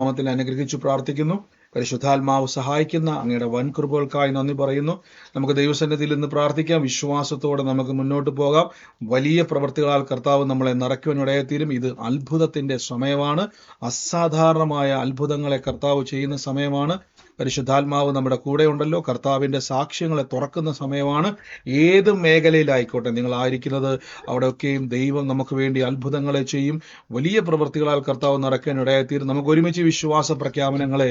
നാമത്തിൽ അനുഗ്രഹിച്ചു പ്രാർത്ഥിക്കുന്നു. പരിശുദ്ധാത്മാവ് സഹായിക്കുന്ന അങ്ങയുടെ വൻ കൃപകൾക്കായി നന്ദി പറയുന്നു. നമുക്ക് ദൈവസന്നിധിയിൽ നിന്ന് പ്രാർത്ഥിക്കാം. വിശ്വാസത്തോടെ നമുക്ക് മുന്നോട്ട് പോകാം. വലിയ പ്രവൃത്തികളാൽ കർത്താവ് നമ്മളെ നിറയ്ക്കുവാനിടയെത്തീരും. ഇത് അത്ഭുതത്തിന്റെ സമയമാണ്. അസാധാരണമായ അത്ഭുതങ്ങളെ കർത്താവ് ചെയ്യുന്ന സമയമാണ്. പരിശുദ്ധാത്മാവ് നമ്മുടെ കൂടെ ഉണ്ടല്ലോ. കർത്താവിന്റെ സാക്ഷ്യങ്ങളെ തുറക്കുന്ന സമയമാണ്. ഏത് മേഖലയിലായിക്കോട്ടെ നിങ്ങൾ ആയിരിക്കുന്നത്, അവിടെയൊക്കെയും ദൈവം നമുക്ക് വേണ്ടി അത്ഭുതങ്ങളെ ചെയ്യും. വലിയ പ്രവൃത്തികളാൽ കർത്താവ് നിറയ്ക്കാൻ ഇടയായിത്തീരും. നമുക്ക് ഒരുമിച്ച് വിശ്വാസ പ്രഖ്യാപനങ്ങളെ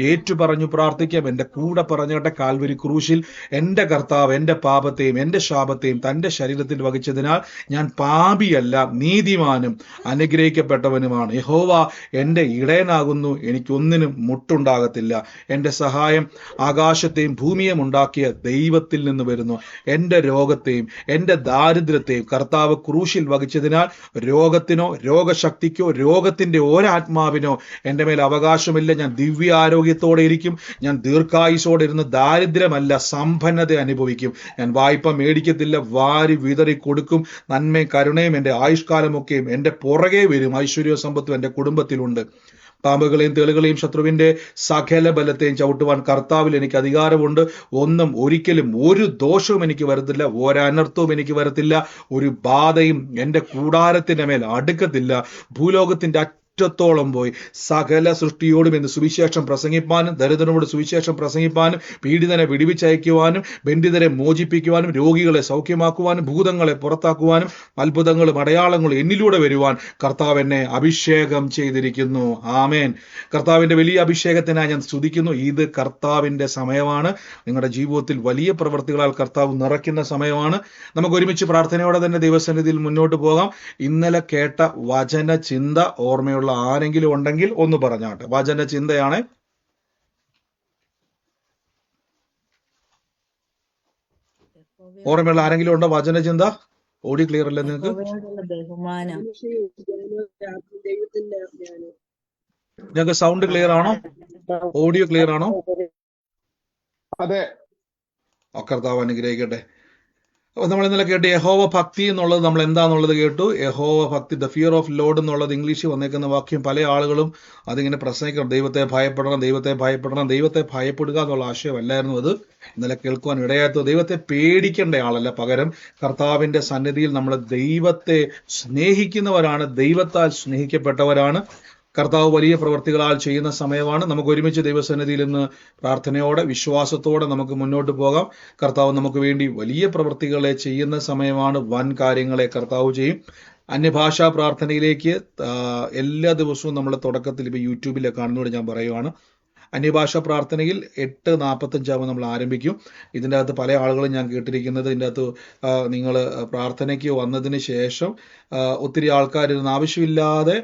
ഏറ്റുപറഞ്ഞു പ്രാർത്ഥിക്കാം. എന്റെ കൂടെ പറഞ്ഞിട്ട് കാൽവരി ക്രൂശിൽ എന്റെ കർത്താവ് എന്റെ പാപത്തെയും എന്റെ ശാപത്തെയും തന്റെ ശരീരത്തിൽ വഹിച്ചതിനാൽ ഞാൻ പാപിയല്ല, നീതിമാനും അനുഗ്രഹിക്കപ്പെട്ടവനുമാണ്. യഹോവ എന്റെ ഇടയനാകുന്നു, എനിക്കൊന്നിനും മുട്ടുണ്ടാകത്തില്ല. എന്റെ സഹായം ആകാശത്തെയും ഭൂമിയെയും ഉണ്ടാക്കിയ ദൈവത്തിൽ നിന്ന് വരുന്നു. എന്റെ രോഗത്തെയും എന്റെ ദാരിദ്ര്യത്തെയും കർത്താവ് ക്രൂശിൽ വഹിച്ചതിനാൽ രോഗത്തിനോ രോഗശക്തിക്കോ രോഗത്തിന്റെ ഒരാത്മാവിനോ എന്റെ മേൽ അവകാശമില്ല. ഞാൻ ദിവ്യാരോഗ്യത്തോടെ ഇരിക്കും. ഞാൻ ദീർഘായുസോടെ ഇരുന്ന് ദാരിദ്ര്യമല്ല സമ്പന്നത അനുഭവിക്കും. ഞാൻ വായ്പ മേടിക്കത്തില്ല, വാരി വിതറി കൊടുക്കും. നന്മയും കരുണയും എന്റെ ആയുഷ്കാലമൊക്കെയും എന്റെ പുറകെ വരും. ഐശ്വര്യ സമ്പത്തും എന്റെ കുടുംബത്തിലുണ്ട്. പാമ്പുകളെയും തേളുകളെയും ശത്രുവിന്റെ സകല ബലത്തെയും ചവിട്ടുവാൻ കർത്താവിൽ എനിക്ക് അധികാരമുണ്ട്. ഒന്നും ഒരിക്കലും ഒരു ദോഷവും എനിക്ക് വരത്തില്ല, ഒരനർത്ഥവും എനിക്ക് വരത്തില്ല. ഒരു ബാധയും എന്റെ കൂടാരത്തിന്റെ മേൽ അടുക്കത്തില്ല. ഭൂലോകത്തിന്റെ ത്തോളം പോയി സകല സൃഷ്ടിയോടും എന്ന് സുവിശേഷം പ്രസംഗിപ്പാനും, ദരിദ്രനോട് സുവിശേഷം പ്രസംഗിപ്പാനും, പീഡിതനെ വിടുവിച്ചയക്കുവാനും, ബന്ധിതരെ മോചിപ്പിക്കുവാനും, രോഗികളെ സൗഖ്യമാക്കുവാനും, ഭൂതങ്ങളെ പുറത്താക്കുവാനും, അത്ഭുതങ്ങളും അടയാളങ്ങളും എന്നിലൂടെ വരുവാൻ കർത്താവ് എന്നെ അഭിഷേകം ചെയ്തിരിക്കുന്നു. ആമേൻ. കർത്താവിന്റെ വലിയ അഭിഷേകത്തിനായി ഞാൻ സ്തുതിക്കുന്നു. ഇത് കർത്താവിന്റെ സമയമാണ്. നിങ്ങളുടെ ജീവിതത്തിൽ വലിയ പ്രവൃത്തികളാൽ കർത്താവ് നിറയ്ക്കുന്ന സമയമാണ്. നമുക്ക് ഒരുമിച്ച് പ്രാർത്ഥനയോടെ തന്നെ ദൈവസന്നിധിയിൽ മുന്നോട്ട് പോകാം. ഇന്നലെ കേട്ട വചന ചിന്ത ഓർമ്മയുള്ള ആരെങ്കിലും ഉണ്ടെങ്കിൽ ഒന്ന് പറഞ്ഞാട്ടെ. വചന ചിന്തയാണ്. ഓർമ്മയുള്ള ആരെങ്കിലും ഉണ്ടോ? വചന ചിന്ത ഓഡിയോ ക്ലിയർ അല്ലേ നിങ്ങൾക്ക്? ഞങ്ങൾക്ക് സൗണ്ട് ക്ലിയർ ആണോ? ഓഡിയോ ക്ലിയർ ആണോ? അതെ. കർത്താവ് അനുഗ്രഹിക്കട്ടെ. അപ്പോൾ നമ്മൾ ഇന്നലെ കേട്ടു യഹോവ ഭക്തി എന്നുള്ളത് നമ്മൾ എന്താന്നുള്ളത് കേട്ടു. യഹോവ ഭക്തി, ദ ഫിയർ ഓഫ് ലോഡ് എന്നുള്ളത് ഇംഗ്ലീഷിൽ വന്നേക്കുന്ന വാക്യം പല ആളുകളും അതിങ്ങനെ പ്രസംഗിക്കണം. ദൈവത്തെ ഭയപ്പെടണം, ദൈവത്തെ ഭയപ്പെടണം. ദൈവത്തെ ഭയപ്പെടുക എന്നുള്ള ആശയമല്ലായിരുന്നു അത് ഇന്നലെ കേൾക്കുവാൻ ഇടയാത്തത്. ദൈവത്തെ പേടിക്കേണ്ട ആളല്ല, പകരം കർത്താവിന്റെ സന്നിധിയിൽ നമ്മൾ ദൈവത്തെ സ്നേഹിക്കുന്നവരാണ്, ദൈവത്താൽ സ്നേഹിക്കപ്പെട്ടവരാണ്. കർത്താവ് വലിയ പ്രവർത്തികളാൽ ചെയ്യുന്ന സമയമാണ്. നമുക്ക് ഒരുമിച്ച് ദൈവസന്നിധിയിൽ നിന്ന് പ്രാർത്ഥനയോടെ വിശ്വാസത്തോടെ നമുക്ക് മുന്നോട്ട് പോകാം. കർത്താവ് നമുക്ക് വേണ്ടി വലിയ പ്രവർത്തികളെ ചെയ്യുന്ന സമയമാണ്. വൻ കാര്യങ്ങളെ കർത്താവ് ചെയ്യും. അന്യഭാഷാ പ്രാർത്ഥനയിലേക്ക് എല്ലാ ദിവസവും നമ്മൾ തുടക്കത്തിൽ ഇപ്പോൾ യൂട്യൂബിൽ കാണുന്നതോടെ ഞാൻ പറയുവാണ്. അന്യഭാഷാ പ്രാർത്ഥനയിൽ 8:45 നമ്മൾ ആരംഭിക്കും. ഇതിൻ്റെ അകത്ത് പല ആളുകളും ഞാൻ കേട്ടിരിക്കുന്നത്, ഇതിൻ്റെ അകത്ത് നിങ്ങൾ പ്രാർത്ഥനയ്ക്ക് വന്നതിന് ശേഷം ഒത്തിരി ആൾക്കാർ ഇരുന്ന് ആവശ്യമില്ലാതെ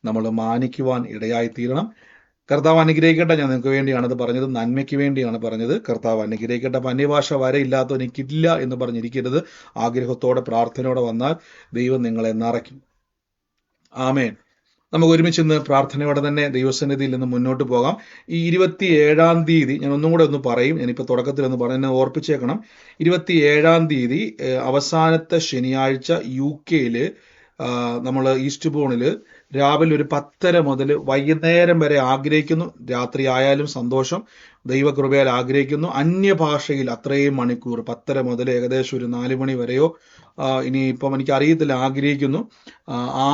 നമ്മൾ മാനിക്കുവാൻ ഇടയായിത്തീരണം. കർത്താവ് അനുഗ്രഹിക്കട്ടെ. ഞാൻ നിങ്ങൾക്ക് വേണ്ടിയാണ് അത് പറഞ്ഞത്, നന്മയ്ക്ക് വേണ്ടിയാണ് പറഞ്ഞത്. കർത്താവ് അനുഗ്രഹിക്കട്ടെ. അപ്പം അന്യഭാഷ വരെ ഇല്ലാത്തവൻ എനിക്കില്ല എന്ന് പറഞ്ഞിരിക്കരുത്. ആഗ്രഹത്തോടെ പ്രാർത്ഥനയോടെ വന്നാൽ ദൈവം നിങ്ങളെ നിറയ്ക്കും. ആമേൻ. നമുക്ക് ഒരുമിച്ച് ഇന്ന് പ്രാർത്ഥനയോടെ തന്നെ ദൈവസന്നിധിയിൽ നിന്ന് മുന്നോട്ട് പോകാം. ഈ 27-ാം തീയതി ഞാൻ ഒന്നും കൂടെ ഒന്ന് പറയും. ഞാനിപ്പോൾ തുടക്കത്തിൽ ഒന്ന് പറഞ്ഞ് എന്നെ ഓർപ്പിച്ചേക്കണം. 27-ാം തീയതി അവസാനത്തെ ശനിയാഴ്ച UK നമ്മൾ ഈസ്റ്റ് ബോണിൽ രാവിലെ ഒരു 10:30 മുതൽ വൈകുന്നേരം വരെ ആഗ്രഹിക്കുന്നു. രാത്രി ആയാലും സന്തോഷം. ദൈവകൃപയാൽ ആഗ്രഹിക്കുന്നു. അന്യഭാഷയിൽ അത്രയും മണിക്കൂർ 10:30 മുതൽ ഏകദേശം ഒരു 4 മണി വരെയോ ഇനിയിപ്പം എനിക്ക് അറിയത്തില്ല, ആഗ്രഹിക്കുന്നു. ആ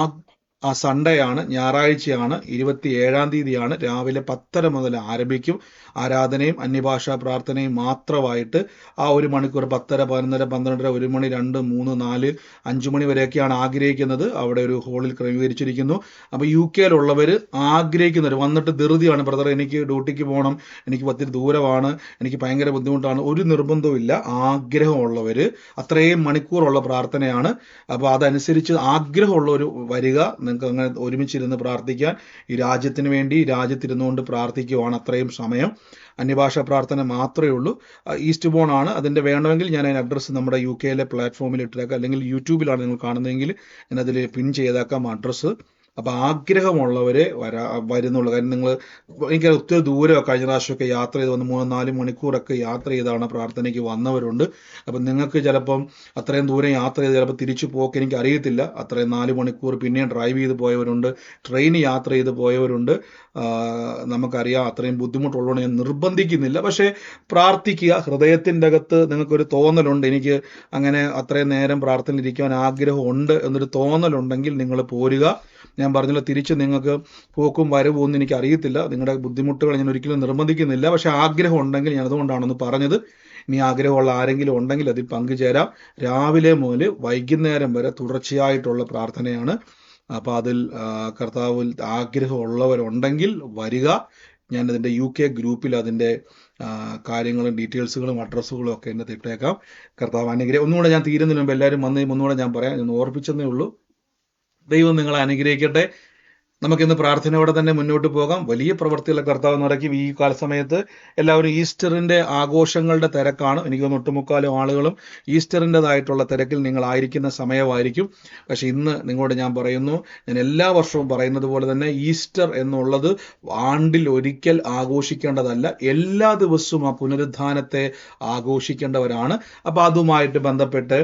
ആ സൺഡേ ആണ്, ഞായറാഴ്ചയാണ്, 27-ാം തീയതിയാണ്. രാവിലെ 10:30 മുതൽ ആരംഭിക്കും. ആരാധനയും അന്യഭാഷാ പ്രാർത്ഥനയും മാത്രമായിട്ട് ആ 1 മണിക്കൂർ 10:30, 11:30, 12:30, 1 മണി, 2, 3, 4, 5 മണി വരെയൊക്കെയാണ് ആഗ്രഹിക്കുന്നത്. അവിടെ ഒരു ഹോളിൽ ക്രമീകരിച്ചിരിക്കുന്നു. അപ്പോൾ UK-യിലുള്ളവർ ആഗ്രഹിക്കുന്നവർ വന്നിട്ട് ധൃതിയാണ്, ബ്രദർ എനിക്ക് ഡ്യൂട്ടിക്ക് പോകണം, എനിക്ക് ഒത്തിരി ദൂരമാണ്, എനിക്ക് ഭയങ്കര ബുദ്ധിമുട്ടാണ്, ഒരു നിർബന്ധവുമില്ല. ആഗ്രഹമുള്ളവർ അത്രയും മണിക്കൂറുള്ള പ്രാർത്ഥനയാണ്. അപ്പോൾ അതനുസരിച്ച് ആഗ്രഹമുള്ളവർ വരിക. നിങ്ങൾക്ക് അങ്ങനെ ഒരുമിച്ചിരുന്ന് പ്രാർത്ഥിക്കാൻ, ഈ രാജ്യത്തിന് വേണ്ടി രാജ്യത്തിരുന്നുകൊണ്ട് പ്രാർത്ഥിക്കുവാണ് അത്രയും സമയം. അന്യഭാഷാ പ്രാർത്ഥന മാത്രമേ ഉള്ളൂ. ഈസ്റ്റ് ബോൺ ആണ്. അതിൻ്റെ വേണമെങ്കിൽ ഞാൻ അതിന് അഡ്രസ്സ് നമ്മുടെ UK-യിലെ പ്ലാറ്റ്ഫോമിൽ ഇട്ടേക്കാം, അല്ലെങ്കിൽ യൂട്യൂബിലാണ് നിങ്ങൾ കാണുന്നതെങ്കിൽ ഞാനതിൽ പിൻ ചെയ്തേക്കാം അഡ്രസ്സ്. അപ്പോൾ ആഗ്രഹമുള്ളവരെ വരുന്നുള്ളൂ. കാര്യം നിങ്ങൾ എനിക്ക് ഒത്തിരി ദൂരം കഴിഞ്ഞ പ്രാവശ്യമൊക്കെ യാത്ര ചെയ്ത് വന്ന് 3-4 മണിക്കൂറൊക്കെ യാത്ര ചെയ്താണ് പ്രാർത്ഥനയ്ക്ക് വന്നവരുണ്ട്. അപ്പം നിങ്ങൾക്ക് ചിലപ്പം അത്രയും ദൂരം യാത്ര ചെയ്ത് ചിലപ്പോൾ തിരിച്ചു പോക്ക് എനിക്ക് അറിയത്തില്ല. അത്രയും 4 മണിക്കൂർ പിന്നെയും ഡ്രൈവ് ചെയ്ത് പോയവരുണ്ട്, ട്രെയിൻ യാത്ര ചെയ്ത് പോയവരുണ്ട്. നമുക്കറിയാം അത്രയും ബുദ്ധിമുട്ടുള്ളതുകൊണ്ട് ഞാൻ നിർബന്ധിക്കുന്നില്ല. പക്ഷേ പ്രാർത്ഥിക്കുക. ഹൃദയത്തിൻ്റെ അകത്ത് നിങ്ങൾക്കൊരു തോന്നലുണ്ട്, എനിക്ക് അങ്ങനെ അത്രയും നേരം പ്രാർത്ഥനയിലിരിക്കുവാൻ ആഗ്രഹമുണ്ട് എന്നൊരു തോന്നലുണ്ടെങ്കിൽ നിങ്ങൾ പോരുക. ഞാൻ പറഞ്ഞല്ലോ, തിരിച്ച് നിങ്ങൾക്ക് പോക്കും വരവും ഒന്നും എനിക്ക് അറിയത്തില്ല. നിങ്ങളുടെ ബുദ്ധിമുട്ടുകൾ ഞാൻ ഒരിക്കലും നിർബന്ധിക്കുന്നില്ല. പക്ഷേ ആഗ്രഹം ഉണ്ടെങ്കിൽ ഞാൻ അതുകൊണ്ടാണെന്ന് പറഞ്ഞത്. ഇനി ആഗ്രഹമുള്ള ആരെങ്കിലും ഉണ്ടെങ്കിൽ അതിൽ പങ്കുചേരാം. രാവിലെ മുതൽ വൈകുന്നേരം വരെ തുടർച്ചയായിട്ടുള്ള പ്രാർത്ഥനയാണ്. അപ്പോൾ അതിൽ കർത്താവിൽ ആഗ്രഹമുള്ളവരുണ്ടെങ്കിൽ വരിക. ഞാനതിൻ്റെ UK ഗ്രൂപ്പിൽ അതിൻ്റെ കാര്യങ്ങളും ഡീറ്റെയിൽസുകളും അഡ്രസ്സുകളും ഒക്കെ എന്നെ ഇട്ടേക്കാം. കർത്താവ് അനുഗ്രഹം. ഒന്നുകൂടെ ഞാൻ തീരുന്നതിന് മുമ്പ് എല്ലാവരും വന്ന് ഒന്നുകൂടെ ഞാൻ പറയാം, ഞാൻ ഓർപ്പിച്ചെന്നേ ഉള്ളൂ. ദൈവം നിങ്ങളെ അനുഗ്രഹിക്കട്ടെ. നമുക്കിന്ന് പ്രാർത്ഥനയോടെ തന്നെ മുന്നോട്ട് പോകാം. വലിയ പ്രവൃത്തിയുള്ള കർത്താവ് നടക്കും. ഈ കാലസമയത്ത് എല്ലാവരും ഈസ്റ്ററിൻ്റെ ആഘോഷങ്ങളുടെ തിരക്കാണ്. എനിക്ക് തോന്നുന്നു ഒട്ടുമുക്കാലും ആളുകളും ഈസ്റ്ററിൻ്റെതായിട്ടുള്ള തിരക്കിൽ നിങ്ങളായിരിക്കുന്ന സമയമായിരിക്കും. പക്ഷെ ഇന്ന് നിങ്ങളോട് ഞാൻ പറയുന്നു, ഞാൻ എല്ലാ വർഷവും പറയുന്നത് പോലെ തന്നെ ഈസ്റ്റർ എന്നുള്ളത് ആണ്ടിൽ ഒരിക്കൽ ആഘോഷിക്കേണ്ടതല്ല. എല്ലാ ദിവസവും ആ പുനരുദ്ധാനത്തെ ആഘോഷിക്കേണ്ടവരാണ്. അപ്പോൾ അതുമായിട്ട് ബന്ധപ്പെട്ട്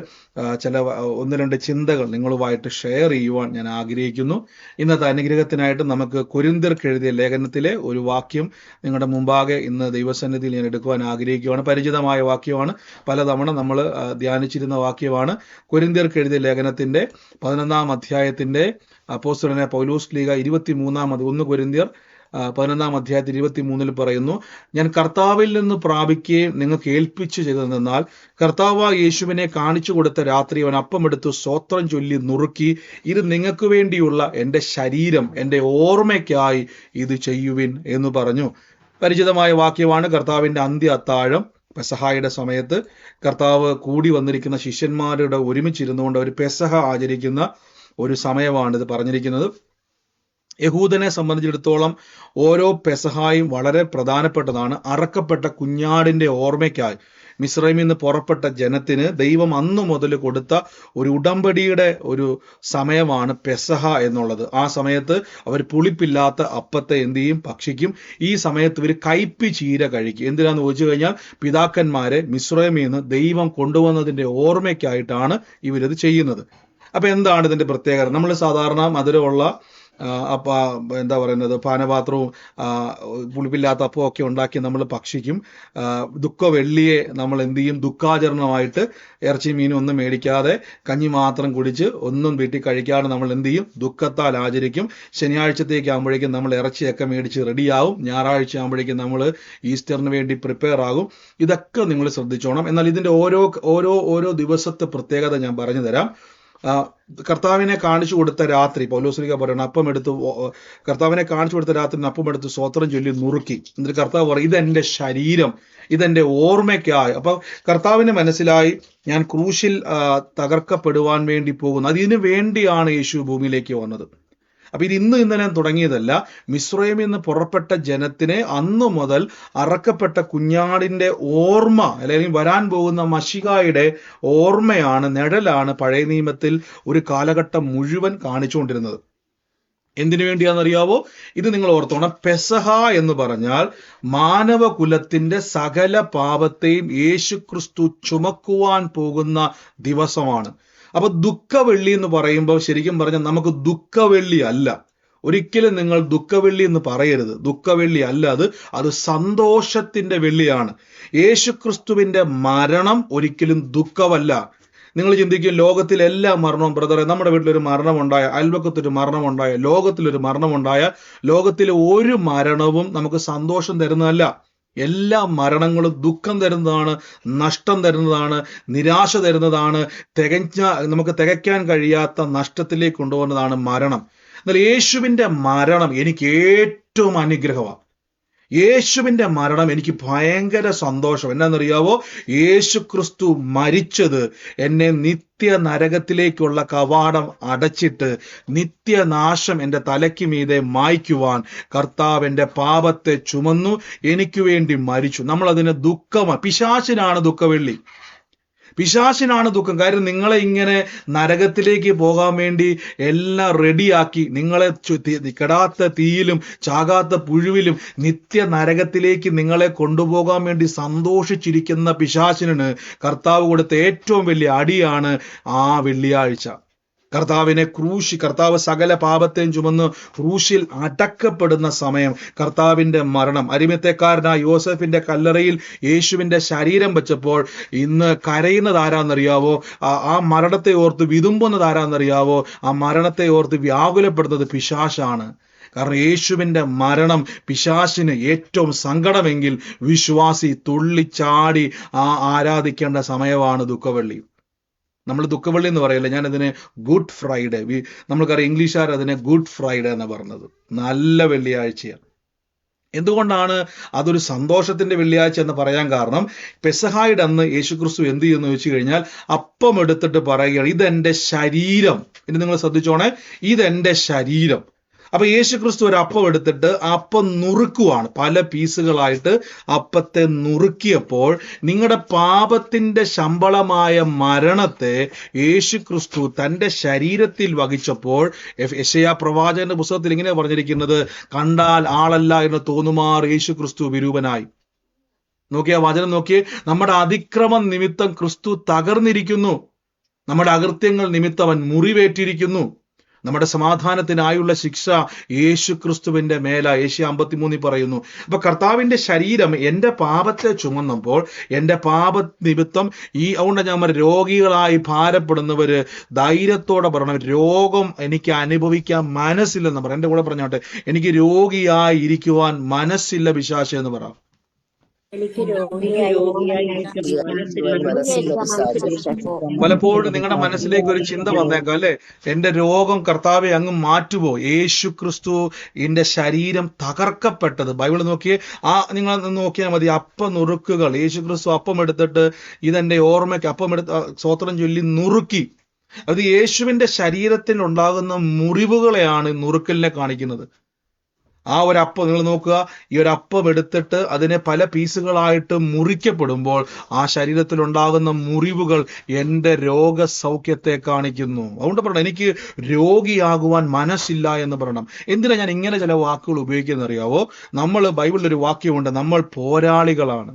ചില 1-2 ചിന്തകൾ നിങ്ങളുമായിട്ട് ഷെയർ ചെയ്യുവാൻ ഞാൻ ആഗ്രഹിക്കുന്നു. ഇന്നത്തെ അനുഗ്രഹത്തിനായിട്ട് നമുക്ക് കൊരിന്ത്യർക്ക് എഴുതിയ ലേഖനത്തിലെ ഒരു വാക്യം നിങ്ങളുടെ മുമ്പാകെ ഇന്ന് ദൈവസന്നിധിയിൽ ഞാൻ എടുക്കുവാൻ ആഗ്രഹിക്കുകയാണ്. പരിചിതമായ വാക്യമാണ്, പലതവണ നമ്മൾ ധ്യാനിച്ചിരുന്ന വാക്യമാണ്. കൊരിന്ത്യർക്ക് എഴുതിയ ലേഖനത്തിൻ്റെ 11-ാം അധ്യായത്തിൻ്റെ അപ്പോസ്തലനായ പൗലോസ് ശ്ലീഹ 1 കൊരിന്ത്യർ 11-ാം അധ്യായത്തിൽ 23 പറയുന്നു, ഞാൻ കർത്താവിൽ നിന്ന് പ്രാപിക്കുകയും നിങ്ങൾക്ക് ഏൽപ്പിച്ചു ചെയ്തതെന്നാൽ കർത്താവ് യേശുവിനെ കാണിച്ചു കൊടുത്ത രാത്രി അവൻ അപ്പമെടുത്ത് സ്തോത്രം ചൊല്ലി നുറുക്കി, ഇത് നിങ്ങൾക്ക് വേണ്ടിയുള്ള എൻ്റെ ശരീരം, എൻ്റെ ഓർമ്മയ്ക്കായി ഇത് ചെയ്യുവിൻ എന്ന് പറഞ്ഞു. പരിചിതമായ വാക്യമാണ്. കർത്താവിൻ്റെ അന്ത്യ അത്താഴം പെസഹായുടെ സമയത്ത് കർത്താവ് കൂടി വന്നിരിക്കുന്ന ശിഷ്യന്മാരുടെ ഒരുമിച്ചിരുന്നുകൊണ്ട് അവർ പെസഹ ആചരിക്കുന്ന ഒരു സമയമാണിത് പറഞ്ഞിരിക്കുന്നത്. യഹൂദനെ സംബന്ധിച്ചിടത്തോളം ഓരോ പെസഹായും വളരെ പ്രധാനപ്പെട്ടതാണ്. അറക്കപ്പെട്ട കുഞ്ഞാടിൻ്റെ ഓർമ്മയ്ക്കായി മിസ്രൈമിൽ നിന്ന് പുറപ്പെട്ട ജനത്തിന് ദൈവം അന്നു മുതൽ കൊടുത്ത ഒരു ഉടമ്പടിയുടെ ഒരു സമയമാണ് പെസഹ എന്നുള്ളത്. ആ സമയത്ത് അവർ പുളിപ്പില്ലാത്ത അപ്പത്തെ എന്ത് ചെയ്യും? ഭക്ഷിക്കും. ഈ സമയത്ത് ഇവർ കയ്പ് ചീര കഴിക്കും. എന്തിനാന്ന് ചോദിച്ചു കഴിഞ്ഞാൽ മിതാക്കന്മാരെ മിസ്രൈമിൽ നിന്ന് ദൈവം കൊണ്ടുവന്നതിൻ്റെ ഓർമ്മയ്ക്കായിട്ടാണ് ഇവരിത് ചെയ്യുന്നത്. അപ്പം എന്താണ് ഇതിൻ്റെ പ്രത്യേകത? നമ്മൾ സാധാരണ മധുരമുള്ള എന്താ പറയുന്നത്, പാനപാത്രവും പുളിപ്പില്ലാത്ത അപ്പവും ഒക്കെ ഉണ്ടാക്കി നമ്മൾ ഭക്ഷിക്കും. ദുഃഖവെള്ളിയെ നമ്മൾ എന്ത് ചെയ്യും? ദുഃഖാചരണമായിട്ട് ഇറച്ചി മീനും ഒന്നും മേടിക്കാതെ കഞ്ഞി മാത്രം കുടിച്ച് ഒന്നും വീട്ടിൽ കഴിക്കാതെ നമ്മൾ എന്ത് ചെയ്യും? ദുഃഖത്താൽ ആചരിക്കും. ശനിയാഴ്ചത്തേക്ക് ആകുമ്പോഴേക്കും നമ്മൾ ഇറച്ചിയൊക്കെ മേടിച്ച് റെഡിയാവും. ഞായറാഴ്ച ആകുമ്പോഴേക്കും നമ്മൾ ഈസ്റ്ററിന് വേണ്ടി പ്രിപ്പയർ ആകും. ഇതൊക്കെ നിങ്ങൾ ശ്രദ്ധിച്ചോണം. എന്നാൽ ഇതിൻ്റെ ഓരോ ദിവസത്തെ പ്രത്യേകത ഞാൻ പറഞ്ഞു തരാം. കർത്താവിനെ കാണിച്ചു കൊടുത്ത രാത്രി പൗലോസ് ശ്ലീഹ പറയണം, കർത്താവിനെ കാണിച്ചു കൊടുത്ത രാത്രി അപ്പമെടുത്ത് സ്തോത്രം ചൊല്ലി നുറുക്കി. എന്നിട്ട് കർത്താവ് പറയും, ഇതെൻ്റെ ശരീരം, ഇതെൻ്റെ ഓർമ്മയ്ക്കായി. അപ്പൊ കർത്താവിന് മനസ്സിലായി, ഞാൻ ക്രൂശിൽ തകർക്കപ്പെടുവാൻ വേണ്ടി പോകുന്നു. അതിനു വേണ്ടിയാണ് യേശു ഭൂമിയിലേക്ക് വന്നത്. അപ്പൊ ഇത് ഇന്നലെ തുടങ്ങിയതല്ല. മിസ്രൈമിൽ നിന്ന് പുറപ്പെട്ട ജനത്തിനെ അന്നു മുതൽ അറക്കപ്പെട്ട കുഞ്ഞാടിന്റെ ഓർമ്മ, അല്ലെങ്കിൽ വരാൻ പോകുന്ന മശിഹായുടെ ഓർമ്മയാണ്, നിഴലാണ് പഴയ നിയമത്തിൽ ഒരു കാലഘട്ടം മുഴുവൻ കാണിച്ചുകൊണ്ടിരുന്നത്. എന്തിനു വേണ്ടിയാണെന്നറിയാവോ? ഇത് നിങ്ങൾ ഓർത്തോണം. പെസഹ എന്ന് പറഞ്ഞാൽ മാനവകുലത്തിന്റെ സകല പാപത്തെയും യേശുക്രിസ്തു ചുമക്കുവാൻ പോകുന്ന ദിവസമാണ്. അപ്പൊ ദുഃഖവെള്ളി എന്ന് പറയുമ്പോൾ ശരിക്കും പറഞ്ഞാൽ നമുക്ക് ദുഃഖവെള്ളി അല്ല, ഒരിക്കലും നിങ്ങൾ ദുഃഖവെള്ളി എന്ന് പറയരുത്. ദുഃഖവെള്ളി അല്ല അത് സന്തോഷത്തിന്റെ വെള്ളിയാണ്. യേശുക്രിസ്തുവിന്റെ മരണം ഒരിക്കലും ദുഃഖമല്ല. നിങ്ങൾ ചിന്തിക്കും, ലോകത്തിലെ എല്ലാ മരണവും, ബ്രദറെ, നമ്മുടെ വീട്ടിലൊരു മരണമുണ്ടായ, അയൽവക്കത്തൊരു മരണമുണ്ടായ, ലോകത്തിലൊരു മരണമുണ്ടായ, ലോകത്തിലെ ഒരു മരണവും നമുക്ക് സന്തോഷം തരുന്നതല്ല. എല്ലാ മരണങ്ങളും ദുഃഖം തരുന്നതാണ്, നഷ്ടം തരുന്നതാണ്, നിരാശ തരുന്നതാണ്, നമുക്ക് തികയ്ക്കാൻ കഴിയാത്ത നഷ്ടത്തിലേക്ക് കൊണ്ടുപോകുന്നതാണ് മരണം. എന്നാൽ യേശുവിന്റെ മരണം എനിക്ക് ഏറ്റവും അനുഗ്രഹമാണ്. യേശുവിന്റെ മരണം എനിക്ക് ഭയങ്കര സന്തോഷം. എന്നാന്നറിയാവോ? യേശു ക്രിസ്തു മരിച്ചത് എന്നെ നിത്യ നരകത്തിലേക്കുള്ള കവാടം അടച്ചിട്ട് നിത്യനാശം എൻ്റെ തലയ്ക്ക് മീതെ മായ്ക്കുവാൻ കർത്താവ് എൻ്റെ പാപത്തെ ചുമന്നു എനിക്ക് വേണ്ടി മരിച്ചു. നമ്മളതിന് ദുഃഖമാണ്. പിശാചിനാണ് ദുഃഖവെള്ളി, പിശാചിനാണ് ദുഃഖം. കാര്യം നിങ്ങളെ ഇങ്ങനെ നരകത്തിലേക്ക് പോകാൻ വേണ്ടി എല്ലാം റെഡിയാക്കി, നിങ്ങളെ കെടാത്ത തീയിലും ചാകാത്ത പുഴുവിലും നിത്യ നരകത്തിലേക്ക് നിങ്ങളെ കൊണ്ടുപോകാൻ വേണ്ടി സന്തോഷിച്ചിരിക്കുന്ന പിശാചിന് കർത്താവ് കൊടുത്ത ഏറ്റവും വലിയ അടിയാണ് ആ വെള്ളിയാഴ്ച. കർത്താവ് സകല പാപത്തെയും ചുമന്ന് ക്രൂശിൽ അടക്കപ്പെടുന്ന സമയം, കർത്താവിന്റെ മരണം, അരിമത്തേക്കാരനായ യോസഫിന്റെ കല്ലറയിൽ യേശുവിന്റെ ശരീരം വെച്ചപ്പോൾ ഇന്ന് കരയുന്നത് ആരാന്നറിയാവോ? ആ മരണത്തെ ഓർത്ത് വിതുമ്പുന്നത് ആരാന്നറിയാവോ? ആ മരണത്തെ ഓർത്ത് വ്യാകുലപ്പെടുന്നത് പിശാചാണ്. കാരണം യേശുവിന്റെ മരണം പിശാചിന് ഏറ്റവും സങ്കടമെങ്കിൽ വിശ്വാസി തുള്ളിച്ചാടി ആരാധിക്കേണ്ട സമയമാണ് ദുഃഖവെള്ളി. നമ്മൾ ദുഃഖവെള്ളി എന്ന് പറയല്ലേ, ഞാനതിനെ ഗുഡ് ഫ്രൈഡേ, നമ്മൾക്കറിയാം ഇംഗ്ലീഷുകാർ അതിനെ ഗുഡ് ഫ്രൈഡേ എന്ന് പറഞ്ഞത്. നല്ല വെള്ളിയാഴ്ചയാണ്. എന്തുകൊണ്ടാണ് അതൊരു സന്തോഷത്തിന്റെ വെള്ളിയാഴ്ച എന്ന് പറയാൻ കാരണം, പെസഹായുടെ അന്ന് യേശുക്രിസ്തു എന്ത് ചെയ്യുന്നു വെച്ച് കഴിഞ്ഞാൽ അപ്പം എടുത്തിട്ട് പറയുകയാണ്, ഇതെന്റെ ശരീരം. ഇനി നിങ്ങൾ ശ്രദ്ധിച്ചോണേ, ഇതെന്റെ ശരീരം. അപ്പൊ യേശുക്രിസ്തു ഒരു അപ്പം എടുത്തിട്ട് അപ്പം നുറുക്കുവാണ്, പല പീസുകളായിട്ട് അപ്പത്തെ നുറുക്കിയപ്പോൾ നിങ്ങളുടെ പാപത്തിന്റെ ശമ്പളമായ മരണത്തെ യേശുക്രിസ്തു തന്റെ ശരീരത്തിൽ വഹിച്ചപ്പോൾ, യെശയ്യാ പ്രവാചകന്റെ പുസ്തകത്തിൽ ഇങ്ങനെ പറഞ്ഞിരിക്കുന്നത്, കണ്ടാൽ ആളല്ല എന്ന് തോന്നുമാർ യേശുക്രിസ്തു വിരൂപനായി. നോക്കിയ വചനം നോക്കിയേ, നമ്മുടെ അതിക്രമം നിമിത്തം ക്രിസ്തു തകർന്നിരിക്കുന്നു, നമ്മുടെ അകൃത്യങ്ങൾ നിമിത്തം അവൻ മുറിവേറ്റിരിക്കുന്നു, നമ്മുടെ സമാധാനത്തിനായുള്ള ശിക്ഷ യേശു ക്രിസ്തുവിന്റെ മേല. ഏഷ്യ 53 പറയുന്നു. അപ്പൊ കർത്താവിന്റെ ശരീരം എന്റെ പാപത്തെ ചുമന്നപ്പോൾ, എന്റെ പാപ നിമിത്തം അതുകൊണ്ട് ഞാൻ രോഗികളായി ഭാരപ്പെടുന്നവര് ധൈര്യത്തോടെ പറയണം, രോഗം എനിക്ക് അനുഭവിക്കാൻ മനസ്സില്ലെന്ന് പറ. എന്റെ കൂടെ പറഞ്ഞോട്ടെ, എനിക്ക് രോഗിയായി ഇരിക്കുവാൻ മനസ്സില്ല പിശാചേ എന്ന് പറ. പലപ്പോഴും നിങ്ങളുടെ മനസ്സിലേക്ക് ഒരു ചിന്ത വന്നേക്കാം അല്ലെ, എന്റെ രോഗം കർത്താവെ അങ്ങ് മാറ്റുമോ? യേശു ക്രിസ്തു എന്റെ ശരീരം തകർക്കപ്പെട്ടത്. ബൈബിൾ നോക്കിയേ, നിങ്ങൾ നോക്കിയാൽ മതി, അപ്പം നുറുക്കുകൾ. യേശു ക്രിസ്തു അപ്പം എടുത്തിട്ട് ഇതെന്റെ ഓർമ്മയ്ക്ക് അപ്പം എടുത്ത് സ്തോത്രം ചൊല്ലി നുറുക്കി. അത് യേശുവിന്റെ ശരീരത്തിൽ ഉണ്ടാകുന്ന മുറിവുകളെയാണ് നുറുക്കലിനെ കാണിക്കുന്നത്. ആ ഒരു അപ്പം നിങ്ങൾ നോക്കുക, ഈ ഒരു അപ്പം എടുത്തിട്ട് അതിനെ പല പീസുകളായിട്ട് മുറിക്കപ്പെടുമ്പോൾ ആ ശരീരത്തിൽ ഉണ്ടാകുന്ന മുറിവുകൾ എൻ്റെ രോഗസൗഖ്യത്തെ കാണിക്കുന്നു. അതുകൊണ്ട് പറയണം, എനിക്ക് രോഗിയാകുവാൻ മനസ്സില്ല എന്ന് പറയണം. എന്തിനാ ഞാൻ ഇങ്ങനെ ചില വാക്കുകൾ ഉപയോഗിക്കുന്നത് അറിയാവോ? ബൈബിളിലൊരു വാക്യമുണ്ട്, നമ്മൾ പോരാളികളാണ്.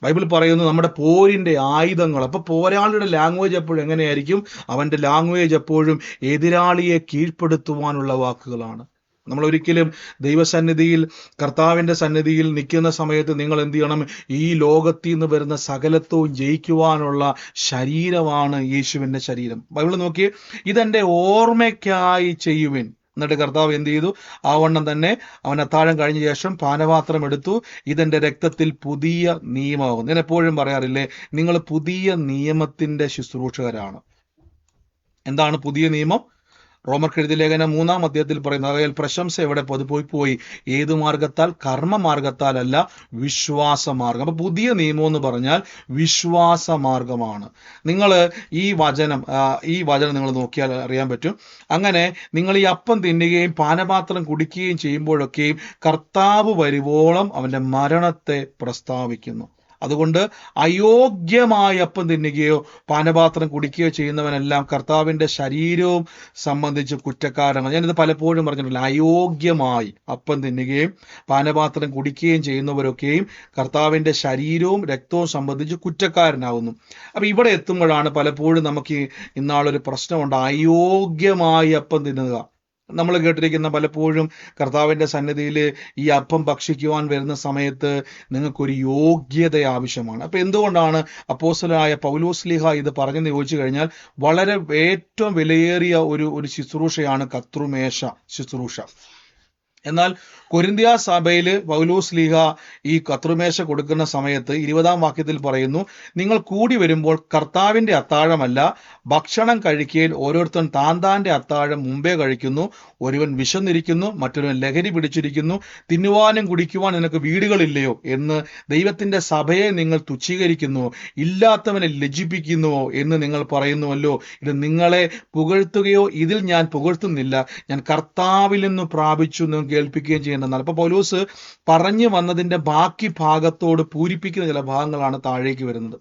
ബൈബിൾ പറയുന്നു നമ്മുടെ പോരിന്റെ ആയുധങ്ങൾ. അപ്പൊ പോരാളിയുടെ ലാംഗ്വേജ് എപ്പോഴും എങ്ങനെയായിരിക്കും? അവന്റെ ലാംഗ്വേജ് എപ്പോഴും എതിരാളിയെ കീഴ്പ്പെടുത്തുവാനുള്ള വാക്കുകളാണ്. നമ്മൾ ഒരിക്കലും ദൈവസന്നിധിയിൽ, കർത്താവിന്റെ സന്നിധിയിൽ നിൽക്കുന്ന സമയത്ത് നിങ്ങൾ എന്ത് ചെയ്യണം? ഈ ലോകത്തിൽ നിന്ന് വരുന്ന സകലത്വവും ജയിക്കുവാനുള്ള ശരീരമാണ് യേശുവിന്റെ ശരീരം. ബൈബിൾ നോക്കിയേ, ഇതെന്റെ ഓർമ്മയ്ക്കായി ചെയ്യുവിൻ. എന്നിട്ട് കർത്താവ് എന്ത് ചെയ്തു? ആവണ്ണം തന്നെ അവൻ അത്താഴം കഴിഞ്ഞ ശേഷം പാനപാത്രം എടുത്തു, ഇതെന്റെ രക്തത്തിൽ പുതിയ നിയമമാകുന്നു. ഞാൻ എപ്പോഴും പറയാറില്ലേ, നിങ്ങൾ പുതിയ നിയമത്തിന്റെ ശുശ്രൂഷകരാണ്. എന്താണ് പുതിയ നിയമം? റോമർക്ക് എഴുതിയ ലേഖനം 3-ാം അധ്യായത്തിൽ പറയുന്നത്, ആകയാൽ പ്രശംസ എവിടെ പോയി ഏതു മാർഗത്താൽ? കർമ്മമാർഗത്താൽ അല്ല, വിശ്വാസമാർഗം. അപ്പൊ പുതിയ നിയമം എന്ന് പറഞ്ഞാൽ വിശ്വാസമാർഗമാണ്. നിങ്ങൾ ഈ വചനം നിങ്ങൾ നോക്കിയാൽ അറിയാൻ പറ്റും. അങ്ങനെ നിങ്ങൾ ഈ അപ്പം തിന്നുകയും പാനപാത്രം കുടിക്കുകയും ചെയ്യുമ്പോഴൊക്കെയും കർത്താവ് വരുവോളം അവന്റെ മരണത്തെ പ്രസ്താവിക്കുന്നു. അതുകൊണ്ട് അയോഗ്യമായി അപ്പം തിന്നുകയോ പാനപാത്രം കുടിക്കുകയോ ചെയ്യുന്നവനെല്ലാം കർത്താവിന്റെ ശരീരവും സംബന്ധിച്ച് കുറ്റക്കാരനാണ്. ഞാനിത് പലപ്പോഴും പറഞ്ഞിട്ടില്ല. അയോഗ്യമായി അപ്പം തിന്നുകയും പാനപാത്രം കുടിക്കുകയും ചെയ്യുന്നവരൊക്കെയും കർത്താവിന്റെ ശരീരവും രക്തവും സംബന്ധിച്ച് കുറ്റക്കാരനാകുന്നു. അപ്പൊ ഇവിടെ എത്തുമ്പോഴാണ് പലപ്പോഴും നമുക്ക് ഇന്നാളൊരു പ്രശ്നമുണ്ട്, അയോഗ്യമായി അപ്പം തിന്നുക. നമ്മൾ കേട്ടിരിക്കുന്ന പലപ്പോഴും കർത്താവിന്റെ സന്നിധിയിൽ ഈ അപ്പം ഭക്ഷിക്കുവാൻ വരുന്ന സമയത്ത് നിങ്ങൾക്കൊരു യോഗ്യത ആവശ്യമാണ്. അപ്പൊ എന്തുകൊണ്ടാണ് അപ്പോസ്തലനായ പൗലോസ്ലീഹ ഇത് പറഞ്ഞെന്ന് ചോദിച്ചു കഴിഞ്ഞാൽ വളരെ ഏറ്റവും വിലയേറിയ ഒരു ശുശ്രൂഷയാണ് കർത്തൃമേശ ശുശ്രൂഷ. എന്നാൽ കൊരിന്ത്യ സഭയിൽ പൗലോസ്ലീഹ ഈ കർത്തൃമേശ കൊടുക്കുന്ന സമയത്ത് 20-ാം വാക്യത്തിൽ പറയുന്നു, നിങ്ങൾ കൂടി വരുമ്പോൾ കർത്താവിന്റെ അത്താഴമല്ല ഭക്ഷണം കഴിക്കയിൽ ഓരോരുത്തൻ താന്താന്റെ അത്താഴം മുമ്പേ കഴിക്കുന്നു. ഒരുവൻ വിശന്നിരിക്കുന്നു, മറ്റൊരുവൻ ലഹരി പിടിച്ചിരിക്കുന്നു. തിന്നുവാനും കുടിക്കുവാൻ നിനക്ക് വീടുകളില്ലയോ എന്ന് ദൈവത്തിന്റെ സഭയെ നിങ്ങൾ തുച്ഛീകരിക്കുന്നുവോ? ഇല്ലാത്തവനെ ലജ്ജിപ്പിക്കുന്നുവോ എന്ന് നിങ്ങൾ പറയുന്നുവല്ലോ. ഇത് നിങ്ങളെ പുകഴ്ത്തുകയോ ഇതിൽ ഞാൻ പുകഴ്ത്തുന്നില്ല, ഞാൻ കർത്താവിൽ നിന്ന് പ്രാപിച്ചു എന്ന് കേൾപ്പിക്കുകയും ചെയ്യുന്നതാണ്. അപ്പൊ പൗലോസ് പറഞ്ഞു വന്നതിന്റെ ബാക്കി ഭാഗത്തോട് പൂരിപ്പിക്കുന്ന ചില ഭാഗങ്ങളാണ് താഴേക്ക് വരുന്നത്.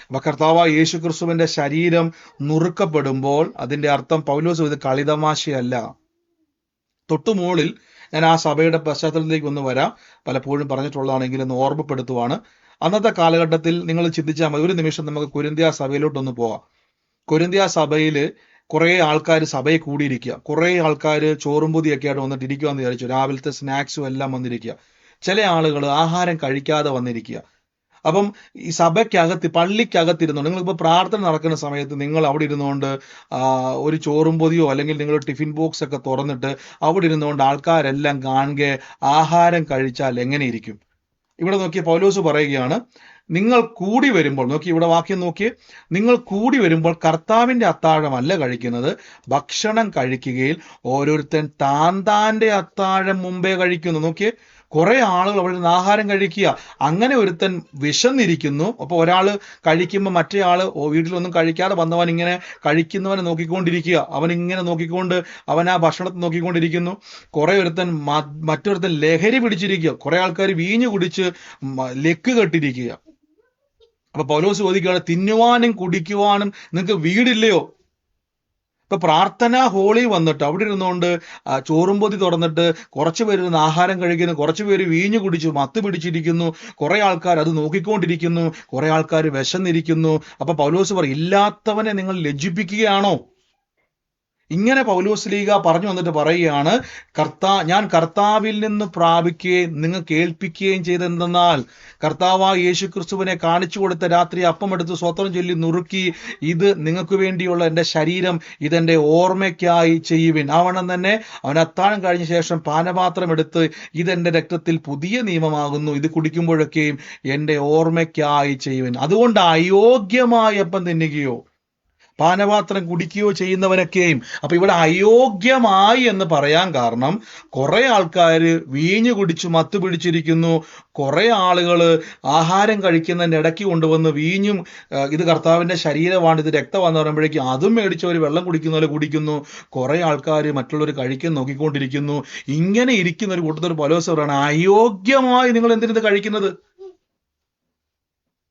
അപ്പൊ കർത്താവായ യേശു ക്രിസ്തുവിന്റെ ശരീരം നുറുക്കപ്പെടുമ്പോൾ അതിന്റെ അർത്ഥം പൗലോസ് ഇത് കളിതമാശയല്ല. തൊട്ടുമുകളിൽ ഞാൻ ആ സഭയുടെ പശ്ചാത്തലത്തിലേക്ക് ഒന്ന് വരാം, പലപ്പോഴും പറഞ്ഞിട്ടുള്ളതാണെങ്കിൽ ഒന്ന് ഓർമ്മപ്പെടുത്തുവാണ്. അന്നത്തെ കാലഘട്ടത്തിൽ നിങ്ങൾ ചിന്തിച്ചാൽ മതി. ഒരു നിമിഷം നമുക്ക് കൊരിന്ത്യ സഭയിലോട്ടൊന്ന് പോവാം. കൊരിന്ത്യ സഭയില് കുറെ ആൾക്കാർ സഭയിൽ കൂടിയിരിക്കുക, കുറെ ആൾക്കാർ ചോറും പൊതിയൊക്കെ ആയിട്ട് വന്നിട്ട് ഇരിക്കുവാന്ന് വിചാരിച്ചു. രാവിലത്തെ സ്നാക്സും എല്ലാം വന്നിരിക്കുക. ചില ആളുകൾ ആഹാരം കഴിക്കാതെ വന്നിരിക്കുക. അപ്പം ഈ സഭയ്ക്കകത്ത് പള്ളിക്കകത്തിരുന്നു, നിങ്ങളിപ്പോൾ പ്രാർത്ഥന നടക്കുന്ന സമയത്ത് നിങ്ങൾ അവിടെ ഇരുന്നുകൊണ്ട് ഒരു ചോറും പൊതിയോ അല്ലെങ്കിൽ നിങ്ങൾ ടിഫിൻ ബോക്സ് ഒക്കെ തുറന്നിട്ട് അവിടെ ഇരുന്നുകൊണ്ട് ആൾക്കാരെല്ലാം കാണുക ആഹാരം കഴിച്ചാൽ എങ്ങനെ ഇരിക്കും? ഇവിടെ നോക്കി പൗലോസ് പറയുകയാണ്, നിങ്ങൾ കൂടി വരുമ്പോൾ, നോക്കി ഇവിടെ വാക്യം നോക്കി, നിങ്ങൾ കൂടി വരുമ്പോൾ കർത്താവിന്റെ അത്താഴമല്ല കഴിക്കുന്നത്, ഭക്ഷണം കഴിക്കുകയിൽ ഓരോരുത്തൻ താന്താന്റെ അത്താഴം മുമ്പേ കഴിക്കുന്നു. നോക്കിയേ, കുറെ ആളുകൾ അവിടെ നിന്ന് ആഹാരം കഴിക്കുക. അങ്ങനെ ഒരുത്തൻ വിശന്നിരിക്കുന്നു. അപ്പൊ ഒരാള് കഴിക്കുമ്പോൾ മറ്റേ ആള് വീട്ടിലൊന്നും കഴിക്കാതെ വന്നവൻ ഇങ്ങനെ കഴിക്കുന്നവനെ നോക്കിക്കൊണ്ടിരിക്കുക. അവൻ ഇങ്ങനെ നോക്കിക്കൊണ്ട് അവൻ ആ ഭക്ഷണത്തെ നോക്കിക്കൊണ്ടിരിക്കുന്നു. കുറെ മറ്റൊരുത്തൻ ലഹരി പിടിച്ചിരിക്കുക. കുറെ ആൾക്കാർ വീഞ്ഞു കുടിച്ച് ലെക്ക് കെട്ടിരിക്കുക. അപ്പൊ പൗലോസ് ചോദിക്കുകയാണ്, തിന്നുവാനും കുടിക്കുവാനും നിങ്ങൾക്ക് വീടില്ലയോ? ഇപ്പൊ പ്രാർത്ഥന ഹോളി വന്നിട്ട് അവിടെ ഇരുന്നുകൊണ്ട് ചോറും പൊതി തുറന്നിട്ട് കുറച്ചു പേര് ഇരുന്ന് ആഹാരം കഴിക്കുന്നു, കുറച്ചു പേര് വീഞ്ഞു കുടിച്ചു മത്ത് പിടിച്ചിരിക്കുന്നു, കുറെ ആൾക്കാർ അത് നോക്കിക്കൊണ്ടിരിക്കുന്നു, കുറെ ആൾക്കാർ വിശന്നിരിക്കുന്നു. അപ്പൊ പൗലോസ് പറയും, ഇല്ലാത്തവനെ നിങ്ങൾ ലജ്ജിപ്പിക്കുകയാണോ? ഇങ്ങനെ പൗലോസ്ലീഹ പറഞ്ഞു വന്നിട്ട് പറയുകയാണ്, ഞാൻ കർത്താവിൽ നിന്ന് പ്രാപിക്കുകയും നിങ്ങൾ കേൾപ്പിക്കുകയും ചെയ്തെന്തെന്നാൽ, കർത്താവായ യേശു ക്രിസ്തുവിനെ കാണിച്ചു കൊടുത്ത രാത്രി അപ്പമെടുത്ത് സ്വത്രം ചൊല്ലി നുറുക്കി, ഇത് നിങ്ങൾക്ക് വേണ്ടിയുള്ള എൻ്റെ ശരീരം, ഇതെന്റെ ഓർമ്മയ്ക്കായി ചെയ്യുവിൻ. ആവണം തന്നെ അവൻ അത്താഴം കഴിഞ്ഞ ശേഷം പാനപാത്രം എടുത്ത്, ഇതെന്റെ രക്തത്തിൽ പുതിയ നിയമമാകുന്നു, ഇത് കുടിക്കുമ്പോഴൊക്കെയും എൻ്റെ ഓർമ്മയ്ക്കായി ചെയ്യുവിൻ. അതുകൊണ്ട് അയോഗ്യമായ അപ്പം തിന്നുകയോ പാനപാത്രം കുടിക്കുകയോ ചെയ്യുന്നവനൊക്കെയും. അപ്പൊ ഇവിടെ അയോഗ്യമായി എന്ന് പറയാൻ കാരണം, കുറെ ആൾക്കാര് വീഞ്ഞു കുടിച്ചു മത്ത് പിടിച്ചിരിക്കുന്നു, കുറെ ആളുകൾ ആഹാരം കഴിക്കുന്നതിന്റെ ഇടയ്ക്ക് കൊണ്ടുവന്ന് വീഞ്ഞും ഇത് കർത്താവിന്റെ ശരീരമാണ്, ഇത് രക്തമാണെന്ന് പറയുമ്പോഴേക്കും അതും മേടിച്ചവർ വെള്ളം കുടിക്കുന്ന പോലെ കുടിക്കുന്നു. കുറെ ആൾക്കാർ മറ്റുള്ളവർ കഴിക്കാൻ നോക്കിക്കൊണ്ടിരിക്കുന്നു. ഇങ്ങനെ ഇരിക്കുന്ന ഒരു കൂട്ടത്തിൽ പൗലോസ് പറയാണ്, അയോഗ്യമായി നിങ്ങൾ എന്തിനത് കഴിക്കുന്നത്?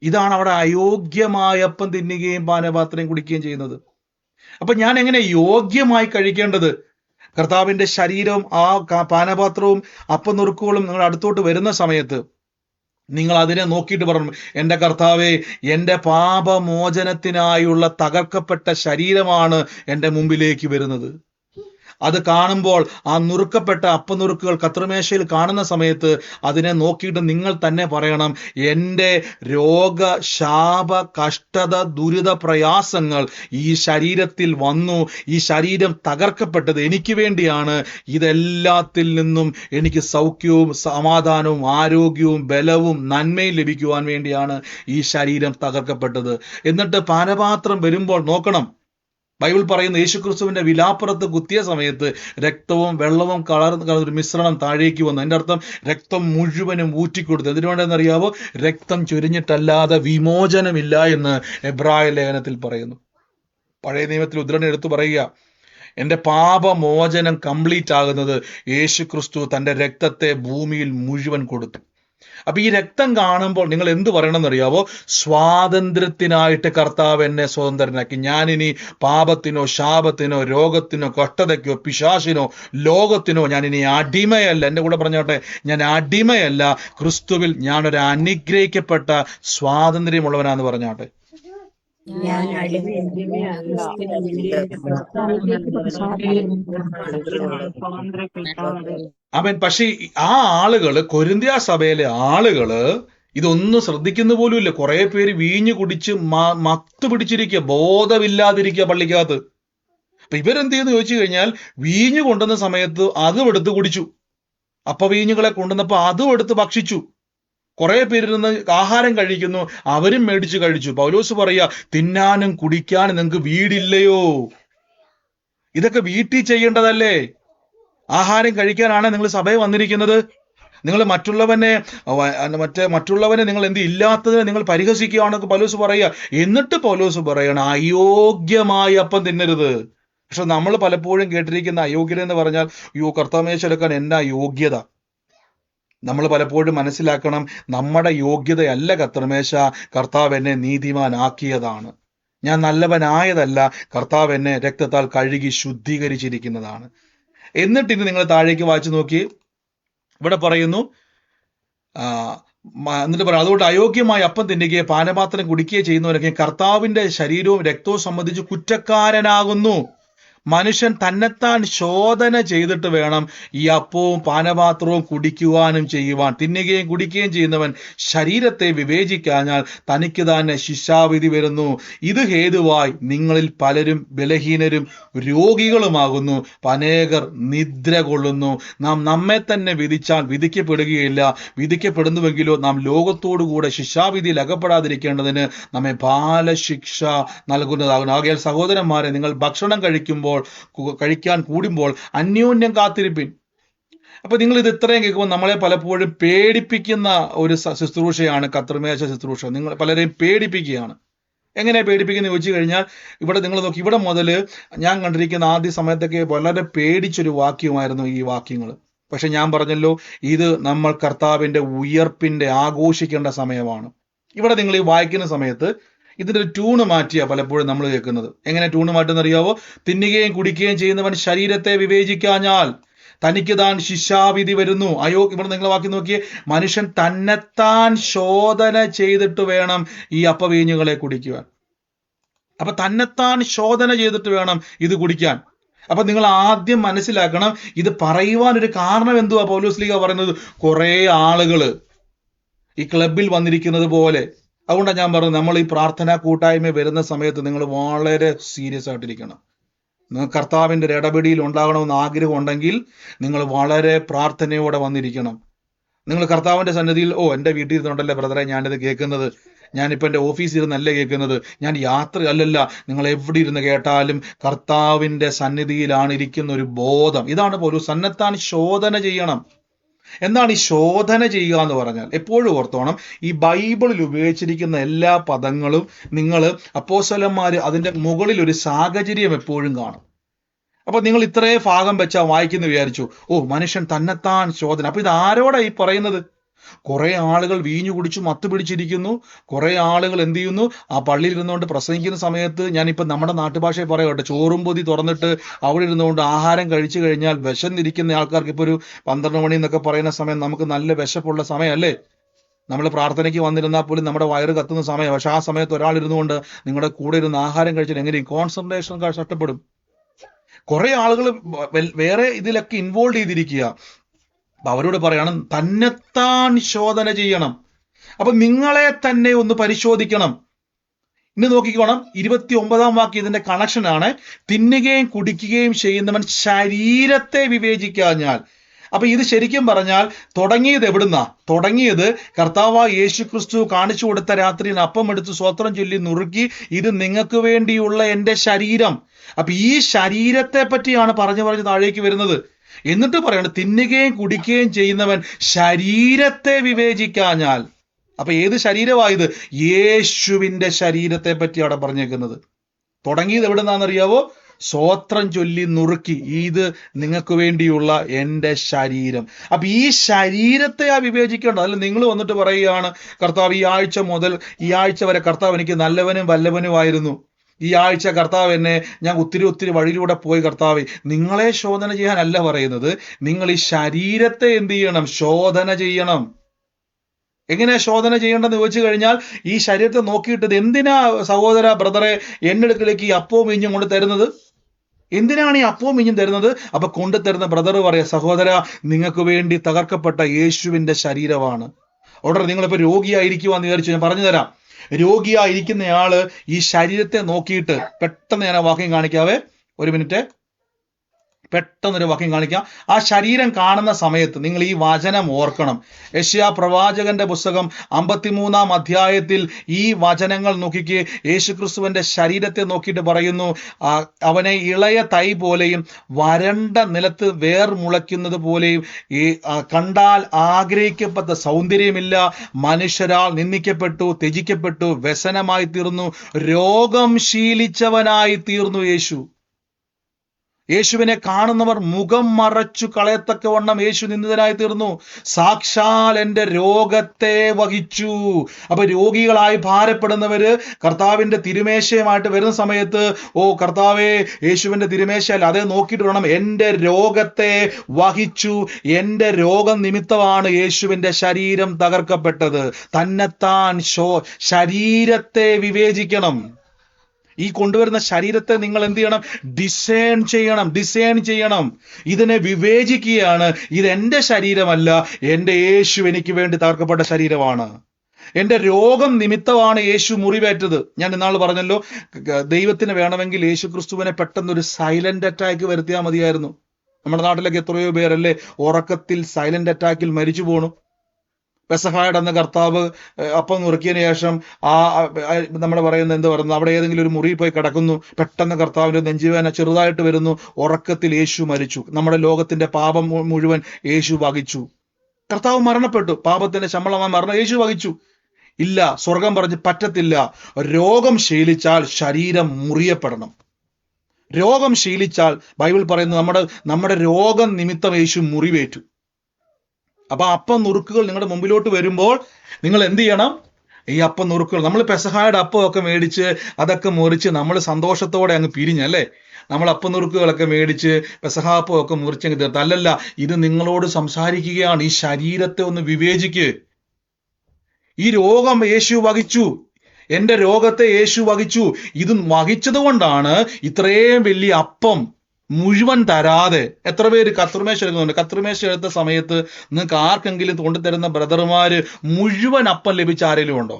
ഇതാണ് അവിടെ അയോഗ്യമായ അപ്പം തിന്നുകയും പാനപാത്രം കുടിക്കുകയും ചെയ്യുന്നത്. അപ്പൊ ഞാൻ എങ്ങനെ യോഗ്യമായി കഴിക്കേണ്ടത്? കർത്താവിന്റെ ശരീരവും ആ പാനപാത്രവും അപ്പം നുറുക്കുകളും നിങ്ങൾ അടുത്തോട്ട് വരുന്ന സമയത്ത് നിങ്ങൾ അതിനെ നോക്കിയിട്ട് പറഞ്ഞു, എൻ്റെ കർത്താവേ, എൻ്റെ പാപമോചനത്തിനായുള്ള തകർക്കപ്പെട്ട ശരീരമാണ് എൻ്റെ മുമ്പിലേക്ക് വരുന്നത്. അത് കാണുമ്പോൾ ആ നുറുക്കപ്പെട്ട അപ്പനുറുക്കുകൾ കർത്തൃമേശയിൽ കാണുന്ന സമയത്ത് അതിനെ നോക്കിയിട്ട് നിങ്ങൾ തന്നെ പറയണം, എൻ്റെ രോഗ ശാപ കഷ്ടത ദുരിത പ്രയാസങ്ങൾ ഈ ശരീരത്തിൽ വന്നു, ഈ ശരീരം തകർക്കപ്പെട്ടത് എനിക്ക് വേണ്ടിയാണ്. ഇതെല്ലാത്തിൽ നിന്നും എനിക്ക് സൗഖ്യവും സമാധാനവും ആരോഗ്യവും ബലവും നന്മയും ലഭിക്കുവാൻ വേണ്ടിയാണ് ഈ ശരീരം തകർക്കപ്പെട്ടത്. എന്നിട്ട് പാനപാത്രം വരുമ്പോൾ നോക്കണം, ബൈബിൾ പറയുന്ന യേശുക്രിസ്തുവിന്റെ വിലാപ്പുറത്ത് കുത്തിയ സമയത്ത് രക്തവും വെള്ളവും കളർന്ന ഒരു മിശ്രണം താഴേക്ക് വന്നു. അതിന്റെ അർത്ഥം രക്തം മുഴുവനും ഊറ്റിക്കൊടുത്തു. എന്തിനു വേണ്ടെന്നറിയാവോ? രക്തം ചൊരിഞ്ഞിട്ടല്ലാതെ വിമോചനമില്ല എന്ന് എബ്രായ ലേഖനത്തിൽ പറയുന്നു. പഴയ നിയമത്തിൽ ഉദ്ധരണി എടുത്തു പറയുക, എൻ്റെ പാപമോചനം കംപ്ലീറ്റ് ആകുന്നത് യേശുക്രിസ്തു തൻ്റെ രക്തത്തെ ഭൂമിയിൽ മുഴുവൻ കൊടുത്തു. അപ്പൊ ഈ രക്തം കാണുമ്പോൾ നിങ്ങൾ എന്ത് പറയണമെന്നറിയാവോ? സ്വാതന്ത്ര്യത്തിനായിട്ട് കർത്താവ് എന്നെ സ്വതന്ത്രനാക്കി. ഞാനിനി പാപത്തിനോ ശാപത്തിനോ രോഗത്തിനോ കഷ്ടതയ്ക്കോ പിശാചിനോ ലോകത്തിനോ ഞാനിനി അടിമയല്ല. എൻ്റെ കൂടെ പറഞ്ഞോട്ടെ, ഞാൻ അടിമയല്ല, ക്രിസ്തുവിൽ ഞാനൊരു അനുഗ്രഹിക്കപ്പെട്ട സ്വാതന്ത്ര്യമുള്ളവനാന്ന് പറഞ്ഞാട്ടെ. ഞാൻ അടിമയല്ല, ക്രിസ്തുവിന്റെ കർത്താവ്. അവൻ പക്ഷേ ആ ആളുകള്, കൊരിന്ത്യ സഭയിലെ ആളുകള് ഇതൊന്നും ശ്രദ്ധിക്കുന്ന പോലുമില്ല. കുറെ പേര് വീഞ്ഞു കുടിച്ച് മത്ത് പിടിച്ചിരിക്കുക, ബോധമില്ലാതിരിക്കുക പള്ളിക്കകത്ത്. അപ്പൊ ഇവരെന്ത് ചെയ്യുന്നു ചോദിച്ചു കഴിഞ്ഞാൽ, വീഞ്ഞു കൊണ്ടുവന്ന സമയത്ത് അതും എടുത്ത് കുടിച്ചു. അപ്പൊ വീഞ്ഞുകളെ കൊണ്ടുവന്നപ്പോ അതും എടുത്ത് ഭക്ഷിച്ചു. കുറെ പേരിരുന്ന് ആഹാരം കഴിക്കുന്നു, അവരും മേടിച്ച് കഴിച്ചു. പൗലോസ് പറയാ, തിന്നാനും കുടിക്കാനും നിങ്ങൾക്ക് വീടില്ലയോ? ഇതൊക്കെ വീട്ടിൽ ചെയ്യേണ്ടതല്ലേ? ആഹാരം കഴിക്കാനാണ് നിങ്ങൾ സഭയിൽ വന്നിരിക്കുന്നത്. നിങ്ങൾ മറ്റുള്ളവനെ നിങ്ങൾ എന്ത് ഇല്ലാത്തതിനെ നിങ്ങൾ പരിഹസിക്കുകയാണെന്നൊക്കെ പൗലോസ് പറയുക. എന്നിട്ട് പൗലോസ് പറയണം, അയോഗ്യമായ അപ്പം തിന്നരുത്. പക്ഷെ നമ്മൾ പലപ്പോഴും കേട്ടിരിക്കുന്ന അയോഗ്യത എന്ന് പറഞ്ഞാൽ, അയ്യോ കർത്താവേശെടുക്കാൻ എന്നാ യോഗ്യത. നമ്മൾ പലപ്പോഴും മനസ്സിലാക്കണം, നമ്മുടെ യോഗ്യതയല്ല കർത്തൃമേശ, കർത്താവ് എന്നെ നീതിമാനാക്കിയതാണ്. ഞാൻ നല്ലവനായതല്ല, കർത്താവ് എന്നെ രക്തത്താൽ കഴുകി ശുദ്ധീകരിച്ചിരിക്കുന്നതാണ്. എന്നിട്ട് ഇനി നിങ്ങൾ താഴേക്ക് വായിച്ചു നോക്കി, ഇവിടെ പറയുന്നു, എന്നിട്ട് പറയാം, അതുകൊണ്ട് അയോഗ്യമായ അപ്പം തിന്നുകയോ പാനപാത്രം കുടിക്കുകയോ ചെയ്യുന്നവരൊക്കെ കർത്താവിന്റെ ശരീരവും രക്തവും സംബന്ധിച്ച് കുറ്റക്കാരനാകുന്നു. മനുഷ്യൻ തന്നെത്താൻ ശോധന ചെയ്തിട്ട് വേണം ഈ അപ്പവും പാനപാത്രവും കുടിക്കുവാനും ചെയ്യുവാൻ. തിന്നുകയും കുടിക്കുകയും ചെയ്യുന്നവൻ ശരീരത്തെ വിവേചിക്കാഞ്ഞാൽ തനിക്ക് തന്നെ ശിക്ഷാവിധി വരുന്നു. ഇത് ഹേതുവായി നിങ്ങളിൽ പലരും ബലഹീനരും രോഗികളുമാകുന്നു, അനേകർ നിദ്ര കൊള്ളുന്നു. നാം നമ്മെ തന്നെ വിധിച്ചാൽ വിധിക്കപ്പെടുകയില്ല, വിധിക്കപ്പെടുന്നുവെങ്കിലോ നാം ലോകത്തോടുകൂടെ ശിക്ഷാവിധിയിൽ അകപ്പെടാതിരിക്കേണ്ടതിന് നമ്മെ ബാലശിക്ഷ നൽകുന്നതാകുന്നു. ആകയാൽ സഹോദരന്മാരെ, നിങ്ങൾ ഭക്ഷണം കഴിക്കാൻ കൂടുമ്പോൾ അന്യോന്യം കാത്തിരിപ്പിൻ. അപ്പൊ നിങ്ങൾ ഇത് ഇത്രയും കേൾക്കുമ്പോൾ നമ്മളെ പലപ്പോഴും പേടിപ്പിക്കുന്ന ഒരു ശുശ്രൂഷയാണ് കർത്തൃമേശ ശുശ്രൂഷ. നിങ്ങൾ പലരെയും പേടിപ്പിക്കുകയാണ്. എങ്ങനെ പേടിപ്പിക്കുന്ന ചോദിച്ചു കഴിഞ്ഞാൽ, ഇവിടെ നിങ്ങൾ നോക്കി, ഇവിടെ മുതൽ ഞാൻ കണ്ടിരിക്കുന്ന ആദ്യ സമയത്തൊക്കെ വളരെ പേടിച്ചൊരു വാക്യമായിരുന്നു ഈ വാക്യങ്ങൾ. പക്ഷെ ഞാൻ പറഞ്ഞല്ലോ, ഇത് നമ്മൾ കർത്താവിന്റെ ഉയർപ്പിന്റെ ആഘോഷിക്കേണ്ട സമയമാണ്. ഇവിടെ നിങ്ങൾ ഈ വായിക്കുന്ന സമയത്ത് ഇതിന്റെ ഒരു ട്യൂണ് മാറ്റിയാ പലപ്പോഴും നമ്മൾ കേൾക്കുന്നത്. എങ്ങനെ ട്യൂണ് മാറ്റുന്ന അറിയാവോ? തിന്നുകയും കുടിക്കുകയും ചെയ്യുന്നവൻ ശരീരത്തെ വിവേചിക്കാഞ്ഞാൽ തനിക്ക് താൻ ശിക്ഷാവിധി വരുന്നു. ഇവിടെ നിങ്ങൾ വാക്കി നോക്കിയേ, മനുഷ്യൻ തന്നെത്താൻ ശോധന ചെയ്തിട്ട് വേണം ഈ അപ്പവീഞ്ഞുകളെ കുടിക്കുവാൻ. അപ്പൊ തന്നെത്താൻ ശോധന ചെയ്തിട്ട് വേണം ഇത് കുടിക്കാൻ. അപ്പൊ നിങ്ങൾ ആദ്യം മനസ്സിലാക്കണം, ഇത് പറയുവാൻ ഒരു കാരണം എന്തുവാ പൗലോസ് ലീഗ പറയുന്നത്? കുറെ ആളുകള് ഈ ക്ലബിൽ വന്നിരിക്കുന്നത് പോലെ. അതുകൊണ്ടാണ് ഞാൻ പറഞ്ഞത്, നമ്മൾ ഈ പ്രാർത്ഥനാ കൂട്ടായ്മ വരുന്ന സമയത്ത് നിങ്ങൾ വളരെ സീരിയസ് ആയിട്ടിരിക്കണം. നിങ്ങൾ കർത്താവിന്റെ ഒരു ഇടപെടിയിൽ ഉണ്ടാകണമെന്ന് ആഗ്രഹം ഉണ്ടെങ്കിൽ നിങ്ങൾ വളരെ പ്രാർത്ഥനയോടെ വന്നിരിക്കണം. നിങ്ങൾ കർത്താവിന്റെ സന്നിധിയിൽ, എൻ്റെ വീട്ടിൽ ഇരുന്നുണ്ടല്ലേ ബ്രദറെ ഞാനിത് കേൾക്കുന്നത്, ഞാനിപ്പോൾ എൻ്റെ ഓഫീസിൽ ഇരുന്നല്ല കേൾക്കുന്നത്, ഞാൻ യാത്ര അല്ലല്ല, നിങ്ങൾ എവിടെ ഇരുന്ന് കേട്ടാലും കർത്താവിന്റെ സന്നിധിയിലാണ് ഇരിക്കുന്ന ഒരു ബോധം. ഇതാണ് പോലും സന്നദ്ധാൻ ശോധന ചെയ്യണം. എന്താണ് ഈ ശോധന ചെയ്യുക എന്ന് പറഞ്ഞാൽ? എപ്പോഴും ഓർത്തോണം, ഈ ബൈബിളിൽ ഉപയോഗിച്ചിരിക്കുന്ന എല്ലാ പദങ്ങളും നിങ്ങൾ അപ്പോസ്തലന്മാര് അതിന്റെ മുകളിൽ ഒരു സാഹചര്യം എപ്പോഴും കാണും. അപ്പൊ നിങ്ങൾ ഇത്രേ ഭാഗം വെച്ചാ വായിക്കുന്നു വിചാരിച്ചു, മനുഷ്യൻ തന്നെത്താൻ ശോധന. അപ്പൊ ഇത് ആരോടാ ഈ പറയുന്നത്? കുറെ ആളുകൾ വീഞ്ഞു കുടിച്ചു മത്ത് പിടിച്ചിരിക്കുന്നു. കുറെ ആളുകൾ എന്ത് ചെയ്യുന്നു? ആ പള്ളിയിൽ ഇരുന്നുകൊണ്ട് പ്രസംഗിക്കുന്ന സമയത്ത്, ഞാനിപ്പോ നമ്മുടെ നാട്ടുഭാഷയെ പറയട്ടെ, ചോറും പൊതി തുറന്നിട്ട് അവിടെ ഇരുന്നുകൊണ്ട് ആഹാരം കഴിച്ചു കഴിഞ്ഞാൽ വിശന്നിരിക്കുന്ന ആൾക്കാർക്ക്, ഇപ്പൊ ഒരു 12 മണി എന്നൊക്കെ പറയുന്ന സമയം നമുക്ക് നല്ല വിശപ്പുള്ള സമയമല്ലേ? നമ്മൾ പ്രാർത്ഥനയ്ക്ക് വന്നിരുന്നാൽ പോലും നമ്മുടെ വയറ് കത്തുന്ന സമയം. പക്ഷെ ആ സമയത്ത് ഒരാൾ ഇരുന്നുകൊണ്ട് നിങ്ങളുടെ കൂടെ ഇരുന്ന് ആഹാരം കഴിച്ചാൽ എങ്ങനെയും കോൺസെൻട്രേഷൻ നഷ്ടപ്പെടും. കുറെ ആളുകൾ വേറെ ഇതിലൊക്കെ ഇൻവോൾവ് ചെയ്തിരിക്കുക. അപ്പൊ അവരോട് പറയണം, തന്നെത്താൻ ശോധന ചെയ്യണം. അപ്പൊ നിങ്ങളെ തന്നെ ഒന്ന് പരിശോധിക്കണം. ഇന്ന് നോക്കിക്കോണം, 29-ാം വാക്യം ഇതിന്റെ കണക്ഷനാണ്. തിന്നുകയും കുടിക്കുകയും ചെയ്യുന്നവൻ ശരീരത്തെ വിവേചിക്കാഞ്ഞാൽ. അപ്പൊ ഇത് ശരിക്കും പറഞ്ഞാൽ തുടങ്ങിയത് എവിടുന്നാ? തുടങ്ങിയത് കർത്താവായ യേശു ക്രിസ്തു കാണിച്ചു കൊടുത്ത രാത്രിയിൽ അപ്പം എടുത്ത് സ്വോത്രം ചൊല്ലി നുറുക്കി, ഇത് നിങ്ങൾക്ക് വേണ്ടിയുള്ള എൻ്റെ ശരീരം. അപ്പൊ ഈ ശരീരത്തെ പറ്റിയാണ് പറഞ്ഞു താഴേക്ക് വരുന്നത്. എന്നിട്ട് പറയണം, തിന്നുകയും കുടിക്കുകയും ചെയ്യുന്നവൻ ശരീരത്തെ വിവേചിക്കാഞ്ഞാൽ. അപ്പൊ ഏത് ശരീരമായത്? യേശുവിന്റെ ശരീരത്തെ പറ്റി അവിടെ പറഞ്ഞേക്കുന്നത്. തുടങ്ങിയത് എവിടുന്നാണെന്നറിയാവോ? സ്വോത്രം ചൊല്ലി നുറുക്കി, ഇത് നിങ്ങൾക്ക് വേണ്ടിയുള്ള എൻ്റെ ശരീരം. അപ്പൊ ഈ ശരീരത്തെ വിവേചിക്കേണ്ടത്. അല്ല നിങ്ങൾ വന്നിട്ട് പറയുകയാണ്, കർത്താവ് ഈ ആഴ്ച മുതൽ ഈ ആഴ്ച വരെ കർത്താവ് എനിക്ക് നല്ലവനും വല്ലവനുമായിരുന്നു, ഈ ആഴ്ച കർത്താവ് എന്നെ, ഞാൻ ഒത്തിരി വഴിയിലൂടെ പോയി കർത്താവ്. നിങ്ങളെ ശോധന ചെയ്യാനല്ല പറയുന്നത്, നിങ്ങൾ ഈ ശരീരത്തെ എന്ത് ചെയ്യണം? ശോധന ചെയ്യണം. എങ്ങനെയാ ശോധന ചെയ്യേണ്ടതെന്ന് ചോദിച്ചു കഴിഞ്ഞാൽ, ഈ ശരീരത്തെ നോക്കിയിട്ട് ഇത് എന്തിനാ സഹോദര ബ്രദറെ എന്റെ അടുക്കലേക്ക് ഈ അപ്പവും വീഞ്ഞും കൊണ്ട് തരുന്നത്? എന്തിനാണ് ഈ അപ്പവും വീഞ്ഞും തരുന്നത്? അപ്പൊ കൊണ്ടുതരുന്ന ബ്രദർ പറയാ, സഹോദര നിങ്ങൾക്ക് വേണ്ടി തകർക്കപ്പെട്ട യേശുവിന്റെ ശരീരമാണ്. ഉടനെ നിങ്ങളിപ്പോ രോഗിയായിരിക്കുവാന്ന് വിചാരിച്ചു. ഞാൻ പറഞ്ഞു തരാം. രോഗിയായിരിക്കുന്നയാള് ഈ ശരീരത്തെ നോക്കിയിട്ട്, പെട്ടെന്ന് ഞാൻ ആ വാക്യം കാണിക്കാവേ, ഒരു മിനിറ്റ്, പെട്ടെന്നൊരു വാക്യം കാണിക്കാം. ആ ശരീരം കാണുന്ന സമയത്ത് നിങ്ങൾ ഈ വചനം ഓർക്കണം. യെശയ്യാ പ്രവാചകന്റെ പുസ്തകം 53-ാം അധ്യായത്തിൽ ഈ വചനങ്ങൾ നോക്കിക്ക്. യേശുക്രിസ്തുവിന്റെ ശരീരത്തെ നോക്കിയിട്ട് പറയുന്നു, അവനെ ഇളയ തൈ പോലെയും വരണ്ട നിലത്ത് വേർ മുളയ്ക്കുന്നത് പോലെയും കണ്ടാൽ ആഗ്രഹിക്കപ്പെട്ട സൗന്ദര്യമില്ല, മനുഷ്യരാൽ നിന്ദിക്കപ്പെട്ടു, ത്യജിക്കപ്പെട്ടു, വ്യസനമായി തീർന്നു, രോഗം ശീലിച്ചവനായി തീർന്നു. യേശുവിനെ കാണുന്നവർ മുഖം മറച്ചു കളയത്തക്കവണ്ണം യേശു നിന്ദിതനായി തീർന്നു. സാക്ഷാൽ എന്റെ രോഗത്തെ വഹിച്ചു. അപ്പൊ രോഗികളായി ഭാരപ്പെടുന്നവര് കർത്താവിന്റെ തിരുമേശയുമായിട്ട് വരുന്ന സമയത്ത്, ഓ കർത്താവേ, യേശുവിന്റെ തിരുമേശയല്ല, അതേ നോക്കിയിട്ട് വേണം, എന്റെ രോഗത്തെ വഹിച്ചു, എന്റെ രോഗം നിമിത്തമാണ് യേശുവിന്റെ ശരീരം തകർക്കപ്പെട്ടത്. തന്നെത്താൻ ശരീരത്തെ വിവേചിക്കണം. ഈ കൊണ്ടുവരുന്ന ശരീരത്തെ നിങ്ങൾ എന്ത് ചെയ്യണം? ഡിസൈൻ ചെയ്യണം. ഇതിനെ വിവേചിക്കുകയാണ്. ഇത് എന്റെ ശരീരമല്ല, എന്റെ യേശു എനിക്ക് വേണ്ടി തകർക്കപ്പെട്ട ശരീരമാണ്. എന്റെ രോഗം നിമിത്തമാണ് യേശു മുറിവേറ്റത്. ഞാൻ ഇന്നാൾ പറഞ്ഞല്ലോ, ദൈവത്തിന് വേണമെങ്കിൽ യേശു ക്രിസ്തുവിനെ പെട്ടെന്നൊരു സൈലന്റ് അറ്റാക്ക് വരുത്തിയാൽ മതിയായിരുന്നു. നമ്മുടെ നാട്ടിലൊക്കെ എത്രയോ പേരല്ലേ ഉറക്കത്തിൽ സൈലന്റ് അറ്റാക്കിൽ മരിച്ചു പോണു. പെസഹായുടെ അന്ന് കർത്താവ് അപ്പം നുറുക്കിയതിന് ശേഷം നമ്മൾ പറയുന്നത് എന്ത് പറയുന്നത്, അവിടെ ഏതെങ്കിലും ഒരു മുറിയിൽ പോയി കിടക്കുന്നു, പെട്ടെന്ന് കർത്താവിന്റെ നെഞ്ചുവേദന ചെറുതായിട്ട് വരുന്നു, ഉറക്കത്തിൽ യേശു മരിച്ചു. നമ്മുടെ ലോകത്തിന്റെ പാപം മുഴുവൻ യേശു വഹിച്ചു. കർത്താവ് മരണപ്പെട്ടു, പാപത്തിന്റെ ശമ്പളമായി മരണം യേശു വഹിച്ചു. ഇല്ല, സ്വർഗം പറഞ്ഞ് പറ്റത്തില്ല. രോഗം ശീലിച്ചാൽ ശരീരം മുറിയപ്പെടണം. രോഗം ശീലിച്ചാൽ ബൈബിൾ പറയുന്നു, നമ്മുടെ രോഗം നിമിത്തം യേശു മുറിവേറ്റു. അപ്പൊ അപ്പം നുറുക്കുകൾ നിങ്ങളുടെ മുമ്പിലോട്ട് വരുമ്പോൾ നിങ്ങൾ എന്ത് ചെയ്യണം? ഈ അപ്പം നുറുക്കുകൾ, നമ്മൾ പെസഹായുടെ അപ്പമൊക്കെ മേടിച്ച് അതൊക്കെ മുറിച്ച് നമ്മൾ സന്തോഷത്തോടെ അങ്ങ് പിരിഞ്ഞല്ലേ, നമ്മൾ അപ്പം നുറുക്കുകളൊക്കെ മേടിച്ച് പെസഹാപ്പമൊക്കെ മുറിച്ചങ്ങ് തീർത്ത്. അല്ലല്ല, ഇത് നിങ്ങളോട് സംസാരിക്കുകയാണ്. ഈ ശരീരത്തെ ഒന്ന് വിവേചിക്ക്. ഈ രോഗം യേശു വഹിച്ചു, എന്റെ രോഗത്തെ യേശു വഹിച്ചു. ഇത് വഹിച്ചത് കൊണ്ടാണ് ഇത്രയും വലിയ അപ്പം മുഴുവൻ തരാതെ. എത്ര പേര് കത്രിമേശ എടുക്കുന്നുണ്ട്? കത്രിമേശ എടുത്ത സമയത്ത് നിങ്ങൾക്ക് ആർക്കെങ്കിലും കൊണ്ടുതരുന്ന ബ്രദർമാര് മുഴുവൻ അപ്പം ലഭിച്ച ആരെങ്കിലും ഉണ്ടോ?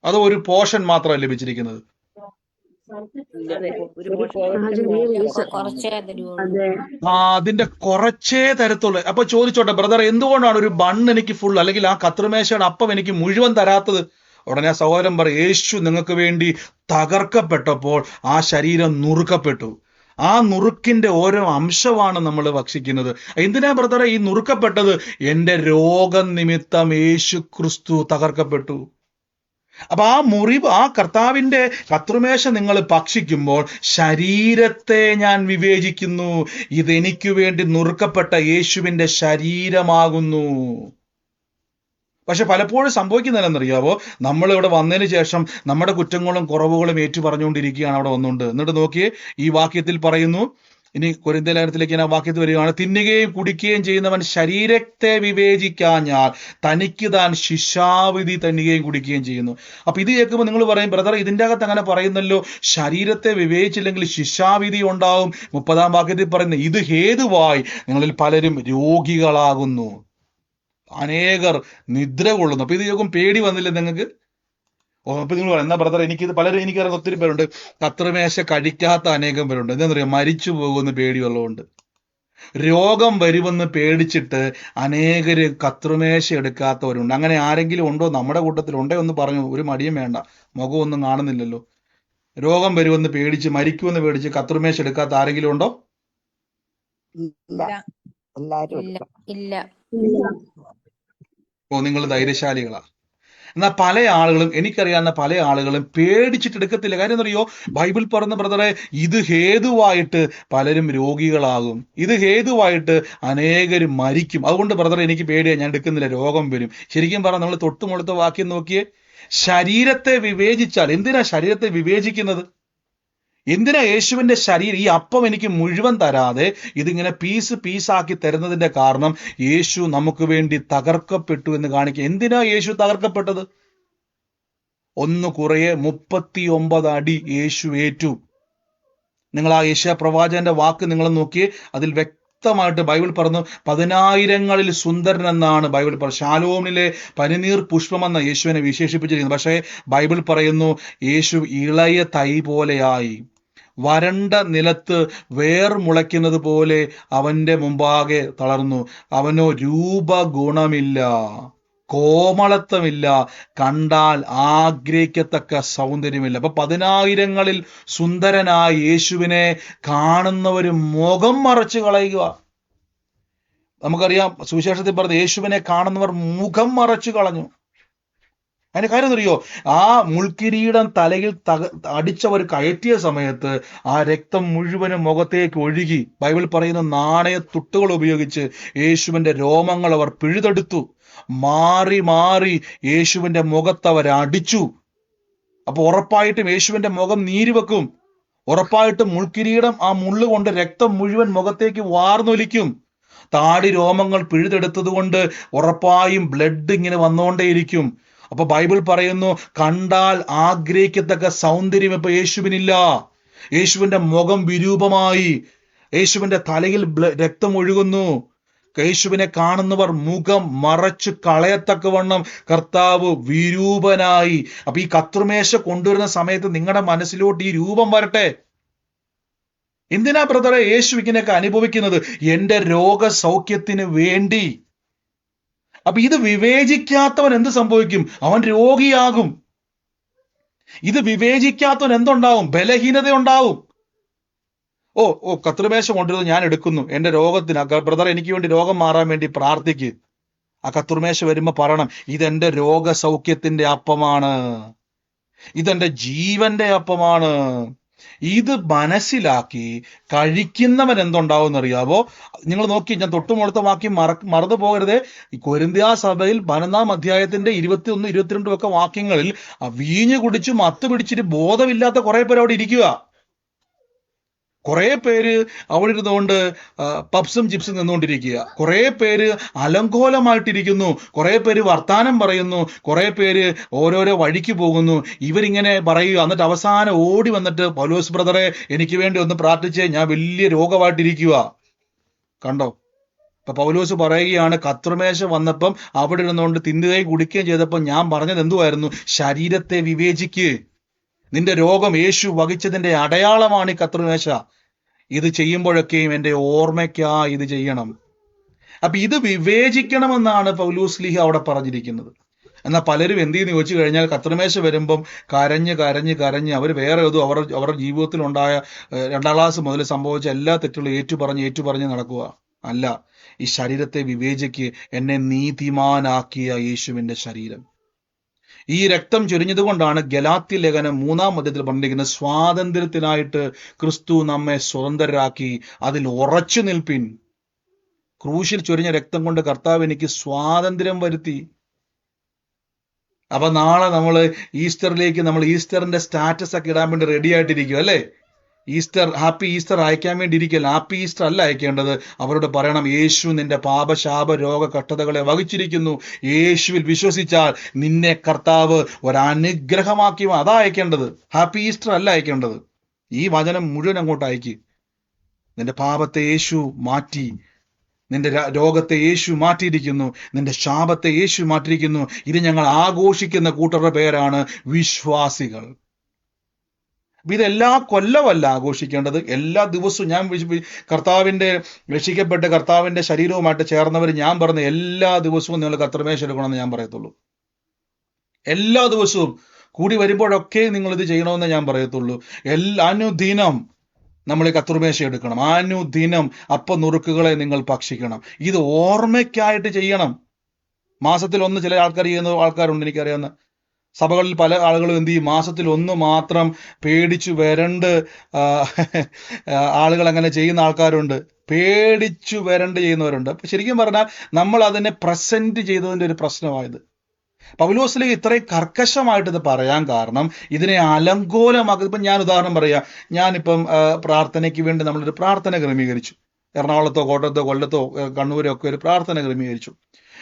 അതോ ഒരു പോർഷൻ മാത്രമാണ് ലഭിച്ചിരിക്കുന്നത്? അതിന്റെ കുറച്ചേ തരത്തുള്ളൂ. അപ്പൊ ചോദിച്ചോട്ടെ, ബ്രദർ എന്തുകൊണ്ടാണ് ഒരു ബണ്ണ് എനിക്ക് ഫുൾ, അല്ലെങ്കിൽ ആ കത്രിമേശയുടെ അപ്പം എനിക്ക് മുഴുവൻ തരാത്തത്? ഉടനെ സഹോദരൻ പറയും, യേശു നിങ്ങൾക്ക് വേണ്ടി തകർക്കപ്പെട്ടപ്പോൾ ആ ശരീരം നുറുക്കപ്പെട്ടു. ആ നുറുക്കിന്റെ ഓരോ അംശമാണ് നമ്മൾ ഭക്ഷിക്കുന്നത്. എന്തിനാ ബ്രദറെ ഈ നുറുക്കപ്പെട്ടത്? എന്റെ രോഗം നിമിത്തം യേശു ക്രിസ്തു തകർക്കപ്പെട്ടു. അപ്പൊ ആ കർത്താവിന്റെ കത്രിമേശ നിങ്ങൾ ഭക്ഷിക്കുമ്പോൾ ശരീരത്തെ ഞാൻ വിവേചിക്കുന്നു. ഇതെനിക്ക് വേണ്ടി നുറുക്കപ്പെട്ട യേശുവിന്റെ ശരീരമാകുന്നു. പക്ഷെ പലപ്പോഴും സംഭവിക്കുന്നതെന്നറിയാവോ, നമ്മൾ ഇവിടെ വന്നതിന് ശേഷം നമ്മുടെ കുറ്റങ്ങളും കുറവുകളും ഏറ്റു പറഞ്ഞുകൊണ്ടിരിക്കുകയാണ് അവിടെ വന്നുകൊണ്ട്. എന്നിട്ട് നോക്കിയേ, ഈ വാക്യത്തിൽ പറയുന്നു, ഇനി കൊരിന്ത്യ ലേഖനത്തിലേക്ക് ഞാൻ ആ വാക്യത്തിൽ വരികയാണ്, തിന്നുകയും കുടിക്കുകയും ചെയ്യുന്നവൻ ശരീരത്തെ വിവേചിക്കാഞ്ഞാൽ തനിക്ക് താൻ ശിക്ഷാവിധി തന്നുകയും കുടിക്കുകയും ചെയ്യുന്നു. അപ്പൊ ഇത് കേൾക്കുമ്പോൾ നിങ്ങൾ പറയും, ബ്രദർ ഇതിന്റെ അകത്ത് അങ്ങനെ പറയുന്നല്ലോ, ശരീരത്തെ വിവേചിച്ചില്ലെങ്കിൽ ശിക്ഷാവിധി ഉണ്ടാവും. 30-ാം വാക്യത്തിൽ പറയുന്നത്, ഇത് ഹേതുവായി നിങ്ങളിൽ പലരും രോഗികളാകുന്നു, അനേകർ നിദ്ര കൊള്ളുന്നു. അപ്പൊ ഇത് കേൾക്കും പേടി വന്നില്ലേ നിങ്ങൾക്ക്? അപ്പൊ നിങ്ങൾ പറയാം, എന്നാ ബ്രദർ എനിക്കറിയാൻ ഒത്തിരി പേരുണ്ട്, കത്രിമേശ കഴിക്കാത്ത അനേകം പേരുണ്ട്. എന്താ പറയുക, മരിച്ചു പോകുമെന്ന് പേടിയുള്ളതുകൊണ്ട്, രോഗം വരുമെന്ന് പേടിച്ചിട്ട് അനേകര് കത്രിമേശ എടുക്കാത്തവരുണ്ട്. അങ്ങനെ ആരെങ്കിലും ഉണ്ടോ നമ്മുടെ കൂട്ടത്തിൽ? ഉണ്ടേ ഒന്ന് പറഞ്ഞു, ഒരു മടിയും വേണ്ട, മുഖമൊന്നും കാണുന്നില്ലല്ലോ. രോഗം വരുമെന്ന് പേടിച്ച്, മരിക്കുമെന്ന് പേടിച്ച് കത്രിമേശ എടുക്കാത്ത ആരെങ്കിലും ഉണ്ടോ? ഓ, നിങ്ങൾ ധൈര്യശാലികളാ. എന്നാൽ പല ആളുകളും, എനിക്കറിയാവുന്ന പല ആളുകളും പേടിച്ചിട്ട് എടുക്കത്തില്ല. കാര്യം എന്നറിയോ, ബൈബിൾ പറഞ്ഞ ബ്രദറെ, ഇത് ഹേതുവായിട്ട് പലരും രോഗികളാകും, ഇത് ഹേതുവായിട്ട് അനേകരും മരിക്കും. അതുകൊണ്ട് ബ്രദറെ എനിക്ക് പേടിയാ, ഞാൻ എടുക്കുന്നില്ല, രോഗം വരും. ശരിക്കും പറഞ്ഞാൽ നമ്മൾ തൊട്ടുമുടുത്ത വാക്യം നോക്കിയേ, ശരീരത്തെ വിവേചിച്ചാൽ. എന്തിനാ ശരീരത്തെ വിവേചിക്കുന്നത്? എന്തിനാ യേശുവിന്റെ ശരീരം, ഈ അപ്പം എനിക്ക് മുഴുവൻ തരാതെ ഇതിങ്ങനെ പീസ് പീസാക്കി തരുന്നതിന്റെ കാരണം യേശു നമുക്ക് വേണ്ടി തകർക്കപ്പെട്ടു എന്ന് കാണിക്കുക. എന്തിനാ യേശു തകർക്കപ്പെട്ടത്? 1 കുറയെ 39 അടി യേശു ഏറ്റു. നിങ്ങൾ ആ യേശയ്യാ പ്രവാചകന്റെ വാക്ക് നിങ്ങൾ നോക്കിയേ, അതിൽ വ്യക്തമായിട്ട് ബൈബിൾ പറഞ്ഞു 10,000ങ്ങളിൽ സുന്ദരൻ എന്നാണ് ബൈബിൾ പറയുന്നത്. ശാലോമിലെ പനിനീർ പുഷ്പമെന്ന യേശുവിനെ വിശേഷിപ്പിച്ചിരിക്കുന്നത്. പക്ഷേ ബൈബിൾ പറയുന്നു യേശു ഇളയ തൈ പോലെയായി, വരണ്ട നിലത്ത് വേർ മുളയ്ക്കുന്നത് പോലെ അവന്റെ മുമ്പാകെ തളർന്നു. അവനോ രൂപഗുണമില്ല, കോമളത്വമില്ല, കണ്ടാൽ ആഗ്രഹിക്കത്തക്ക സൗന്ദര്യമില്ല. അപ്പൊ 10,000ങ്ങളിൽ സുന്ദരനായ യേശുവിനെ കാണുന്നവര് മുഖം മറച്ചു കളയുക. നമുക്കറിയാം സുവിശേഷത്തിൽ പറഞ്ഞ യേശുവിനെ കാണുന്നവർ മുഖം മറച്ചു കളഞ്ഞു. അതിന്റെ കാര്യം അറിയോ? ആ മുൾക്കിരീടം തലയിൽ അടിച്ചവർ കയറ്റിയ സമയത്ത് ആ രക്തം മുഴുവനും മുഖത്തേക്ക് ഒഴുകി. ബൈബിൾ പറയുന്ന നാണയത്തുട്ടുകൾ ഉപയോഗിച്ച് യേശുവിന്റെ രോമങ്ങൾ അവർ പിഴുതെടുത്തു. മാറി മാറി യേശുവിന്റെ മുഖത്ത് അവർ അടിച്ചു. അപ്പൊ ഉറപ്പായിട്ടും യേശുവിന്റെ മുഖം നീര് വെക്കും. ഉറപ്പായിട്ടും മുൾക്കിരീടം ആ മുള്ളു കൊണ്ട് രക്തം മുഴുവൻ മുഖത്തേക്ക് വാർന്നൊലിക്കും. താടി രോമങ്ങൾ പിഴുതെടുത്തത് കൊണ്ട് ഉറപ്പായും ബ്ലഡ് ഇങ്ങനെ വന്നുകൊണ്ടേയിരിക്കും. അപ്പൊ ബൈബിൾ പറയുന്നു, കണ്ടാൽ ആഗ്രഹിക്കത്തക്ക സൗന്ദര്യം ഇപ്പൊ യേശുവിനില്ല. യേശുവിന്റെ മുഖം വിരൂപമായി, യേശുവിന്റെ തലയിൽ രക്തം ഒഴുകുന്നു. യേശുവിനെ കാണുന്നവർ മുഖം മറച്ചു കളയത്തക്കവണ്ണം കർത്താവ് വിരൂപനായി. അപ്പൊ ഈ കത്രിമേശ കൊണ്ടുവരുന്ന സമയത്ത് നിങ്ങളുടെ മനസ്സിലോട്ട് ഈ രൂപം വരട്ടെ. എന്തിനാ ബ്രദറെ യേശു ഇങ്ങനെയൊക്കെ അനുഭവിക്കുന്നത്? എന്റെ രോഗസൗഖ്യത്തിന് വേണ്ടി. അപ്പൊ ഇത് വിവേചിക്കാത്തവൻ എന്ത് സംഭവിക്കും? അവൻ രോഗിയാകും. ഇത് വിവേചിക്കാത്തവൻ എന്തുണ്ടാവും? ബലഹീനത ഉണ്ടാവും. ഓ കത്രിമേശ കൊണ്ടുവരുന്നത് ഞാൻ എടുക്കുന്നു, എന്റെ രോഗത്തിന്. ബ്രദർ എനിക്ക് വേണ്ടി രോഗം മാറാൻ വേണ്ടി പ്രാർത്ഥിക്ക്. ആ കത്രിമേശ വരുമ്പോ പറയണം, ഇതെന്റെ രോഗസൗഖ്യത്തിന്റെ അപ്പമാണ്, ഇതെന്റെ ജീവന്റെ അപ്പമാണ്. ഇത് മനസ്സിലാക്കി കഴിക്കുന്നവൻ എന്തുണ്ടാവും എന്നറിയാവോ? നിങ്ങൾ നോക്കി, ഞാൻ തൊട്ടുമുളത്ത വാക്യം മറന്നു പോകരുതേ. ഈ കൊരിന്ത്യ സഭയിൽ 12-ാം അധ്യായത്തിന്റെ 21, 22 ഒക്കെ വാക്യങ്ങളിൽ വീഞ്ഞു കുടിച്ചു മത്ത് പിടിച്ചിട്ട് ബോധമില്ലാത്ത കുറെ പേര് അവിടെ ഇരിക്കുക. കുറെ പേര് അവിടെ ഇരുന്നുകൊണ്ട് പബ്സും ചിപ്സും നിന്നുകൊണ്ടിരിക്കുക. കുറെ പേര് അലങ്കോലമായിട്ടിരിക്കുന്നു. കുറെ പേര് വർത്താനം പറയുന്നു. കുറെ പേര് ഓരോരോ വഴിക്ക് പോകുന്നു. ഇവരിങ്ങനെ പറയുക. എന്നിട്ട് അവസാനം ഓടി വന്നിട്ട്, പൗലോസ് ബ്രദറെ എനിക്ക് വേണ്ടി ഒന്ന് പ്രാർത്ഥിച്ചേ, ഞാൻ വലിയ രോഗമായിട്ടിരിക്കുക. കണ്ടോ? ഇപ്പൊ പൗലോസ് പറയുകയാണ്, കത്രിമേശ വന്നപ്പം അവിടെ ഇരുന്നുകൊണ്ട് തിന്നുകയും കുടിക്കുകയും ചെയ്തപ്പോൾ ഞാൻ പറഞ്ഞത് എന്തുവായിരുന്നു? ശരീരത്തെ വിവേചിക്ക്. നിന്റെ രോഗം യേശു വഹിച്ചതിന്റെ അടയാളമാണ് ഈ കത്രിമേശ. ഇത് ചെയ്യുമ്പോഴൊക്കെയും എന്റെ ഓർമ്മയ്ക്കാ ഇത് ചെയ്യണം. അപ്പൊ ഇത് വിവേചിക്കണമെന്നാണ് പൗലോസ് ലീഹ അവിടെ പറഞ്ഞിരിക്കുന്നത്. എന്നാൽ പലരും എന്ത് ചെയ്യുന്നു ചോദിച്ചു കഴിഞ്ഞാൽ, കത്രിമേശ വരുമ്പം കരഞ്ഞ് അവർ വേറെ ഏതോ അവരുടെ ജീവിതത്തിലുണ്ടായ 2ാം ക്ലാസ് മുതൽ സംഭവിച്ച എല്ലാ തെറ്റുകളും ഏറ്റുപറഞ്ഞ് നടക്കുക. അല്ല, ഈ ശരീരത്തെ വിവേചിക്ക്. എന്നെ നീതിമാനാക്കിയ യേശുവിന്റെ ശരീരം. ഈ രക്തം ചൊരിഞ്ഞതുകൊണ്ടാണ് ഗലാത്യ ലേഖനം 3-ാം അധ്യായത്തിൽ പറഞ്ഞിരിക്കുന്നത്, സ്വാതന്ത്ര്യത്തിനായിട്ട് ക്രിസ്തു നമ്മെ സ്വതന്ത്രരാക്കി, അതിൽ ഉറച്ചു നിൽപ്പിൻ. ക്രൂശിൽ ചൊരിഞ്ഞ രക്തം കൊണ്ട് കർത്താവ് എനിക്ക് സ്വാതന്ത്ര്യം വരുത്തി. അപ്പൊ നാളെ നമ്മൾ ഈസ്റ്ററിലേക്ക് ഈസ്റ്ററിന്റെ സ്റ്റാറ്റസ് ഒക്കെ ഇടാൻ വേണ്ടി റെഡി ആയിട്ടിരിക്കും അല്ലേ? ഹാപ്പി ഈസ്റ്റർ അയക്കാൻ വേണ്ടി ഇരിക്കല്ല. ഹാപ്പി ഈസ്റ്റർ അല്ല അയക്കേണ്ടത്. അവരോട് പറയണം, യേശു നിന്റെ പാപശാപ രോഗ കഷ്ടതകളെ വഹിച്ചിരിക്കുന്നു. യേശുവിൽ വിശ്വസിച്ചാൽ നിന്നെ കർത്താവ് ഒരനുഗ്രഹമാക്കി. അതാ അയക്കേണ്ടത്. ഹാപ്പി ഈസ്റ്റർ അല്ല അയക്കേണ്ടത്. ഈ വചനം മുഴുവൻ അങ്ങോട്ട് അയക്ക്. നിന്റെ പാപത്തെ യേശു മാറ്റി, നിന്റെ രോഗത്തെ യേശു മാറ്റിയിരിക്കുന്നു, നിന്റെ ശാപത്തെ യേശു മാറ്റിയിരിക്കുന്നു. ഇത് ഞങ്ങൾ ആഘോഷിക്കുന്ന കൂട്ടരുടെ പേരാണ് വിശ്വാസികൾ. ഇതെല്ലാ കൊല്ലമല്ല ആഘോഷിക്കേണ്ടത്, എല്ലാ ദിവസവും. ഞാൻ രക്ഷിക്കപ്പെട്ട കർത്താവിന്റെ ശരീരവുമായിട്ട് ചേർന്നവർ ഞാൻ പറഞ്ഞ എല്ലാ ദിവസവും നിങ്ങൾ കത്രിമേശ എടുക്കണമെന്ന് ഞാൻ പറയത്തുള്ളൂ. എല്ലാ ദിവസവും കൂടി വരുമ്പോഴൊക്കെ നിങ്ങൾ ഇത് ചെയ്യണമെന്ന് ഞാൻ പറയത്തുള്ളൂ. അനുദിനം നമ്മൾ കത്രിമേശ എടുക്കണം. അനുദിനം നുറുക്കുകളെ നിങ്ങൾ ഭക്ഷിക്കണം. ഇത് ഓർമ്മയ്ക്കായിട്ട് ചെയ്യണം. മാസത്തിൽ 1 ചില ആൾക്കാർ ചെയ്യുന്ന ആൾക്കാരുണ്ട്, എനിക്കറിയാവുന്ന സഭകളിൽ പല ആളുകളും എന്ത് ചെയ്യും, മാസത്തിൽ 1 മാത്രം പേടിച്ചു വരണ്ട് ആളുകൾ അങ്ങനെ ചെയ്യുന്ന ആൾക്കാരുണ്ട്. പേടിച്ചു വരണ്ട് ചെയ്യുന്നവരുണ്ട്. അപ്പൊ ശരിക്കും പറഞ്ഞാൽ നമ്മൾ അതിനെ പ്രസന്റ് ചെയ്തതിന്റെ ഒരു പ്രശ്നമായത്. പൗലോസിലേക്ക് ഇത്രയും കർക്കശമായിട്ട് ഇത് പറയാൻ കാരണം ഇതിനെ അലങ്കോലമാക്കി. ഇപ്പം ഞാൻ ഉദാഹരണം പറയാം. ഞാനിപ്പം പ്രാർത്ഥനയ്ക്ക് വേണ്ടി നമ്മളൊരു പ്രാർത്ഥന ക്രമീകരിച്ചു. എറണാകുളത്തോ കോട്ടയത്തോ കൊല്ലത്തോ കണ്ണൂരോ ഒക്കെ ഒരു പ്രാർത്ഥന ക്രമീകരിച്ചു.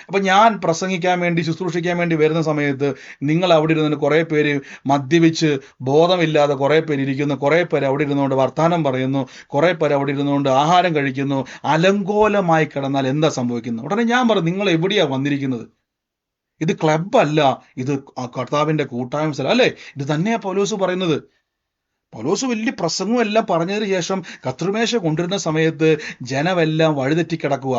അപ്പം ഞാൻ പ്രസംഗിക്കാൻ വേണ്ടി ശുശ്രൂഷിക്കാൻ വേണ്ടി വരുന്ന സമയത്ത് നിങ്ങൾ അവിടെ ഇരുന്നിട്ട് കുറേ പേര് മദ്യപിച്ച് ബോധമില്ലാതെ കുറേ പേര് ഇരിക്കുന്നു, കുറേ പേര് അവിടെ ഇരുന്നുകൊണ്ട് വർത്തമാനം പറയുന്നു, കുറേ പേര് അവിടെ ഇരുന്നുകൊണ്ട് ആഹാരം കഴിക്കുന്നു. അലങ്കോലമായി കിടന്നാൽ എന്താ സംഭവിക്കുന്നത്? ഉടനെ ഞാൻ പറഞ്ഞു, നിങ്ങൾ എവിടെയാ വന്നിരിക്കുന്നത്? ഇത് ക്ലബ്ബല്ല, ഇത് കർത്താവിന്റെ കൂട്ടായ്മ സ്ഥലം അല്ലേ. ഇത് തന്നെയാ പൗലോസ് പറയുന്നത്. പൗലോസ് വലിയ പ്രസംഗം എല്ലാം പറഞ്ഞതിന് ശേഷം കർത്തൃമേശ കൊണ്ടുവരുന്ന സമയത്ത് ജനമെല്ലാം വഴിതെറ്റിക്കിടക്കുക.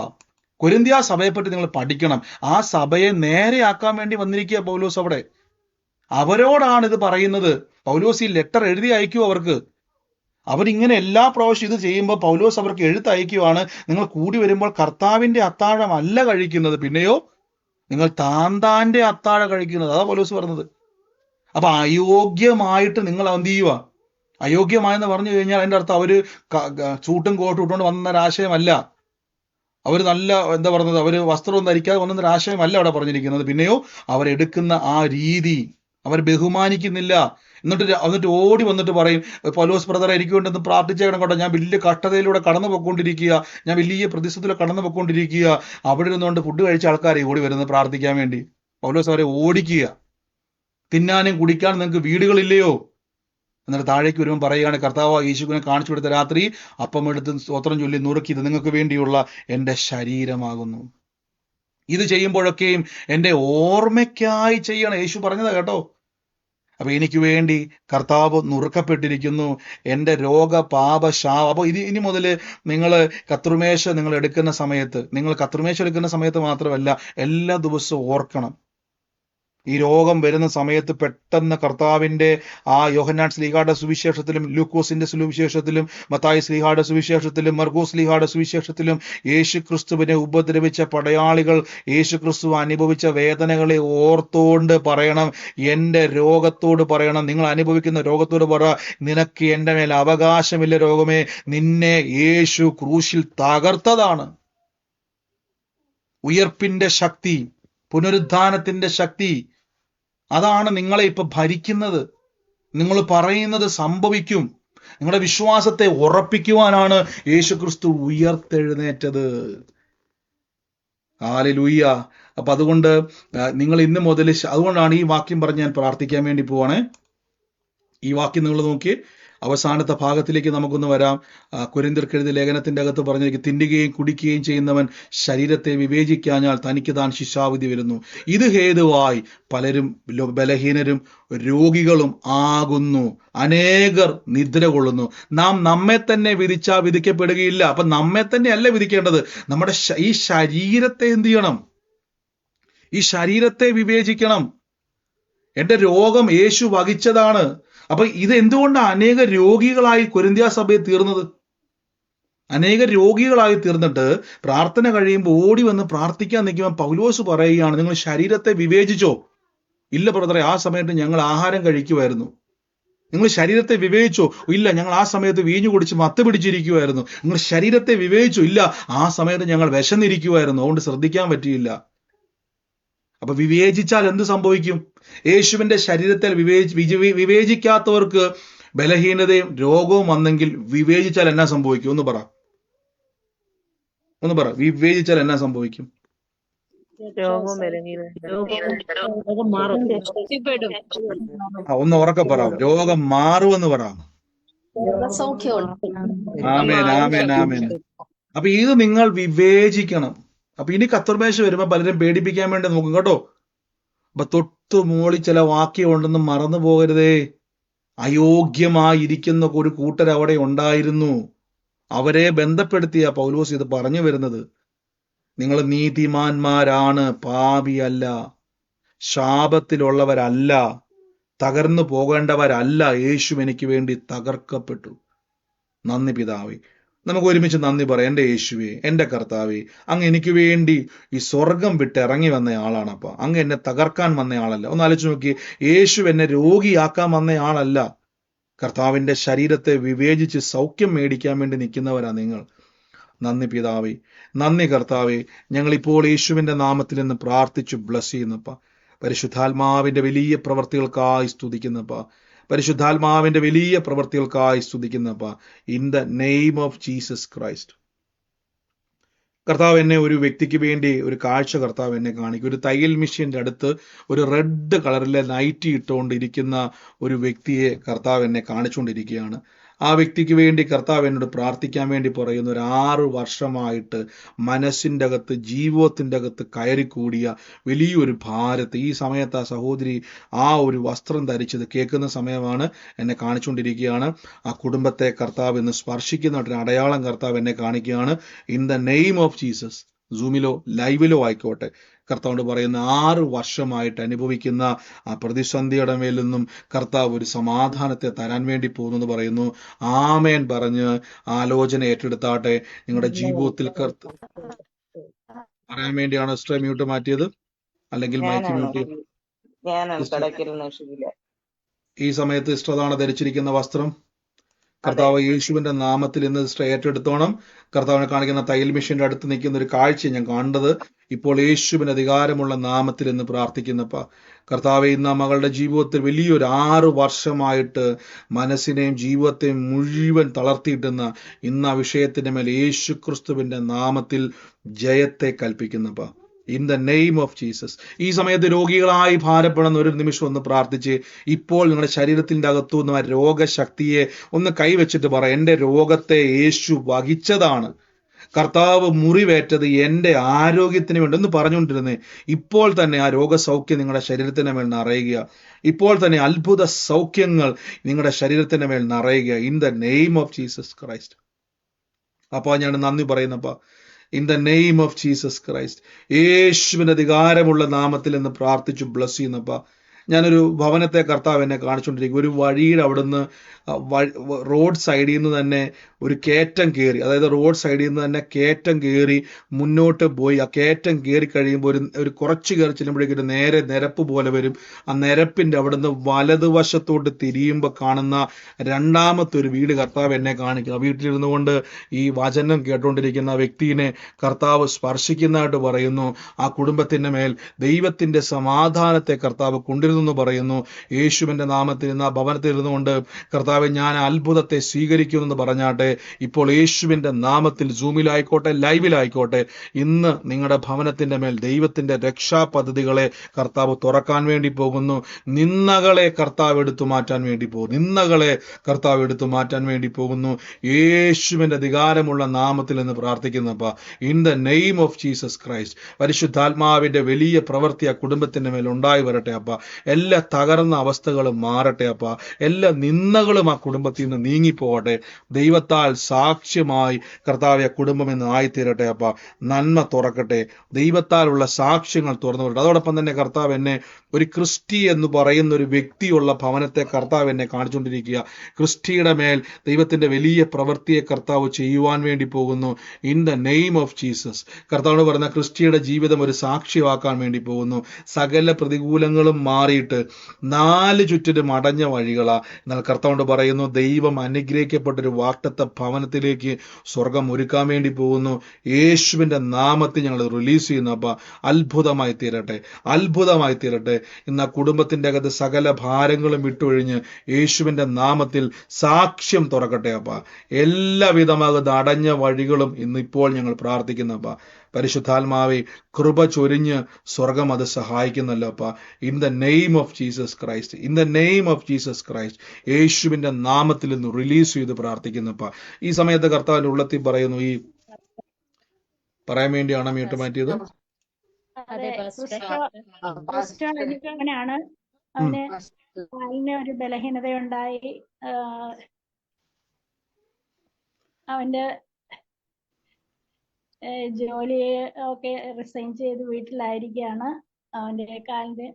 കൊരിന്ത്യ സഭയെപ്പറ്റി നിങ്ങൾ പഠിക്കണം. ആ സഭയെ നേരെയാക്കാൻ വേണ്ടി വന്നിരിക്കുക പൗലോസ് അവിടെ. അവരോടാണ് ഇത് പറയുന്നത്. പൗലോസ് ഈ ലെറ്റർ എഴുതി അയക്കൂ അവർക്ക്. അവരിങ്ങനെ എല്ലാ പ്രാവശ്യം ഇത് ചെയ്യുമ്പോൾ പൗലോസ് അവർക്ക് എഴുത്തയക്കുവാണ്, നിങ്ങൾ കൂടി വരുമ്പോൾ കർത്താവിന്റെ അത്താഴം അല്ല കഴിക്കുന്നത്, പിന്നെയോ നിങ്ങൾ താന്താന്റെ അത്താഴം കഴിക്കുന്നത്. അതാ പൗലോസ് പറഞ്ഞത്. അപ്പൊ അയോഗ്യമായിട്ട് നിങ്ങൾ എന്ത് ചെയ്യുക? അയോഗ്യമായെന്ന് പറഞ്ഞു കഴിഞ്ഞാൽ അതിന്റെ അർത്ഥം അവര് ചൂട്ടും കോട്ടും ഇട്ടുകൊണ്ട് വന്നൊരാശയമല്ല. അവർ നല്ല എന്താ പറയുന്നത്, അവർ വസ്ത്രവും ധരിക്കാതെ വന്നൊരാശയമല്ല അവിടെ പറഞ്ഞിരിക്കുന്നത്. പിന്നെയോ അവരെടുക്കുന്ന ആ രീതി അവർ ബഹുമാനിക്കുന്നില്ല. എന്നിട്ട് ഓടി വന്നിട്ട് പറയും, പൗലോസ് ബ്രദർ എനിക്ക് വേണ്ടി പ്രാർത്ഥിച്ചേക്കണം കേട്ടോ, ഞാൻ വലിയ കഷ്ടതയിലൂടെ കടന്നു പോയിക്കൊണ്ടിരിക്കുക, ഞാൻ വലിയ പ്രതിസന്ധിയിലൂടെ കടന്നു പോയിക്കൊണ്ടിരിക്കുക. അവിടെ ഇരുന്നുകൊണ്ട് ഫുഡ് കഴിച്ച ആൾക്കാരെ ഓടി വരുന്നത് പ്രാർത്ഥിക്കാൻ വേണ്ടി. പൗലോസ് അവരെ ഓടിക്കുക. തിന്നാനും കുടിക്കാനും നിങ്ങൾക്ക് വീടുകളില്ലയോ? എന്നിട്ട് താഴേക്ക് വരുമ്പോൾ പറയുകയാണ്, കർത്താവ് യേശുവിനെ കാണിച്ചു കൊടുത്ത രാത്രി അപ്പമെടുത്ത് സ്തോത്രം ചൊല്ലി നുറുക്കി, ഇത് നിങ്ങൾക്ക് വേണ്ടിയുള്ള എൻ്റെ ശരീരമാകുന്നു. ഇത് ചെയ്യുമ്പോഴൊക്കെയും എൻ്റെ ഓർമ്മയ്ക്കായി ചെയ്യണം. യേശു പറഞ്ഞതാ കേട്ടോ. അപ്പൊ എനിക്ക് വേണ്ടി കർത്താവ് നുറുക്കപ്പെട്ടിരിക്കുന്നു, എൻ്റെ രോഗ പാപ ശാപം. അപ്പൊ ഇനി മുതൽ നിങ്ങൾ കർത്തൃമേശ നിങ്ങൾ എടുക്കുന്ന സമയത്ത് മാത്രമല്ല, എല്ലാ ദിവസവും ഓർക്കണം. ഈ രോഗം വരുന്ന സമയത്ത് പെട്ടെന്ന് കർത്താവിന്റെ ആ യോഹന്നാൻ ശ്ലീഹായുടെ സുവിശേഷത്തിലും ലൂക്കോസിന്റെ സുവിശേഷത്തിലും മത്തായി ശ്ലീഹായുടെ സുവിശേഷത്തിലും മർക്കോസ് ശ്ലീഹായുടെ സുവിശേഷത്തിലും യേശു ക്രിസ്തുവിനെ ഉപദ്രവിച്ച പടയാളികൾ, യേശു ക്രിസ്തു അനുഭവിച്ച വേദനകളെ ഓർത്തുകൊണ്ട് പറയണം, എൻ്റെ രോഗത്തോട് പറയണം, നിങ്ങൾ അനുഭവിക്കുന്ന രോഗത്തോട് പറ, നിനക്ക് എൻ്റെ മേൽ അവകാശമില്ല രോഗമേ, നിന്നെ യേശു ക്രൂശിൽ തകർത്തതാണ്. ഉയർപ്പിന്റെ ശക്തി, പുനരുദ്ധാനത്തിന്റെ ശക്തി, അതാണ് നിങ്ങളെ ഇപ്പൊ ഭരിക്കുന്നത്. നിങ്ങൾ പറയുന്നത് സംഭവിക്കും. നിങ്ങളുടെ വിശ്വാസത്തെ ഉറപ്പിക്കുവാനാണ് യേശുക്രിസ്തു ഉയർത്തെഴുന്നേറ്റത്. ഹല്ലേലൂയ. അപ്പൊ അതുകൊണ്ട് നിങ്ങൾ ഇന്ന് മുതൽ, അതുകൊണ്ടാണ് ഈ വാക്യം പറഞ്ഞ് ഞാൻ പ്രാർത്ഥിക്കാൻ വേണ്ടി പോവാണ്. ഈ വാക്യം നിങ്ങൾ നോക്കി അവസാനത്തെ ഭാഗത്തിലേക്ക് നമുക്കൊന്ന് വരാം. കൊരിന്ത്യർക്ക് എഴുതിയ ലേഖനത്തിന്റെ അകത്ത് പറഞ്ഞിരിക്കും, തിന്നുകയും കുടിക്കുകയും ചെയ്യുന്നവൻ ശരീരത്തെ വിവേചിക്കാഞ്ഞാൽ തനിക്ക് താൻ ശിക്ഷാവിധി വരുന്നു. ഇത് ഹേതുവായി പലരും ബലഹീനരും രോഗികളും ആകുന്നു, അനേകർ നിദ്ര കൊള്ളുന്നു. നാം നമ്മെ തന്നെ വിധിച്ചാൽ വിധിക്കപ്പെടുകയില്ല. അപ്പൊ നമ്മെ തന്നെ അല്ല വിധിക്കേണ്ടത്, നമ്മുടെ ഈ ശരീരത്തെ എന്ത് ചെയ്യണം? ഈ ശരീരത്തെ വിവേചിക്കണം. എന്റെ രോഗം യേശു വഹിച്ചതാണ്. അപ്പൊ ഇത് എന്തുകൊണ്ടാണ് അനേക രോഗികളായി കൊരിന്ത്യ സഭയെ തീർന്നത്? അനേക രോഗികളായി തീർന്നിട്ട് പ്രാർത്ഥന കഴിയുമ്പോൾ ഓടി വന്ന് പ്രാർത്ഥിക്കാൻ നിൽക്കുമ്പോൾ പൗലോസ് പറയുകയാണ്, നിങ്ങൾ ശരീരത്തെ വിവേചിച്ചോ? ഇല്ല ബ്രദറെ, ആ സമയത്ത് ഞങ്ങൾ ആഹാരം കഴിക്കുമായിരുന്നു. നിങ്ങൾ ശരീരത്തെ വിവേചിച്ചോ? ഇല്ല, ഞങ്ങൾ ആ സമയത്ത് വീഞ്ഞു കുടിച്ച് മത്ത് പിടിച്ചിരിക്കുമായിരുന്നു. നിങ്ങൾ ശരീരത്തെ വിവേചിച്ചോ? ഇല്ല, ആ സമയത്ത് ഞങ്ങൾ വിശന്നിരിക്കുമായിരുന്നു, അതുകൊണ്ട് ശ്രദ്ധിക്കാൻ പറ്റിയില്ല. അപ്പൊ വിവേചിച്ചാൽ എന്ത് സംഭവിക്കും? യേശുവിന്റെ ശരീരത്തിൽ വിവേചിക്കാത്തവർക്ക് ബലഹീനതയും രോഗവും വന്നെങ്കിൽ വിവേചിച്ചാൽ എന്നാ സംഭവിക്കും? ഒന്ന് പറ. വിവേചിച്ചാൽ എന്നാ സംഭവിക്കും? ഒന്ന് ഉറക്കെ പറ. രോഗം മാറുമെന്ന് പറ. ആമേൻ, ആമേൻ, ആമേൻ. അപ്പൊ ഇത് നിങ്ങൾ വിവേചിക്കണം. അപ്പൊ ഇനി കർത്തൃമേശ വരുമ്പോ പലരും പേടിപ്പിക്കാൻ വേണ്ടി നോക്കും കേട്ടോ. അപ്പൊ തൊട്ടു മോളി ചില വാക്യം ഉണ്ടെന്ന് മറന്നു പോകരുതേ. അയോഗ്യമായിരിക്കുന്ന ഒരു കൂട്ടർ അവിടെ ഉണ്ടായിരുന്നു. അവരെ ബന്ധപ്പെടുത്തിയ പൗലോസ് ഇത് പറഞ്ഞു വരുന്നത്. നിങ്ങൾ നീതിമാന്മാരാണ്, പാപിയല്ല, ശാപത്തിലുള്ളവരല്ല, തകർന്നു പോകേണ്ടവരല്ല. യേശു എനിക്ക് വേണ്ടി തകർക്കപ്പെട്ടു. നന്ദി പിതാവേ. നമുക്ക് ഒരുമിച്ച് നന്ദി പറയാം. എൻ്റെ യേശുവേ, എൻ്റെ കർത്താവേ, അങ്ങ് എനിക്ക് വേണ്ടി ഈ സ്വർഗം വിട്ട് ഇറങ്ങി വന്നയാളാണ്. അപ്പൊ അങ്ങ് എന്നെ തകർക്കാൻ വന്നയാളല്ല. ഒന്ന് ആലോചിച്ച് നോക്കി, യേശു എന്നെ രോഗിയാക്കാൻ വന്നയാളല്ല. കർത്താവിന്റെ ശരീരത്തെ വിവേചിച്ച് സൗഖ്യം മേടിക്കാൻ വേണ്ടി നിൽക്കുന്നവരാ നിങ്ങൾ. നന്ദി പിതാവേ, നന്ദി കർത്താവേ. ഞങ്ങൾ ഇപ്പോൾ യേശുവിന്റെ നാമത്തിൽ നിന്ന് പ്രാർത്ഥിച്ചു ബ്ലസ് ചെയ്യുന്നപ്പ. പരിശുദ്ധാത്മാവിന്റെ വലിയ പ്രവർത്തികൾക്കായി സ്തുതിക്കുന്നപ്പ, പരിശുദ്ധാത്മാവിന്റെ വലിയ പ്രവർത്തികൾക്കായി സ്തുതിക്കുന്നപ്പ. In the name of Jesus Christ. കർത്താവ് എന്നെ ഒരു വ്യക്തിക്ക് വേണ്ടി ഒരു കാഴ്ച കർത്താവ് എന്നെ കാണിക്കും. ഒരു തയ്യൽ മെഷീന്റെ അടുത്ത് ഒരു റെഡ് കളറിലെ നൈറ്റി ഇട്ടുകൊണ്ടിരിക്കുന്ന ഒരു വ്യക്തിയെ കർത്താവ് എന്നെ കാണിച്ചുകൊണ്ടിരിക്കുകയാണ്. ആ വ്യക്തിക്ക് വേണ്ടി കർത്താവ് എന്നോട് പ്രാർത്ഥിക്കാൻ വേണ്ടി പറയുന്ന ഒരു 6 വർഷമായിട്ട് മനസ്സിൻ്റെ അകത്ത്, ജീവിതത്തിൻ്റെ അകത്ത് കയറിക്കൂടിയ വലിയൊരു ഭാരത്ത് ഈ സമയത്ത് ആ സഹോദരി ആ ഒരു വസ്ത്രം ധരിച്ചത് കേൾക്കുന്ന സമയമാണ് എന്നെ കാണിച്ചുകൊണ്ടിരിക്കുകയാണ്. ആ കുടുംബത്തെ കർത്താവ് ഇന്ന് സ്പർശിക്കുന്ന ഒരു അടയാളം കർത്താവ് എന്നെ കാണിക്കുകയാണ്. In the name of Jesus. സൂമിലോ ലൈവിലോ ആയിക്കോട്ടെ, കർത്താവോട് പറയുന്ന 6 വർഷമായിട്ട് അനുഭവിക്കുന്ന ആ പ്രതിസന്ധിയുടെ മേൽ നിന്നും കർത്താവ് ഒരു സമാധാനത്തെ തരാൻ വേണ്ടി പോകുന്നു പറയുന്നു. ആമേൻ പറഞ്ഞ് ആലോചന ഏറ്റെടുത്താട്ടെ. നിങ്ങളുടെ ജീവിതത്തിൽ പറയാൻ വേണ്ടിയാണ് സിസ്റ്റർ മ്യൂട്ട് മാറ്റിയത്, അല്ലെങ്കിൽ മൈക്ക് മ്യൂട്ട് ചെയ്ത്? ഈ സമയത്ത് സിസ്റ്റർ അതാണ് ധരിച്ചിരിക്കുന്ന വസ്ത്രം. കർത്താവ് യേശുവിന്റെ നാമത്തിൽ ഇന്ന് സിസ്റ്റർ ഏറ്റെടുത്തോണം. കർത്താവിനെ കാണിക്കുന്ന തയ്യൽ മെഷീന്റെ അടുത്ത് നിൽക്കുന്ന ഒരു കാഴ്ച ഞാൻ കണ്ടത്. ഇപ്പോൾ യേശുവിന് അധികാരമുള്ള നാമത്തിൽ എന്ന് പ്രാർത്ഥിക്കുന്നപ്പ കർത്താവെ, ഇന്ന് മകളുടെ ജീവിതത്തിൽ വലിയൊരു 6 വർഷമായിട്ട് മനസ്സിനെയും ജീവിതത്തെയും മുഴുവൻ തളർത്തിയിട്ടുന്ന ഇന്ന് ആ വിഷയത്തിന്റെ മേൽ യേശു ക്രിസ്തുവിന്റെ നാമത്തിൽ ജയത്തെ കൽപ്പിക്കുന്നപ്പ. In the name of Jesus. ഈ സമയത്ത് രോഗികളായി ഭാരപ്പെടുന്ന ഒരു നിമിഷം ഒന്ന് പ്രാർത്ഥിച്ച് ഇപ്പോൾ നിങ്ങളുടെ ശരീരത്തിൻ്റെ അകത്തുനിന്ന് ആ രോഗശക്തിയെ ഒന്ന് കൈവച്ചിട്ട് പറ, എൻ്റെ രോഗത്തെ യേശു വഹിച്ചതാണ്. കർത്താവ് മുറിവേറ്റത് എൻ്റെ ആരോഗ്യത്തിന് വേണ്ടി ഒന്ന് പറഞ്ഞുകൊണ്ടിരുന്നേ. ഇപ്പോൾ തന്നെ ആ രോഗസൗഖ്യം നിങ്ങളുടെ ശരീരത്തിന് മേൽ നിറയുക. ഇപ്പോൾ തന്നെ അത്ഭുത സൗഖ്യങ്ങൾ നിങ്ങളുടെ ശരീരത്തിന് മേൽ നിറയുക. In the name of Jesus Christ. അപ്പോൾ ഞാൻ നന്ദി പറയുന്നപ്പാ. In the name of Jesus Christ. യേശുവിന്റെ അധികാരമുള്ള നാമത്തിൽ എന്ന് പ്രാർത്ഥിച്ചു ബ്ലസ് ചെയ്യുന്നപ്പ. ഞാനൊരു ഭവനത്തെ കർത്താവ് എന്നെ കാണിച്ചുകൊണ്ടിരിക്കും. ഒരു വഴിയുടെ അവിടുന്ന് റോഡ് സൈഡിൽ നിന്ന് തന്നെ ഒരു കയറ്റം കയറി, അതായത് റോഡ് സൈഡിൽ നിന്ന് തന്നെ കയറ്റം കയറി മുന്നോട്ട് പോയി. ആ കയറ്റം കയറി കഴിയുമ്പോൾ ഒരു കുറച്ച് കയറി ചെല്ലുമ്പോഴേക്കും ഒരു നേരെ നിരപ്പ് പോലെ വരും. ആ നിരപ്പിന്റെ അവിടുന്ന് വലതുവശത്തോട്ട് തിരിയുമ്പോൾ കാണുന്ന രണ്ടാമത്തെ ഒരു വീട് കർത്താവ് എന്നെ കാണിക്കുക. വീട്ടിലിരുന്നു കൊണ്ട് ഈ വചനം കേട്ടുകൊണ്ടിരിക്കുന്ന വ്യക്തിയെ കർത്താവ് സ്പർശിക്കുന്നതായിട്ട് പറയുന്നു. ആ കുടുംബത്തിന്റെ മേൽ ദൈവത്തിന്റെ സമാധാനത്തെ കർത്താവ് കൊണ്ടിരുന്നു പറയുന്നു. യേശുവിന്റെ നാമത്തിൽ ഇന്ന് ആ ഭവനത്തിൽ ഇരുന്നുകൊണ്ട് കർത്താവ് ഞാൻ അത്ഭുതത്തെ സ്വീകരിക്കുമെന്ന് പറഞ്ഞാട്ടെ. ഇപ്പോൾ യേശുവിന്റെ നാമത്തിൽ സൂമിലായിക്കോട്ടെ ലൈവിലായിക്കോട്ടെ ഇന്ന് നിങ്ങളുടെ ഭവനത്തിന്റെ മേൽ ദൈവത്തിന്റെ രക്ഷാ പദ്ധതികളെ കർത്താവ് തുറക്കാൻ വേണ്ടി പോകുന്നു. നിന്ദകളെ കർത്താവ് എടുത്തു മാറ്റാൻ വേണ്ടി പോകുന്നു. നിന്ദകളെ കർത്താവ് എടുത്തു മാറ്റാൻ വേണ്ടി പോകുന്നു. യേശുവിന്റെ അധികാരമുള്ള നാമത്തിൽ എന്ന് പ്രാർത്ഥിക്കുന്നപ്പ. In the name of Jesus Christ. പരിശുദ്ധാത്മാവിന്റെ വലിയ പ്രവൃത്തി ആ കുടുംബത്തിന്റെ മേൽ ഉണ്ടായി വരട്ടെ അപ്പ. എല്ലാ തകർന്ന അവസ്ഥകളും മാറട്ടെ അപ്പ. എല്ലാ നിന്ദകളും ആ കുടുംബത്തിൽ നിന്ന് നീങ്ങിപ്പോകട്ടെ. ദൈവത്താൽ സാക്ഷ്യമായി കർത്താവ് കുടുംബം എന്ന് ആയിത്തീരട്ടെ അപ്പ. നന്മ തുറക്കട്ടെ. ദൈവത്താലുള്ള സാക്ഷ്യങ്ങൾ തുറന്നു വരട്ടെ. അതോടൊപ്പം തന്നെ കർത്താവ് എന്നെ ഒരു ക്രിസ്റ്റി എന്ന് പറയുന്ന ഒരു വ്യക്തിയുള്ള ഭവനത്തെ കർത്താവ് എന്നെ കാണിച്ചുകൊണ്ടിരിക്കുക. ക്രിസ്റ്റിയുടെ മേൽ ദൈവത്തിന്റെ വലിയ പ്രവൃത്തിയെ കർത്താവ് ചെയ്യുവാൻ വേണ്ടി പോകുന്നു. In the name of Jesus. കർത്താവ് പറഞ്ഞ ക്രിസ്റ്റിയുടെ ജീവിതം ഒരു സാക്ഷ്യമാക്കാൻ വേണ്ടി പോകുന്നു. സകല പ്രതികൂലങ്ങളും മാറിയിട്ട് 4 ചുറ്റിലും അടഞ്ഞ വഴികളാ. എന്നാൽ കർത്താവ് പറയുന്നു ദൈവം അനുഗ്രഹിക്കപ്പെട്ടൊരു വാഗ്ദത്ത ഭവനത്തിലേക്ക് സ്വർഗം ഒരുക്കാൻ വേണ്ടി പോകുന്നു. യേശുവിന്റെ നാമത്തിൽ ഞങ്ങൾ റിലീസ് ചെയ്യുന്നു അപ്പ. അത്ഭുതമായി തീരട്ടെ, അത്ഭുതമായി തീരട്ടെ. ഇന്ന് ആ കുടുംബത്തിന്റെ അകത്ത് സകല ഭാരങ്ങളും വിട്ടൊഴിഞ്ഞ് യേശുവിന്റെ നാമത്തിൽ സാക്ഷ്യം തുറക്കട്ടെ അപ്പ. എല്ലാവിധമാകുന്ന അടഞ്ഞ വഴികളും ഇന്നിപ്പോൾ ഞങ്ങൾ പ്രാർത്ഥിക്കുന്നപ്പ. പരിശുദ്ധാത്മാവെ കൃപ ചൊരിഞ്ഞ് സ്വർഗം അത് സഹായിക്കുന്നല്ലോ അപ്പ. In the name of Jesus Christ. In the name of Jesus Christ. യേശുവിന്റെ നാമത്തിൽ നിന്ന് റിലീസ് ചെയ്ത് പ്രാർത്ഥിക്കുന്നപ്പ. ഈ സമയത്ത് കർത്താവിന്റെ ഉള്ളത്തിൽ പറയുന്നു, ഈ പറയാൻ വേണ്ടിയാണ് മ്യൂട്ട് മാറ്റിയത്. അങ്ങനെയാണ് അവന് കാലിന് ഒരു ബലഹീനതയുണ്ടായി. അവന്റെ ജോലി ഒക്കെ റിസൈൻ ചെയ്ത് വീട്ടിലായിരിക്കുകയാണ്. അവന്റെ കാലിന്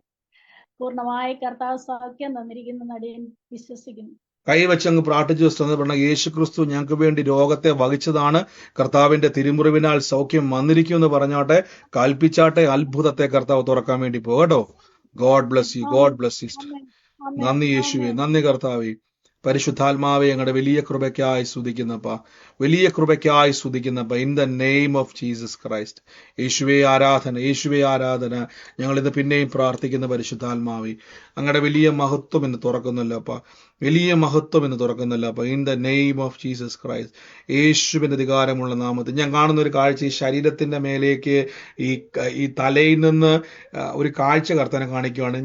പൂർണ്ണമായി കർത്താവ് സൗഖ്യം തന്നിരിക്കുന്നു നടിയൻ വിശ്വസിക്കുന്നു. കൈവച്ചങ്ങ് പ്രാർത്ഥിച്ചു പറഞ്ഞ യേശു ക്രിസ്തു ഞങ്ങൾക്ക് വേണ്ടി രോഗത്തെ വഹിച്ചതാണ്. കർത്താവിന്റെ തിരുമുറിവിനാൽ സൗഖ്യം വന്നിരിക്കുമെന്ന് പറഞ്ഞാട്ടെ, കൽപ്പിച്ചാട്ടെ. അത്ഭുതത്തെ കർത്താവ് തുറക്കാൻ വേണ്ടി പോകട്ടോ. God bless you, God bless you. നന്ദി യേശുവേ, നന്ദി കർത്താവേ. പരിശുദ്ധാത്മാവെ ഞങ്ങളുടെ വലിയ കൃപയ്ക്കായി സ്തുതിക്കുന്നപ്പ, വലിയ കൃപയ്ക്കായി സ്തുതിക്കുന്നപ്പ. In the name of Jesus Christ. യേശുവേ ആരാധന, യേശുവേ ആരാധന. ഞങ്ങളിത് പിന്നെയും പ്രാർത്ഥിക്കുന്ന പരിശുദ്ധാത്മാവെ, അങ്ങയുടെ വലിയ മഹത്വം എന്ന് തുറക്കുന്നല്ലോ അപ്പ, വലിയ മഹത്വം എന്ന് തുറക്കുന്നല്ലോ അപ്പ. In the name of Jesus Christ. യേശുവിന്റെ അധികാരമുള്ള നാമത്തിൽ ഞാൻ കാണുന്ന ഒരു കാഴ്ച, ഈ ശരീരത്തിന്റെ മേലേക്ക് ഈ തലയിൽ നിന്ന് ഒരു കാഴ്ച കർത്താനെ കാണിക്കുകയാണ്.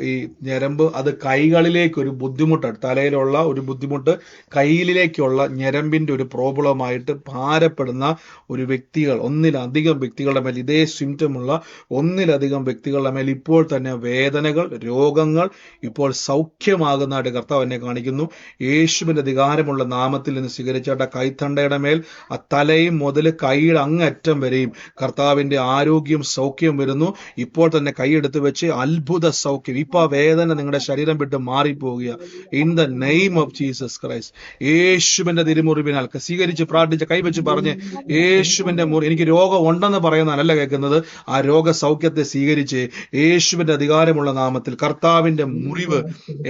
ഈ ഞരമ്പ് അത് കൈകളിലേക്ക് ഒരു ബുദ്ധിമുട്ടാണ്, തലയിലുള്ള ഒരു ബുദ്ധിമുട്ട് കയ്യിലേക്കുള്ള ഞരമ്പിന്റെ ഒരു പ്രോബ്ലമായിട്ട് ഭാരപ്പെടുന്ന ഒരു വ്യക്തികൾ, ഒന്നിലധികം വ്യക്തികളുടെ മേൽ ഇതേ സിംറ്റമുള്ള ഒന്നിലധികം വ്യക്തികളുടെ മേൽ ഇപ്പോൾ തന്നെ വേദനകൾ, രോഗങ്ങൾ ഇപ്പോൾ സൗഖ്യമാകുന്നതായിട്ട് കർത്താവ് എന്നെ കാണിക്കുന്നു. യേശുവിന്റെ അധികാരമുള്ള നാമത്തിൽ നിന്ന് സ്വീകരിച്ച കൈത്തണ്ടയുടെ മേൽ ആ തലയും മുതൽ കൈയുടെ അങ്ങറ്റം വരെയും കർത്താവിന്റെ ആരോഗ്യം, സൗഖ്യം വരുന്നു. ഇപ്പോൾ തന്നെ കൈയെടുത്ത് വെച്ച് അത്ഭുത സൗഖ്യം. ഇപ്പൊ വേദന നിങ്ങളുടെ ശരീരം വിട്ട് മാറിപ്പോവുക. In the name of Jesus Christ. യേശുവിന്റെ തിരുമുറിവിനാൽ സ്വീകരിച്ച് പ്രാർത്ഥിച്ച് കൈവച്ച് പറഞ്ഞ്, യേശുവിന്റെ എനിക്ക് രോഗം ഉണ്ടെന്ന് പറയുന്നതല്ല കേൾക്കുന്നത്, ആ രോഗസൗഖ്യത്തെ സ്വീകരിച്ച് യേശുവിന്റെ അധികാരമുള്ള നാമത്തിൽ. കർത്താവിന്റെ മുറിവ്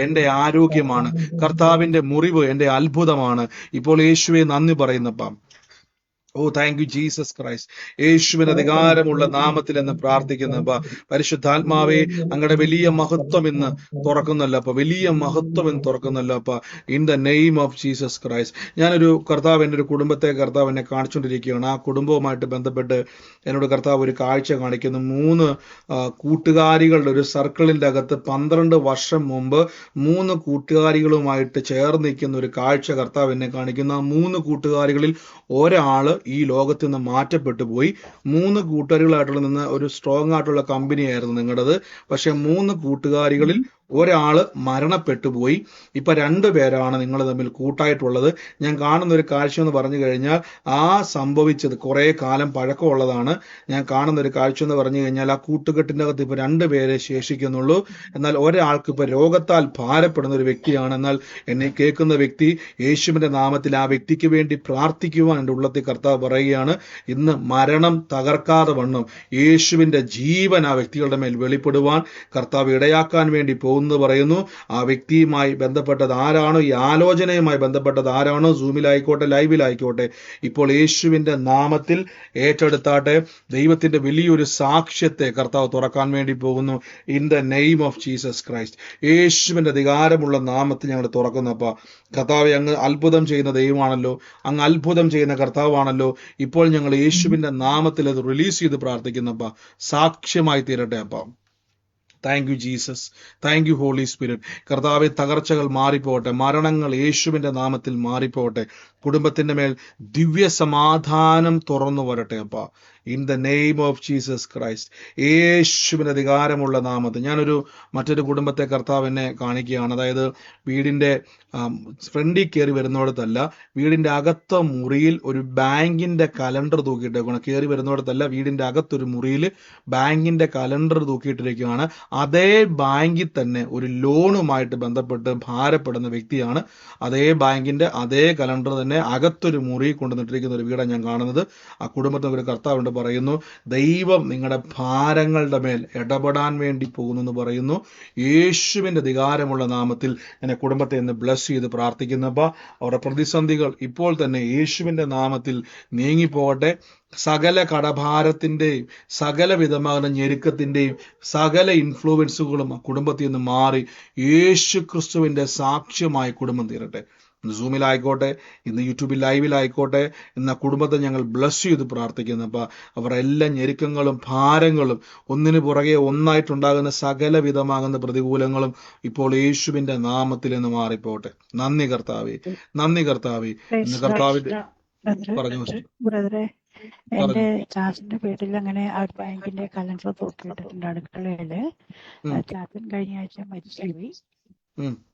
എന്റെ ആരോഗ്യമാണ്, കർത്താവിന്റെ മുറിവ് എന്റെ അത്ഭുതമാണ്. ഇപ്പോൾ യേശുവെ നന്ദി പറയുന്നപ്പം. ഓ താങ്ക് യു ജീസസ് ക്രൈസ്റ്റ്. യേശുവിന് അധികാരമുള്ള നാമത്തിൽ എന്ന് പ്രാർത്ഥിക്കുന്ന പരിശുദ്ധാത്മാവെ, അങ്ങയുടെ വലിയ മഹത്വം ഇന്ന് തുറക്കുന്നല്ലോ അപ്പ, വലിയ മഹത്വം എന്ന് തുറക്കുന്നല്ലോ അപ്പ. In the name of Jesus Christ. ഞാനൊരു കർത്താവ് എൻ്റെ ഒരു കുടുംബത്തെ കർത്താവ് എന്നെ കാണിച്ചുകൊണ്ടിരിക്കുകയാണ്. ആ കുടുംബവുമായിട്ട് ബന്ധപ്പെട്ട് എന്നോട് കർത്താവ് ഒരു കാഴ്ച കാണിക്കുന്നു. 3 കൂട്ടുകാരികളുടെ ഒരു സർക്കിളിന്റെ അകത്ത് 12 വർഷം മുമ്പ് 3 കൂട്ടുകാരികളുമായിട്ട് ചേർന്ന് നിൽക്കുന്ന ഒരു കാഴ്ച കർത്താവ് എന്നെ കാണിക്കുന്നു. ആ 3 കൂട്ടുകാരികളിൽ ഒരാള് ഈ ലോകത്ത് നിന്ന് മാറ്റപ്പെട്ടു പോയി. 3 കൂട്ടുകാരികളായിട്ടുള്ള നിന്ന് ഒരു സ്ട്രോങ് ആയിട്ടുള്ള കമ്പനിയായിരുന്നു നിങ്ങളുടേത്. പക്ഷെ 3 കൂട്ടുകാരികളിൽ ഒരാള് മരണപ്പെട്ടു പോയി. ഇപ്പൊ 2 പേരാണ് നിങ്ങൾ തമ്മിൽ കൂട്ടായിട്ടുള്ളത്. ഞാൻ കാണുന്ന ഒരു കാഴ്ച എന്ന് പറഞ്ഞു കഴിഞ്ഞാൽ, ആ സംഭവിച്ചത് കുറെ കാലം പഴക്കമുള്ളതാണ്. ഞാൻ കാണുന്ന ഒരു കാഴ്ച എന്ന് പറഞ്ഞു കഴിഞ്ഞാൽ, ആ കൂട്ടുകെട്ടിന്റെ അകത്ത് ഇപ്പൊ 2 പേരെ ശേഷിക്കുന്നുള്ളൂ. എന്നാൽ ഒരാൾക്ക് ഇപ്പൊ രോഗത്താൽ ഭാരപ്പെടുന്ന ഒരു വ്യക്തിയാണ്. എന്നാൽ എന്നെ കേൾക്കുന്ന വ്യക്തി യേശുവിന്റെ നാമത്തിൽ ആ വ്യക്തിക്ക് വേണ്ടി പ്രാർത്ഥിക്കുവാൻ എൻ്റെ ഉള്ളത്തിൽ കർത്താവ് പറയുകയാണ്. ഇന്ന് മരണം തകർക്കാതെ വണ്ണം യേശുവിന്റെ ജീവൻ ആ വ്യക്തികളുടെ മേൽ വെളിപ്പെടുവാൻ കർത്താവ് ഇടയാക്കാൻ വേണ്ടി പോകുന്നു പറയുന്നു. ആ വ്യക്തിയുമായി ബന്ധപ്പെട്ടത് ആരാണോ, ഈ ആലോചനയുമായി ബന്ധപ്പെട്ടത് ആരാണോ, സൂമിലായിക്കോട്ടെ ലൈവിലായിക്കോട്ടെ, ഇപ്പോൾ യേശുവിന്റെ നാമത്തിൽ ഏറ്റെടുത്താട്ടെ. ദൈവത്തിന്റെ വലിയൊരു സാക്ഷ്യത്തെ കർത്താവ് തുറക്കാൻ വേണ്ടി പോകുന്നു. In the name of Jesus Christ. യേശുവിന്റെ അധികാരമുള്ള നാമത്തിൽ ഞങ്ങൾ തുറക്കുന്നപ്പ. കർത്താവെ, അങ്ങ് അത്ഭുതം ചെയ്യുന്ന ദൈവമാണല്ലോ, അങ്ങ് അത്ഭുതം ചെയ്യുന്ന കർത്താവാണല്ലോ. ഇപ്പോൾ ഞങ്ങൾ യേശുവിന്റെ നാമത്തിൽ അത് റിലീസ് ചെയ്ത് പ്രാർത്ഥിക്കുന്നപ്പ. സാക്ഷ്യമായി തീരട്ടെ അപ്പ. Thank you Jesus, thank you Holy Spirit. കർത്താവെ, തകർച്ചകൾ മാറിപ്പോട്ടെ, മരണങ്ങൾ യേശുവിന്റെ നാമത്തിൽ മാറിപ്പോട്ടെ. കുടുംബത്തിന്റെ മേൽ ദിവ്യ സമാധാനം തുറന്നു വരട്ടെ അപ്പ. In the name of Jesus Christ. യേശുവിന് അധികാരമുള്ള നാമത്തിൽ മറ്റൊരു കുടുംബത്തെ കർത്താവ് എന്നെ കാണിക്കുകയാണ്. അതായത് വീടിന്റെ ഫ്രണ്ടിൽ കയറി വരുന്നിടത്തല്ല, വീടിന്റെ അകത്ത മുറിയിൽ ഒരു ബാങ്കിന്റെ കലണ്ടർ തൂക്കിയിട്ടേക്കാണ്. കയറി വരുന്നിടത്തല്ല, വീടിന്റെ അകത്തൊരു മുറിയിൽ ബാങ്കിന്റെ കലണ്ടർ തൂക്കിയിട്ടിരിക്കുകയാണ്. അതേ ബാങ്കിൽ തന്നെ ഒരു ലോണുമായിട്ട് ബന്ധപ്പെട്ട് ഭാരപ്പെടുന്ന വ്യക്തിയാണ്. അതേ ബാങ്കിന്റെ അതേ കലണ്ടർ തന്നെ അകത്തൊരു മുറി കൊണ്ടുവന്നിട്ടിരിക്കുന്ന ഒരു വീടാണ് ഞാൻ കാണുന്നത്. ആ കുടുംബത്തിന് ഒരു കർത്താവുണ്ട് പറയുന്നു, ദൈവം നിങ്ങളുടെ ഭാരങ്ങളുടെ മേൽ ഇടപെടാൻ വേണ്ടി പോകുന്നു എന്ന് പറയുന്നു. യേശുവിന്റെ അധികാരമുള്ള നാമത്തിൽ എന്നെ കുടുംബത്തെ എന്ന് ബ്ലസ് ചെയ്ത് പ്രാർത്ഥിക്കുന്നപ്പ. അവരുടെ പ്രതിസന്ധികൾ ഇപ്പോൾ തന്നെ യേശുവിന്റെ നാമത്തിൽ നീങ്ങിപ്പോകട്ടെ. സകല കടഭാരത്തിന്റെയും സകല വിധമാകുന്ന ഞെരുക്കത്തിന്റെയും സകല ഇൻഫ്ലുവൻസുകളും ആ കുടുംബത്തിൽ നിന്ന് മാറി യേശു ക്രിസ്തുവിന്റെ സാക്ഷ്യമായി കുടുംബം തീരട്ടെ. ഇന്ന് സൂമിലായിക്കോട്ടെ, ഇന്ന് യൂട്യൂബിൽ ലൈവിലായിക്കോട്ടെ, ഇന്ന് കുടുംബത്തെ ഞങ്ങൾ ബ്ലസ് ചെയ്ത് പ്രാർത്ഥിക്കുന്നു. അപ്പം അവർ എല്ലാ ഞെരുക്കങ്ങളും ഭാരങ്ങളും ഒന്നിനു പുറകെ ഒന്നായിട്ടുണ്ടാകുന്ന സകല വിധമാകുന്ന പ്രതികൂലങ്ങളും ഇപ്പോൾ യേശുവിന്റെ നാമത്തിൽ നിന്ന് മാറിപ്പോട്ടെ. നന്ദി കർത്താവേ, നന്ദി കർത്താവേ. ഇന്ന് കർത്താവിന്റെ പറഞ്ഞു ബ്രദറെ, എന്റെ ചാച്ചന്റെ വീട്ടിൽ അങ്ങനെ ആ ബാങ്കിന്റെ കലണ്ടർ തൂക്കിയിട്ടിട്ടുണ്ട് അടുക്കളയില്. ചാച്ചൻ കഴിഞ്ഞ ആഴ്ച മരിച്ചുപോയി.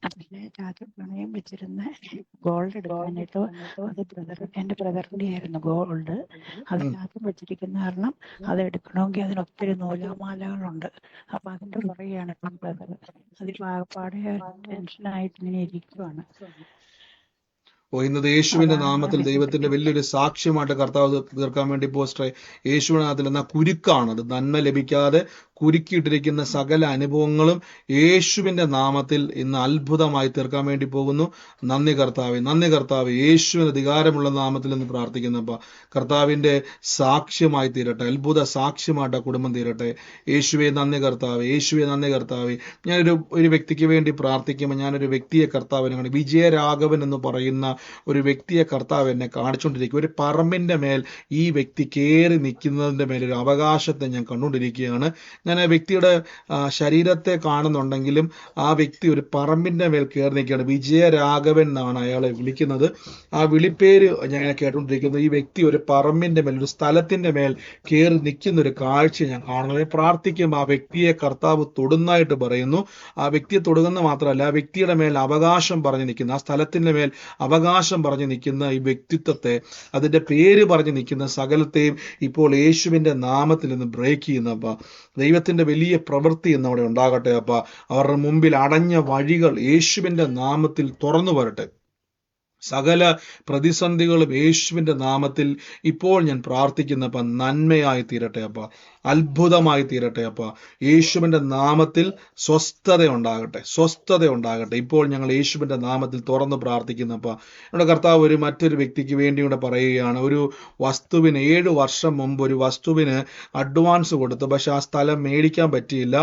അതില് ചാച്ചൻ പണയം വെച്ചിരുന്ന ഗോൾഡ് എടുക്കാനായിട്ട് അത് എന്റെ ബ്രദറിന്റെ ആയിരുന്നു ഗോൾഡ്. അത് ചാച്ചൻ വെച്ചിരിക്കുന്ന കാരണം അത് എടുക്കണമെങ്കിൽ അതിന് ഒത്തിരി നൂലാമാലകളുണ്ട്. അപ്പൊ അതിന്റെ പുറകെയാണ് ഇപ്പം ബ്രദർ. അതിൽ പാടെ ടെൻഷനായിട്ട് ഇങ്ങനെ ഇരിക്കുവാണ്. ഇന്നത് യേശുവിന്റെ നാമത്തിൽ ദൈവത്തിന്റെ വലിയൊരു സാക്ഷ്യമായിട്ട് കർത്താവ് തീർക്കാൻ വേണ്ടി പോസ്റ്ററെ യേശുവിന്റെ നാമത്തിൽ എന്ന കുരുക്കാണ് അത്. നന്മ ലഭിക്കാതെ കുരുക്കിയിട്ടിരിക്കുന്ന സകല അനുഭവങ്ങളും യേശുവിന്റെ നാമത്തിൽ ഇന്ന് അത്ഭുതമായി തീർക്കാൻ വേണ്ടി പോകുന്നു. നന്ദി കർത്താവേ, നന്ദി കർത്താവേ. യേശുവിന് അധികാരമുള്ള നാമത്തിൽ എന്ന് പ്രാർത്ഥിക്കുന്നപ്പ കർത്താവിന്റെ സാക്ഷ്യമായി തീരട്ടെ, അത്ഭുത സാക്ഷ്യമായിട്ട് കുടുംബം തീരട്ടെ. യേശുവെ നന്ദി കർത്താവേ, യേശുവെ നന്ദി കർത്താവേ. ഒരു വ്യക്തിക്ക് വേണ്ടി പ്രാർത്ഥിക്കുമ്പോൾ ഞാനൊരു വ്യക്തിയെ കർത്താവിനെ കാണി, വിജയരാഘവൻ എന്ന് പറയുന്ന ഒരു വ്യക്തിയെ കർത്താവ് എന്നെ കാണിച്ചുകൊണ്ടിരിക്കും. ഒരു പറമ്പിന്റെ മേൽ ഈ വ്യക്തി കയറി നിൽക്കുന്നതിന്റെ മേൽ ഒരു അവകാശത്തെ ഞാൻ കണ്ടുകൊണ്ടിരിക്കുകയാണ്. ഞാൻ ആ വ്യക്തിയുടെ ശരീരത്തെ കാണുന്നുണ്ടെങ്കിലും ആ വ്യക്തി ഒരു പറമ്പിന്റെ മേൽ കയറി നിൽക്കുകയാണ്. വിജയരാഘവൻ എന്നാണ് അയാളെ വിളിക്കുന്നത്. ആ വിളിപ്പേര് ഞാൻ കേട്ടുകൊണ്ടിരിക്കുന്നത്. ഈ വ്യക്തി ഒരു പറമ്പിന്റെ മേൽ, ഒരു സ്ഥലത്തിന്റെ മേൽ കയറി നിൽക്കുന്ന ഒരു കാഴ്ച ഞാൻ കാണുന്നത്. പ്രാർത്ഥിക്കുമ്പോൾ ആ വ്യക്തിയെ കർത്താവ് തൊടുന്നതായിട്ട് പറയുന്നു. ആ വ്യക്തിയെ തൊടുന്ന മാത്രമല്ല, ആ വ്യക്തിയുടെ മേൽ അവകാശം പറഞ്ഞു നിൽക്കുന്ന, ആ സ്ഥലത്തിന്റെ മേൽ അവകാശം പറഞ്ഞു നിൽക്കുന്ന ഈ വ്യക്തിത്വത്തെ, അതിന്റെ പേര് പറഞ്ഞു നിൽക്കുന്ന സകലത്തെയും ഇപ്പോൾ യേശുവിന്റെ നാമത്തിൽ നിന്ന് ബ്രേക്ക് ചെയ്യുന്നപ്പ ദൈവത്തിന്റെ വലിയ പ്രവൃത്തി ഇന്ന് അവിടെ ഉണ്ടാകട്ടെ. അപ്പ അവരുടെ മുമ്പിൽ അടഞ്ഞ വഴികൾ യേശുവിന്റെ നാമത്തിൽ തുറന്നു വരട്ടെ. സകല പ്രതിസന്ധികളും യേശുവിന്റെ നാമത്തിൽ ഇപ്പോൾ ഞാൻ പ്രാർത്ഥിക്കുന്നപ്പ നന്മയായി തീരട്ടെ അപ്പ, അത്ഭുതമായി തീരട്ടെ അപ്പ. യേശുവിന്റെ നാമത്തിൽ സ്വസ്ഥത ഉണ്ടാകട്ടെ, സ്വസ്ഥത ഉണ്ടാകട്ടെ. ഇപ്പോൾ ഞങ്ങൾ യേശുവിന്റെ നാമത്തിൽ തുറന്ന് പ്രാർത്ഥിക്കുന്നപ്പ നമ്മുടെ കർത്താവ് മറ്റൊരു വ്യക്തിക്ക് വേണ്ടി ഇവിടെ പറയുകയാണ്. ഒരു വസ്തുവിന് 7 വർഷം മുമ്പ് ഒരു വസ്തുവിന് അഡ്വാൻസ് കൊടുത്തു, പക്ഷെ ആ സ്ഥലം മേടിക്കാൻ പറ്റിയില്ല.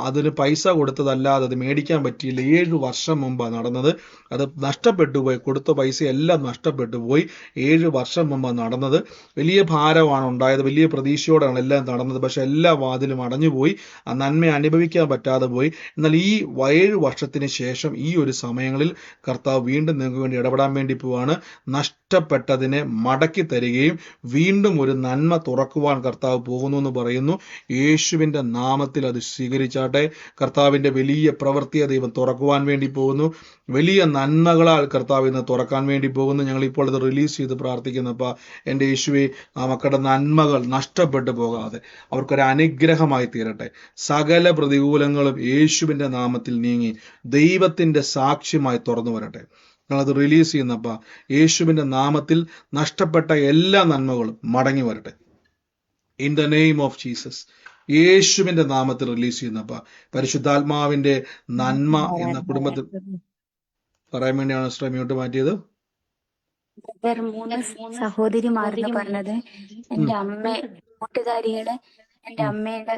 അതിന് പൈസ കൊടുത്തതല്ലാതെ അത് മേടിക്കാൻ പറ്റിയില്ല. 7 വർഷം മുമ്പാണ് നടന്നത്. അത് നഷ്ടപ്പെട്ടു പോയി, കൊടുത്ത പൈസ എല്ലാം നഷ്ടപ്പെട്ടു പോയി. 7 വർഷം മുമ്പ് നടന്നത്. വലിയ ഭാരമാണ് ഉണ്ടായത്, വലിയ പ്രതീക്ഷയോടാണ് എല്ലാം നടന്നത്. പക്ഷെ എല്ലാ വാതിലും അടഞ്ഞുപോയി, ആ നന്മ അനുഭവിക്കാൻ പറ്റാതെ പോയി. എന്നാൽ ഈ 7 വർഷത്തിന് ശേഷം ഈ ഒരു സമയങ്ങളിൽ കർത്താവ് വീണ്ടും നിങ്ങൾക്ക് വേണ്ടി ഇടപെടാൻ വേണ്ടി പോവാണ്. നഷ്ടപ്പെട്ടതിനെ മടക്കി തരികയും വീണ്ടും ഒരു നന്മ തുറക്കുവാൻ കർത്താവ് പോകുന്നു എന്ന് പറയുന്നു. യേശുവിന്റെ നാമത്തിൽ അത് സ്വീകരിച്ചാട്ടെ. കർത്താവിന്റെ വലിയ പ്രവൃത്തിയെ ദൈവം തുറക്കുവാൻ വേണ്ടി പോകുന്നു. വലിയ നന്മകളാൽ കർത്താവ് ഇന്ന് തുറക്കാൻ വേണ്ടി പോകുന്നു. ഞങ്ങൾ ഇപ്പോൾ ഇത് റിലീസ് ചെയ്ത് പ്രാർത്ഥിക്കുന്നപ്പ എൻ്റെ യേശുവെ, ആ മക്കളുടെ നന്മകൾ നഷ്ടപ്പെട്ടു പോകാതെ അവർക്കൊരു അനുഗ്രഹമായി തീരട്ടെ. സകല പ്രതികൂലങ്ങളും യേശുവിന്റെ നാമത്തിൽ നീങ്ങി ദൈവത്തിന്റെ സാക്ഷ്യമായി തുറന്നു വരട്ടെ. ഞങ്ങളത് റിലീസ് ചെയ്യുന്നപ്പ യേശുവിന്റെ നാമത്തിൽ നഷ്ടപ്പെട്ട എല്ലാ നന്മകളും മടങ്ങി വരട്ടെ. In the name of Jesus, യേശുവിന്റെ നാമത്തിൽ റിലീസ് ചെയ്യുന്നപ്പ പരിശുദ്ധാത്മാവിന്റെ നന്മ എന്ന കുടുംബത്തിൽ പറയാൻ വേണ്ടിയാണ് സിസ്റ്റർ മ്യൂട്ട് മാറ്റിയത്. 3 സഹോദരിമാരെന്ന് പറഞ്ഞത് എന്റെ അമ്മ കൂട്ടുകാരികള്, എന്റെ അമ്മയുടെ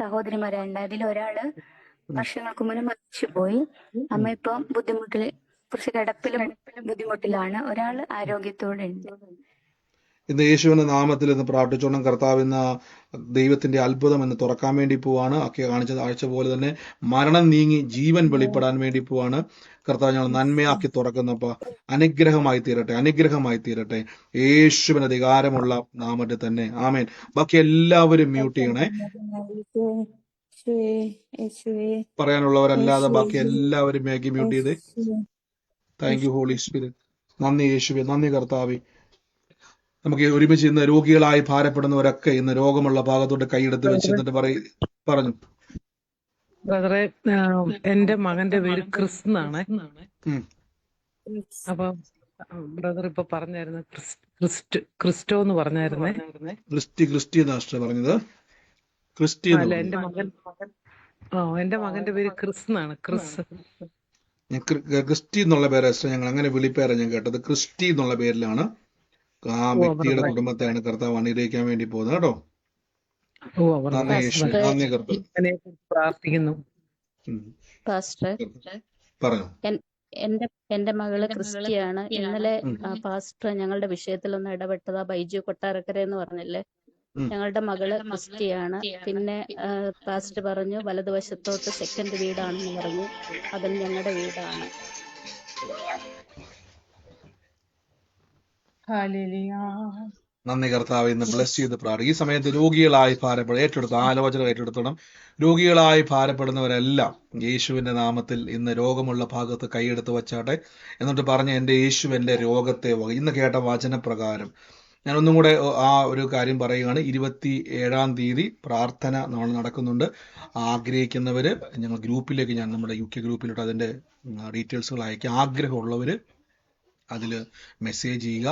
സഹോദരിമാരുണ്ട്. അതിലൊരാള് വർഷങ്ങൾക്ക് മുന്നേ മരിച്ചുപോയി. അമ്മ ഇപ്പം കുറച്ച് കിടപ്പിലും ബുദ്ധിമുട്ടിലാണ്. ഒരാള് ആരോഗ്യത്തോടെ ഉണ്ട്. ഇന്ന് യേശുവിന്റെ നാമത്തിൽ ഇന്ന് പ്രാർത്ഥിച്ചോണം. കർത്താവ് ഇന്ന് ദൈവത്തിന്റെ അത്ഭുതം എന്ന് തുറക്കാൻ വേണ്ടി പോവാണ്. ഒക്കെ കാണിച്ച ആഴ്ച പോലെ തന്നെ മരണം നീങ്ങി ജീവൻ വെളിപ്പെടാൻ വേണ്ടി പോവാണ്. കർത്താവ് ഞങ്ങൾ നന്മയാക്കി തുറക്കുന്നപ്പ അനുഗ്രഹമായി തീരട്ടെ, അനുഗ്രഹമായി തീരട്ടെ. യേശുവിന് അധികാരമുള്ള നാമത്തിൽ തന്നെ ആമേൻ. ബാക്കി എല്ലാവരും മ്യൂട്ട് ചെയ്യണേ. പറയാനുള്ളവരല്ലാതെ ബാക്കി എല്ലാവരും മേക്കി മ്യൂട്ട് ചെയ്ത്. Thank you Holy Spirit. നന്ദി യേശുവേ, നന്ദി കർത്താവേ. നമുക്ക് ഒരുമിച്ച് ഇന്ന് രോഗികളായി ഭാരപ്പെടുന്നവരൊക്കെ ഇന്ന് രോഗമുള്ള ഭാഗത്തോട്ട് കൈയെടുത്ത് വെച്ചിട്ട് പറഞ്ഞു. ബ്രദറെ, എന്റെ മകന്റെ പേര് ക്രിസ് എന്നാണ്. അപ്പൊ ബ്രദർ ഇപ്പൊ പറഞ്ഞായിരുന്നു ക്രിസ്റ്റോ എന്ന് പറഞ്ഞായിരുന്നേ. ക്രിസ്റ്റി എന്നാണ് പറഞ്ഞത്. ക്രിസ്റ്റി അല്ല, എന്റെ മകന്റെ പേര് ക്രിസ് എന്നാണ്. ക്രിസ്റ്റി എന്നുള്ള പേര് ഞങ്ങൾ അങ്ങനെ വിളിപ്പേരാ ഞാൻ കേട്ടത്. ക്രിസ്റ്റി എന്നുള്ള പേരിലാണ് ആ വ്യക്തിയുടെ കുടുംബത്തെയാണ് കർത്താവ് അനുഗ്രഹിക്കാൻ വേണ്ടി പോകുന്നത് കേട്ടോ. പ്രാർത്ഥിക്കുന്നു. പറഞ്ഞു. എന്റെ മകള് ക്രിസ്റ്റിയാണ്. ഇന്നലെ പാസ്റ്റർ ഞങ്ങളുടെ വിഷയത്തിലൊന്ന് ഇടപെട്ടതാ. ബൈജു കൊട്ടാരക്കര എന്ന് പറഞ്ഞില്ലേ, ഞങ്ങളുടെ മകള് ക്രിസ്റ്റിയാണ്. പിന്നെ പാസ്റ്റർ പറഞ്ഞു വലതുവശത്തോട്ട് സെക്കൻഡ് വീടാണെന്ന് പറഞ്ഞു. അതും ഞങ്ങളുടെ വീടാണ്. നന്ദി കർത്താവ്. ഇന്ന് ബ്ലസ് ചെയ്ത് പ്രാർത്ഥിക്കും. ഈ സമയത്ത് രോഗികളായി ആലോചന ഏറ്റെടുത്തോണം. രോഗികളായി ഭാരപ്പെടുന്നവരെല്ലാം യേശുവിന്റെ നാമത്തിൽ ഇന്ന് രോഗമുള്ള ഭാഗത്ത് കൈയെടുത്ത് വച്ചാട്ടെ. എന്നിട്ട് പറഞ്ഞ എൻ്റെ യേശു എൻ്റെ രോഗത്തെ ഇന്ന് കേട്ട വചനപ്രകാരം ഞാൻ ഒന്നും കൂടെ ആ ഒരു കാര്യം പറയുകയാണ്. 27-ാം തീയതി പ്രാർത്ഥന നമ്മൾ നടക്കുന്നുണ്ട്. ആഗ്രഹിക്കുന്നവര് ഞങ്ങൾ ഗ്രൂപ്പിലേക്ക്, ഞാൻ നമ്മുടെ UK ഗ്രൂപ്പിലോട്ട് അതിന്റെ ഡീറ്റെയിൽസുകൾ അയക്കാം. ആഗ്രഹമുള്ളവര് അതിൽ മെസ്സേജ് ചെയ്യുക.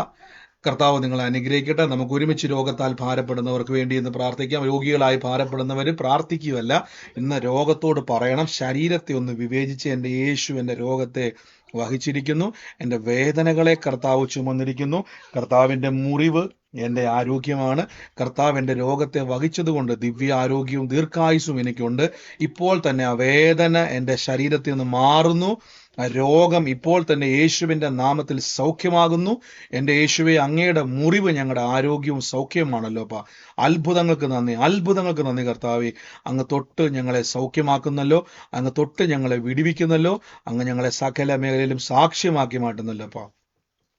കർത്താവ് നിങ്ങളെ അനുഗ്രഹിക്കട്ടെ. നമുക്ക് ഒരുമിച്ച് രോഗത്താൽ ഭാരപ്പെടുന്നവർക്ക് വേണ്ടി ഇന്ന് പ്രാർത്ഥിക്കാം. രോഗികളായി ഭാരപ്പെടുന്നവർ പ്രാർത്ഥിക്കുകയല്ല, ഇന്ന് രോഗത്തോട് പറയണം, ശരീരത്തെ ഒന്ന് വിവേചിച്ച് എൻ്റെ യേശു എൻ്റെ രോഗത്തെ വഹിച്ചിരിക്കുന്നു, എൻ്റെ വേദനകളെ കർത്താവ് ചുമന്നിരിക്കുന്നു, കർത്താവിൻ്റെ മുറിവ് എൻ്റെ ആരോഗ്യമാണ്, കർത്താവ് എൻ്റെ രോഗത്തെ വഹിച്ചതുകൊണ്ട് ദിവ്യ ആരോഗ്യവും ദീർഘായുസ്സും എനിക്കുണ്ട്. ഇപ്പോൾ തന്നെ ആ വേദന എൻ്റെ ശരീരത്തിൽ നിന്ന് മാറുന്നു. ആ രോഗം ഇപ്പോൾ തന്നെ യേശുവിൻ്റെ നാമത്തിൽ സൗഖ്യമാകുന്നു. എൻ്റെ യേശുവെ, അങ്ങയുടെ മുറിവ് ഞങ്ങളുടെ ആരോഗ്യവും സൗഖ്യമാണല്ലോ അപ്പാ. അത്ഭുതങ്ങൾക്ക് നന്ദി, അത്ഭുതങ്ങൾക്ക് നന്ദി കർത്താവെ. അങ്ങ് തൊട്ട് ഞങ്ങളെ സൗഖ്യമാക്കുന്നല്ലോ, അങ്ങ് തൊട്ട് ഞങ്ങളെ വിടുവിക്കുന്നല്ലോ, അങ്ങ് ഞങ്ങളെ സകല മേഖലയിലും സാക്ഷ്യമാക്കി മാറ്റുന്നല്ലോ അപ്പാ.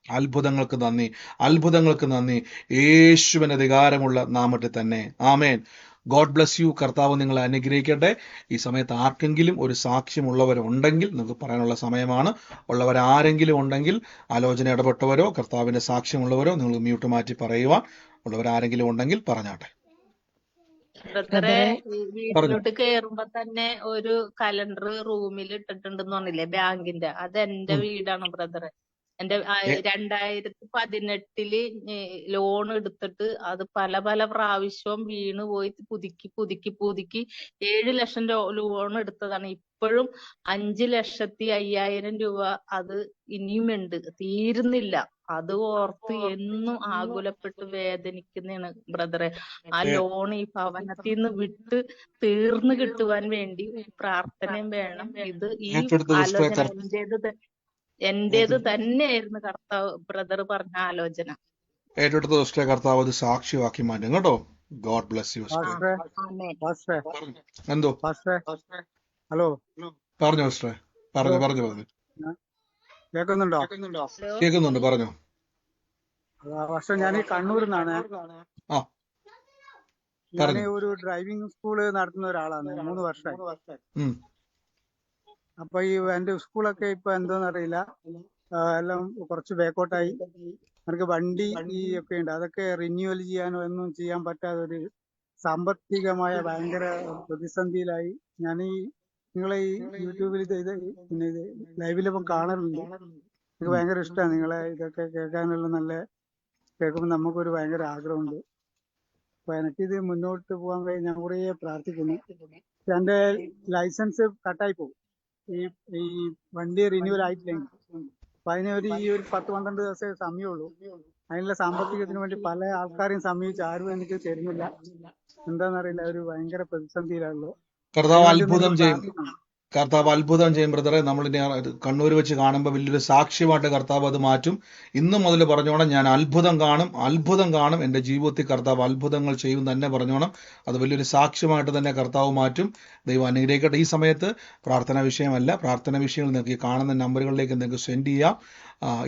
അത്ഭുതങ്ങൾക്ക് നന്ദി, അത്ഭുതങ്ങൾക്ക് നന്ദി, യേശുവിന് അധികാരമുള്ള നാമത്തിൽ തന്നെ. ആമേൻ. God bless you. കർത്താവ് നിങ്ങളെ അനുഗ്രഹിക്കട്ടെ. ഈ സമയത്ത് ആർക്കെങ്കിലും ഒരു സാക്ഷ്യമുള്ളവരുണ്ടെങ്കിൽ നിങ്ങൾക്ക് പറയാനുള്ള സമയമാണ്. ഉള്ളവരാരെങ്കിലും ഉണ്ടെങ്കിൽ, ആലോചന ഇടപെട്ടവരോ കർത്താവിന്റെ സാക്ഷ്യമുള്ളവരോ, നിങ്ങൾ മ്യൂട്ട് മാറ്റി പറയുവാൻ ഉള്ളവരാരെങ്കിലും ഉണ്ടെങ്കിൽ പറഞ്ഞാട്ടെ. ബ്രദറെ, പറഞ്ഞു. വീട്ടിലോട്ട് കേറുമ്പോ തന്നെ ഒരു കലണ്ടർ റൂമിൽ ഇട്ടിട്ടുണ്ടെന്ന് പറഞ്ഞില്ലേ, ബാങ്കിന്റെ. അത് എന്റെ വീടാണ് ബ്രദറെ. എന്റെ 2018 ലോൺ എടുത്തിട്ട് അത് പല പല പ്രാവശ്യവും വീണ് പോയി പുതുക്കി 7 ലക്ഷം ലോൺ എടുത്തതാണ്. ഇപ്പോഴും 5,05,000 രൂപ അത് ഇനിയും ഉണ്ട്, തീരുന്നില്ല. അത് ഓർത്ത് എന്നും ആകുലപ്പെട്ട് വേദനിക്കുന്നതാണ് ബ്രദറെ. ആ ലോൺ ഈ ഭവനത്തിൽ നിന്ന് വിട്ട് തീർന്നു കിട്ടുവാൻ വേണ്ടി പ്രാർത്ഥനയും വേണം. ഇത് ഈ ആലോചന എന്റേത് തന്നെയായിരുന്നു കർത്താവ് ബ്രദർ പറഞ്ഞ ആലോചന. ഏറ്റെടുത്ത ദിവസത്തെ കർത്താവ് അത് സാക്ഷിയാക്കി മാറ്റും കേട്ടോ. God bless U. എന്തോ ഹലോ, പറഞ്ഞു സിസ്റ്ററെ, പറഞ്ഞു കേൾക്കുന്നുണ്ടോ? കേൾക്കുന്നുണ്ട്, പറഞ്ഞു. പക്ഷെ ഞാൻ കണ്ണൂരിൽ നിന്നാണ്. ആ, ഞാൻ ഒരു ഡ്രൈവിംഗ് സ്കൂള് നടത്തുന്ന ഒരാളാണ്, 3 വർഷമായി. അപ്പൊ ഈ എന്റെ സ്കൂളൊക്കെ ഇപ്പൊ എന്തോന്നറിയില്ല, എല്ലാം കുറച്ച് ബാക്കോട്ടായി. എനിക്ക് വണ്ടി ഈ ഒക്കെ ഉണ്ട്, അതൊക്കെ റിന്യൂവൽ ചെയ്യാനോ ഒന്നും ചെയ്യാൻ പറ്റാതെ ഒരു സാമ്പത്തികമായ ഭയങ്കര പ്രതിസന്ധിയിലായി. ഞാൻ ഈ നിങ്ങളെ ഈ യൂട്യൂബിൽ പിന്നെ ഇത് ലൈവിലിപ്പം കാണലുണ്ട്. എനിക്ക് ഭയങ്കര ഇഷ്ടമാണ് നിങ്ങളെ ഇതൊക്കെ കേൾക്കാനുള്ള. നല്ല കേൾക്കുമ്പോൾ നമുക്കൊരു ഭയങ്കര ആഗ്രഹമുണ്ട്. അപ്പൊ എനിക്കിത് മുന്നോട്ട് പോകാൻ കഴിയും. ഞാൻ കുറേ പ്രാർത്ഥിക്കുന്നു. എന്റെ ലൈസൻസ് കട്ടായി പോകും ഈ വണ്ടി റിന്യൂവൽ ആയിട്ടില്ലെങ്കിൽ. അപ്പൊ അതിന് ഈ ഒരു 10-12 ദിവസമേ സമയമുള്ളൂ. അതിനുള്ള സാമ്പത്തികത്തിന് വേണ്ടി പല ആൾക്കാരെയും സമീപിച്ച് ആരും എനിക്ക് തരുന്നില്ല. എന്താണെന്നറിയില്ല, ഒരു ഭയങ്കര പ്രതിസന്ധിയിലാണല്ലോ. കർത്താവ് അത്ഭുതം ചെയ്യും, കർത്താവ് അത്ഭുതം ചെയ്യും ബ്രദറെ. നമ്മളിനെ കണ്ണൂർ വെച്ച് കാണുമ്പോൾ വലിയൊരു സാക്ഷ്യമായിട്ട് കർത്താവ് അത് മാറ്റും. ഇന്നു മുതൽ പറഞ്ഞോണം, ഞാൻ അത്ഭുതം കാണും, എൻ്റെ ജീവിതത്തിൽ കർത്താവ് അത്ഭുതങ്ങൾ ചെയ്യും തന്നെ പറഞ്ഞോണം. അത് വലിയൊരു സാക്ഷ്യമായിട്ട് തന്നെ കർത്താവ് മാറ്റും. ദൈവം അനുഗ്രഹിക്കട്ടെ. ഈ സമയത്ത് പ്രാർത്ഥനാ വിഷയമല്ല, പ്രാർത്ഥനാ വിഷയങ്ങൾ നിങ്ങൾക്ക് ഈ കാണുന്ന നമ്പറുകളിലേക്ക് നിങ്ങൾക്ക് സെൻഡ് ചെയ്യാം.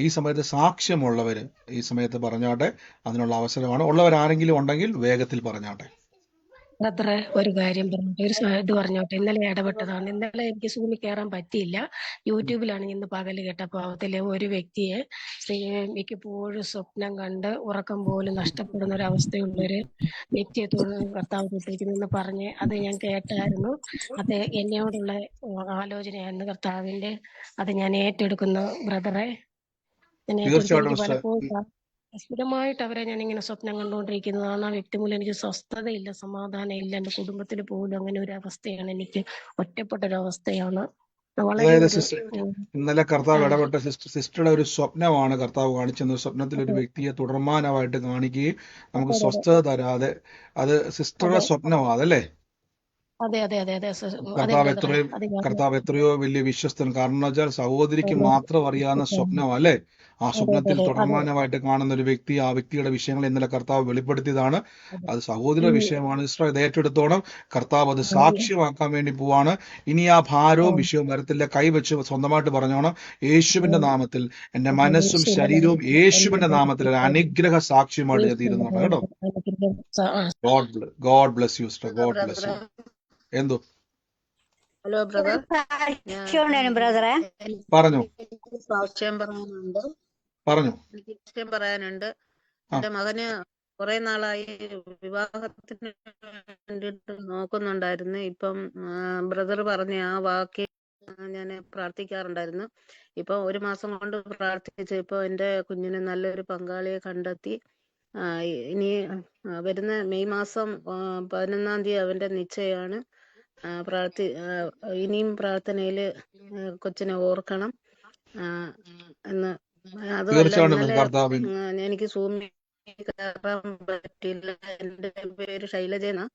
ഈ സമയത്ത് സാക്ഷ്യമുള്ളവർ ഈ സമയത്ത് പറഞ്ഞാട്ടെ, അതിനുള്ള അവസരമാണ്. ഉള്ളവരാരെങ്കിലും ഉണ്ടെങ്കിൽ വേഗത്തിൽ പറഞ്ഞാട്ടെ. ബ്രദറെ, ഒരു കാര്യം പറഞ്ഞോട്ടെ, ഒരു ഇത് പറഞ്ഞോട്ടെ. ഇന്നലെ ഇടപെട്ടതാണ്. ഇന്നലെ എനിക്ക് സൂമിൽ കയറാൻ പറ്റിയില്ല. യൂട്യൂബിലാണ് ഇന്ന് പകല് കേട്ട പാവത്തിലെ ഒരു വ്യക്തിയെ മിക്കപ്പോഴും സ്വപ്നം കണ്ട് ഉറക്കം പോലും നഷ്ടപ്പെടുന്ന ഒരു അവസ്ഥയുള്ളൊരു വ്യക്തിയെ കർത്താവ് തൊട്ടിരിക്കുന്നെന്ന് പറഞ്ഞ് അത് ഞാൻ കേട്ടായിരുന്നു. അത് എന്നോടുള്ള ആലോചനയായിരുന്നു കർത്താവിന്റെ. അത് ഞാൻ ഏറ്റെടുക്കുന്നു ബ്രദറെ. ഞാൻ ഏറ്റെടുത്ത് പലപ്പോഴും സ്ഥിരമായിട്ട് അവരെ ഞാൻ ഇങ്ങനെ സ്വപ്നം കണ്ടുകൊണ്ടിരിക്കുന്നതാണ്. ആ വ്യക്തി മൂലം എനിക്ക് സ്വസ്ഥതയില്ല, സമാധാനം ഇല്ല. എന്റെ കുടുംബത്തിൽ പോലും അങ്ങനെ ഒരു അവസ്ഥയാണ്. എനിക്ക് ഒറ്റപ്പെട്ടൊരവസ്ഥയാണ്. ഇന്നലെ കർത്താവ് ഇടപെട്ട സിസ്റ്ററുടെ ഒരു സ്വപ്നമാണ് കർത്താവ് കാണിച്ചത്. സ്വപ്നത്തിൽ ഒരു വ്യക്തിയെ തുടർമാനമായിട്ട് കാണിക്കുകയും നമുക്ക് സ്വസ്ഥത തരാതെ, അത് സിസ്റ്ററുടെ സ്വപ്നമാണ് അതല്ലേ? കർത്താവ് എത്രയോ വലിയ വിശ്വസ്തൻ. കാരണം എന്ന് വെച്ചാൽ സഹോദരിക്ക് മാത്രം അറിയാവുന്ന സ്വപ്നം അല്ലേ? ആ സ്വപ്നത്തിൽ തുടർമാനമായിട്ട് കാണുന്ന ഒരു വ്യക്തി, ആ വ്യക്തിയുടെ വിഷയങ്ങൾ ഇന്നലെ കർത്താവ് വെളിപ്പെടുത്തിയതാണ്. അത് സഹോദര വിഷയമാണ്. സിസ്റ്റർ ഇത് ഏറ്റെടുത്തോണം. കർത്താവ് അത് സാക്ഷ്യമാക്കാൻ വേണ്ടി പോവാണ്. ഇനി ആ ഭാരവും വിഷയവും വരത്തില്ല. കൈവച്ച് സ്വന്തമായിട്ട് പറഞ്ഞോണം, യേശുവിന്റെ നാമത്തിൽ എന്റെ മനസ്സും ശരീരവും യേശുവിന്റെ നാമത്തിൽ ഒരു അനുഗ്രഹ സാക്ഷ്യമായിട്ട് ഞാൻ തീരുന്നുണ്ട് കേട്ടോ. God bless you sister, God bless U. എന്തോ ഹലോ ബ്രദർ, ബ്രദറെ പറഞ്ഞു പറയാനുണ്ട്. എന്റെ മകന് കുറെ നാളായി വിവാഹത്തിന് വേണ്ടിട്ട് നോക്കുന്നുണ്ടായിരുന്നു. ഇപ്പം ബ്രദർ പറഞ്ഞ ആ വാക്യം ഞാൻ പ്രാർത്ഥിക്കാറുണ്ടായിരുന്നു. ഇപ്പൊ 1 മാസം കൊണ്ട് പ്രാർത്ഥിച്ച് ഇപ്പൊ എൻ്റെ കുഞ്ഞിന് നല്ലൊരു പങ്കാളിയെ കണ്ടെത്തി. ഇനി വരുന്ന മെയ് മാസം 11-ാം തീയതി അവന്റെ നിശ്ചയമാണ്. ഇനിയും പ്രാർത്ഥനയില് കൊച്ചിനെ ഓർക്കണം എന്ന്. അതുമല്ല, തീർച്ചയായിട്ടും ഇന്നലെ കർത്താവിൻ എനിക്ക് സൂമിൽ കയറാൻ പറ്റില്ല. എൻ്റെ പേര് ശൈലജ എന്നാ.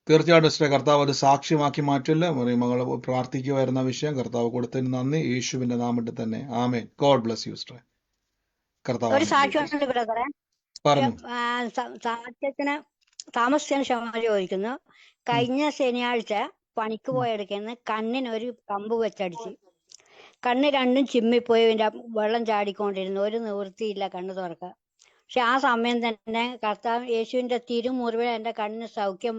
തീർച്ചയായിട്ടും സിസ്റ്റർ, കർത്താവ് അത് സാക്ഷ്യമാക്കി മാറ്റില്ല. മകൾ പ്രാർത്ഥിക്കുമായിരുന്ന വിഷയം കർത്താവ് കൊടുത്തതിന് നന്ദി, യേശുവിന്റെ നാമത്തിൽ തന്നെ. ആമേൻ. God bless you sister. കർത്താവ് ഒരു സാക്ഷ്യമുണ്ട് ബ്രദറെ. പറഞ്ഞു. സാക്ഷ്യത്തിന് താമസിച്ചതിന് ക്ഷമ ചോദിക്കുന്നു. കഴിഞ്ഞ ശനിയാഴ്ച പണിക്ക് പോയെടുക്കുന്ന കണ്ണിനൊരു കമ്പ് വെച്ചടിച്ച് കണ്ണ് രണ്ടും ചിമ്മിപ്പോയി. വെള്ളം ചാടിക്കൊണ്ടിരുന്നു. ഒരു നിവൃത്തിയില്ല കണ്ണ് തുറക്കുക. പക്ഷെ ആ സമയം തന്നെ കർത്താവ് യേശുവിന്റെ തിരുമുറിവിൽ എന്റെ കണ്ണിന് സൗഖ്യം.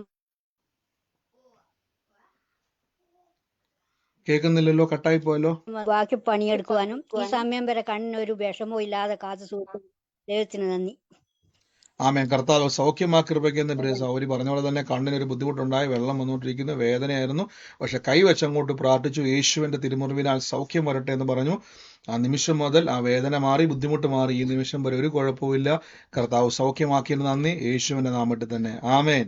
കേൾക്കുന്നില്ലല്ലോ, കട്ടായി പോയല്ലോ. ബാക്കി പണിയെടുക്കുവാനും ഈ സമയം വരെ കണ്ണിനൊരു വിഷമവും ഇല്ലാതെ കാത്തു സൂക്ഷിക്കും. ദൈവത്തിന് നന്ദി. ആമേൻ. കർത്താവ് സൗഖ്യമാക്കി കൃപയ്ക്കെന്ന് സൗരി പറഞ്ഞ പോലെ തന്നെ കണ്ണിനൊരു ബുദ്ധിമുട്ടുണ്ടായി, വെള്ളം വന്നുകൊണ്ടിരിക്കുന്നു, വേദനയായിരുന്നു. പക്ഷെ കൈവച്ച് അങ്ങോട്ട് പ്രാർത്ഥിച്ചു, യേശുവിന്റെ തിരുമുറിവിനാൽ സൗഖ്യം വരട്ടെ എന്ന് പറഞ്ഞു. ആ നിമിഷം മുതൽ ആ വേദന മാറി, ബുദ്ധിമുട്ട് മാറി. ഈ നിമിഷം വരെ ഒരു കുഴപ്പമില്ല. കർത്താവ് സൗഖ്യമാക്കിയതിന് നന്ദി, യേശുവിന്റെ നാമത്തിൽ തന്നെ. ആമേൻ.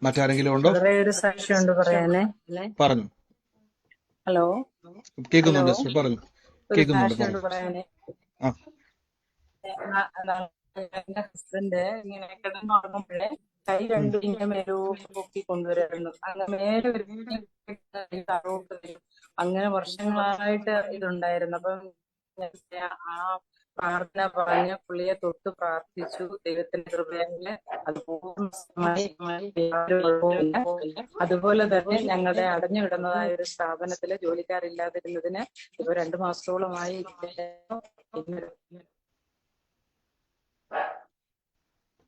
മറ്റാരെങ്കിലും ഉണ്ടോ? ഒരു സാക്ഷ്യമുണ്ട് പറയാനേ. പറഞ്ഞു. ഹലോ, കേൾക്കുന്നുണ്ട് സിസ്റ്റർ, പറഞ്ഞു. ഒരു കേൾക്കുന്നുണ്ട്, സാക്ഷ്യമുണ്ട് പറഞ്ഞു. പറയാനേ. ആ എന്റെ ഹസ്ബൻഡ് ഇങ്ങനെ കിടന്നുറങ്ങുമ്പോഴേ കൈ രണ്ടും ഇങ്ങനെ മേലോട്ട് പൊക്കി കൊണ്ടുവരായിരുന്നു. അങ്ങനെ മേലെ ഒരു താഴോട്ട് വരും. അങ്ങനെ വർഷങ്ങളായിട്ട് ഇതുണ്ടായിരുന്നു. അപ്പം ആ പ്രാർത്ഥന പറഞ്ഞ് പുള്ളിയെ തൊട്ട് പ്രാർത്ഥിച്ചു. ദൈവത്തിന്റെ കൃപയാല് അത് പൂർണ്ണമായി യാതൊരു കുഴപ്പവുമില്ല. അതുപോലെ തന്നെ ഞങ്ങളുടെ അടഞ്ഞു കിടന്നതായ ഒരു സ്ഥാപനത്തില് ജോലിക്കാരില്ലാതിരുന്നതിന് ഇപ്പൊ 2 മാസത്തോളമായി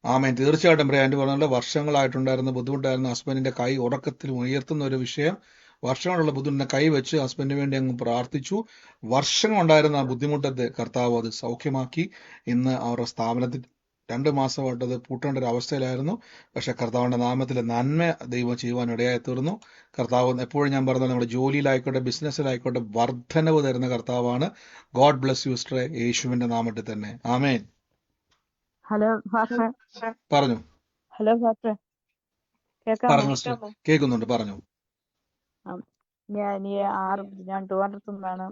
ആമേൻ. തീർച്ചയായിട്ടും പറയാൻ പറഞ്ഞാൽ വർഷങ്ങളായിട്ടുണ്ടായിരുന്ന ബുദ്ധിമുട്ടായിരുന്ന ഹസ്ബൻഡിന്റെ കൈ ഉറക്കത്തിൽ ഉയർത്തുന്ന ഒരു വിഷയം. വർഷങ്ങളുള്ള ബുദ്ധിമുട്ടിനെ കൈ വെച്ച് ഹസ്ബൻഡിന് വേണ്ടി അങ്ങ് പ്രാർത്ഥിച്ചു. വർഷങ്ങളുണ്ടായിരുന്ന ആ ബുദ്ധിമുട്ടത്തെ കർത്താവ് അത് സൗഖ്യമാക്കി. ഇന്ന് അവരുടെ സ്ഥാപനത്തിൽ 2 മാസമായിട്ടത് പൂട്ടേണ്ട ഒരു അവസ്ഥയിലായിരുന്നു. പക്ഷെ കർത്താവിന്റെ നാമത്തിൽ നന്മ ദൈവം ചെയ്യുവാൻ ഇടയായി തീർന്നു. കർത്താവ് എപ്പോഴും ഞാൻ പറഞ്ഞത് നമ്മുടെ ജോലിയിലായിക്കോട്ടെ ബിസിനസ്സിലായിക്കോട്ടെ വർധനവ് തരുന്ന കർത്താവാണ്. ഗോഡ് ബ്ലസ് യു സിസ്റ്റർ, യേശുവിന്റെ നാമത്തിൽ തന്നെ. ആമേൻ. Hello pastor. പറഞ്ഞു. ഹലോ ഫാസ്റ്റർ, കേൾക്കാമോ? പറഞ്ഞു സിസ്റ്റർ, കേൾക്കുന്നുണ്ട്, പറഞ്ഞു. ഞാൻ ട്രിവാൻഡ്രത്തുനിന്നാണ്.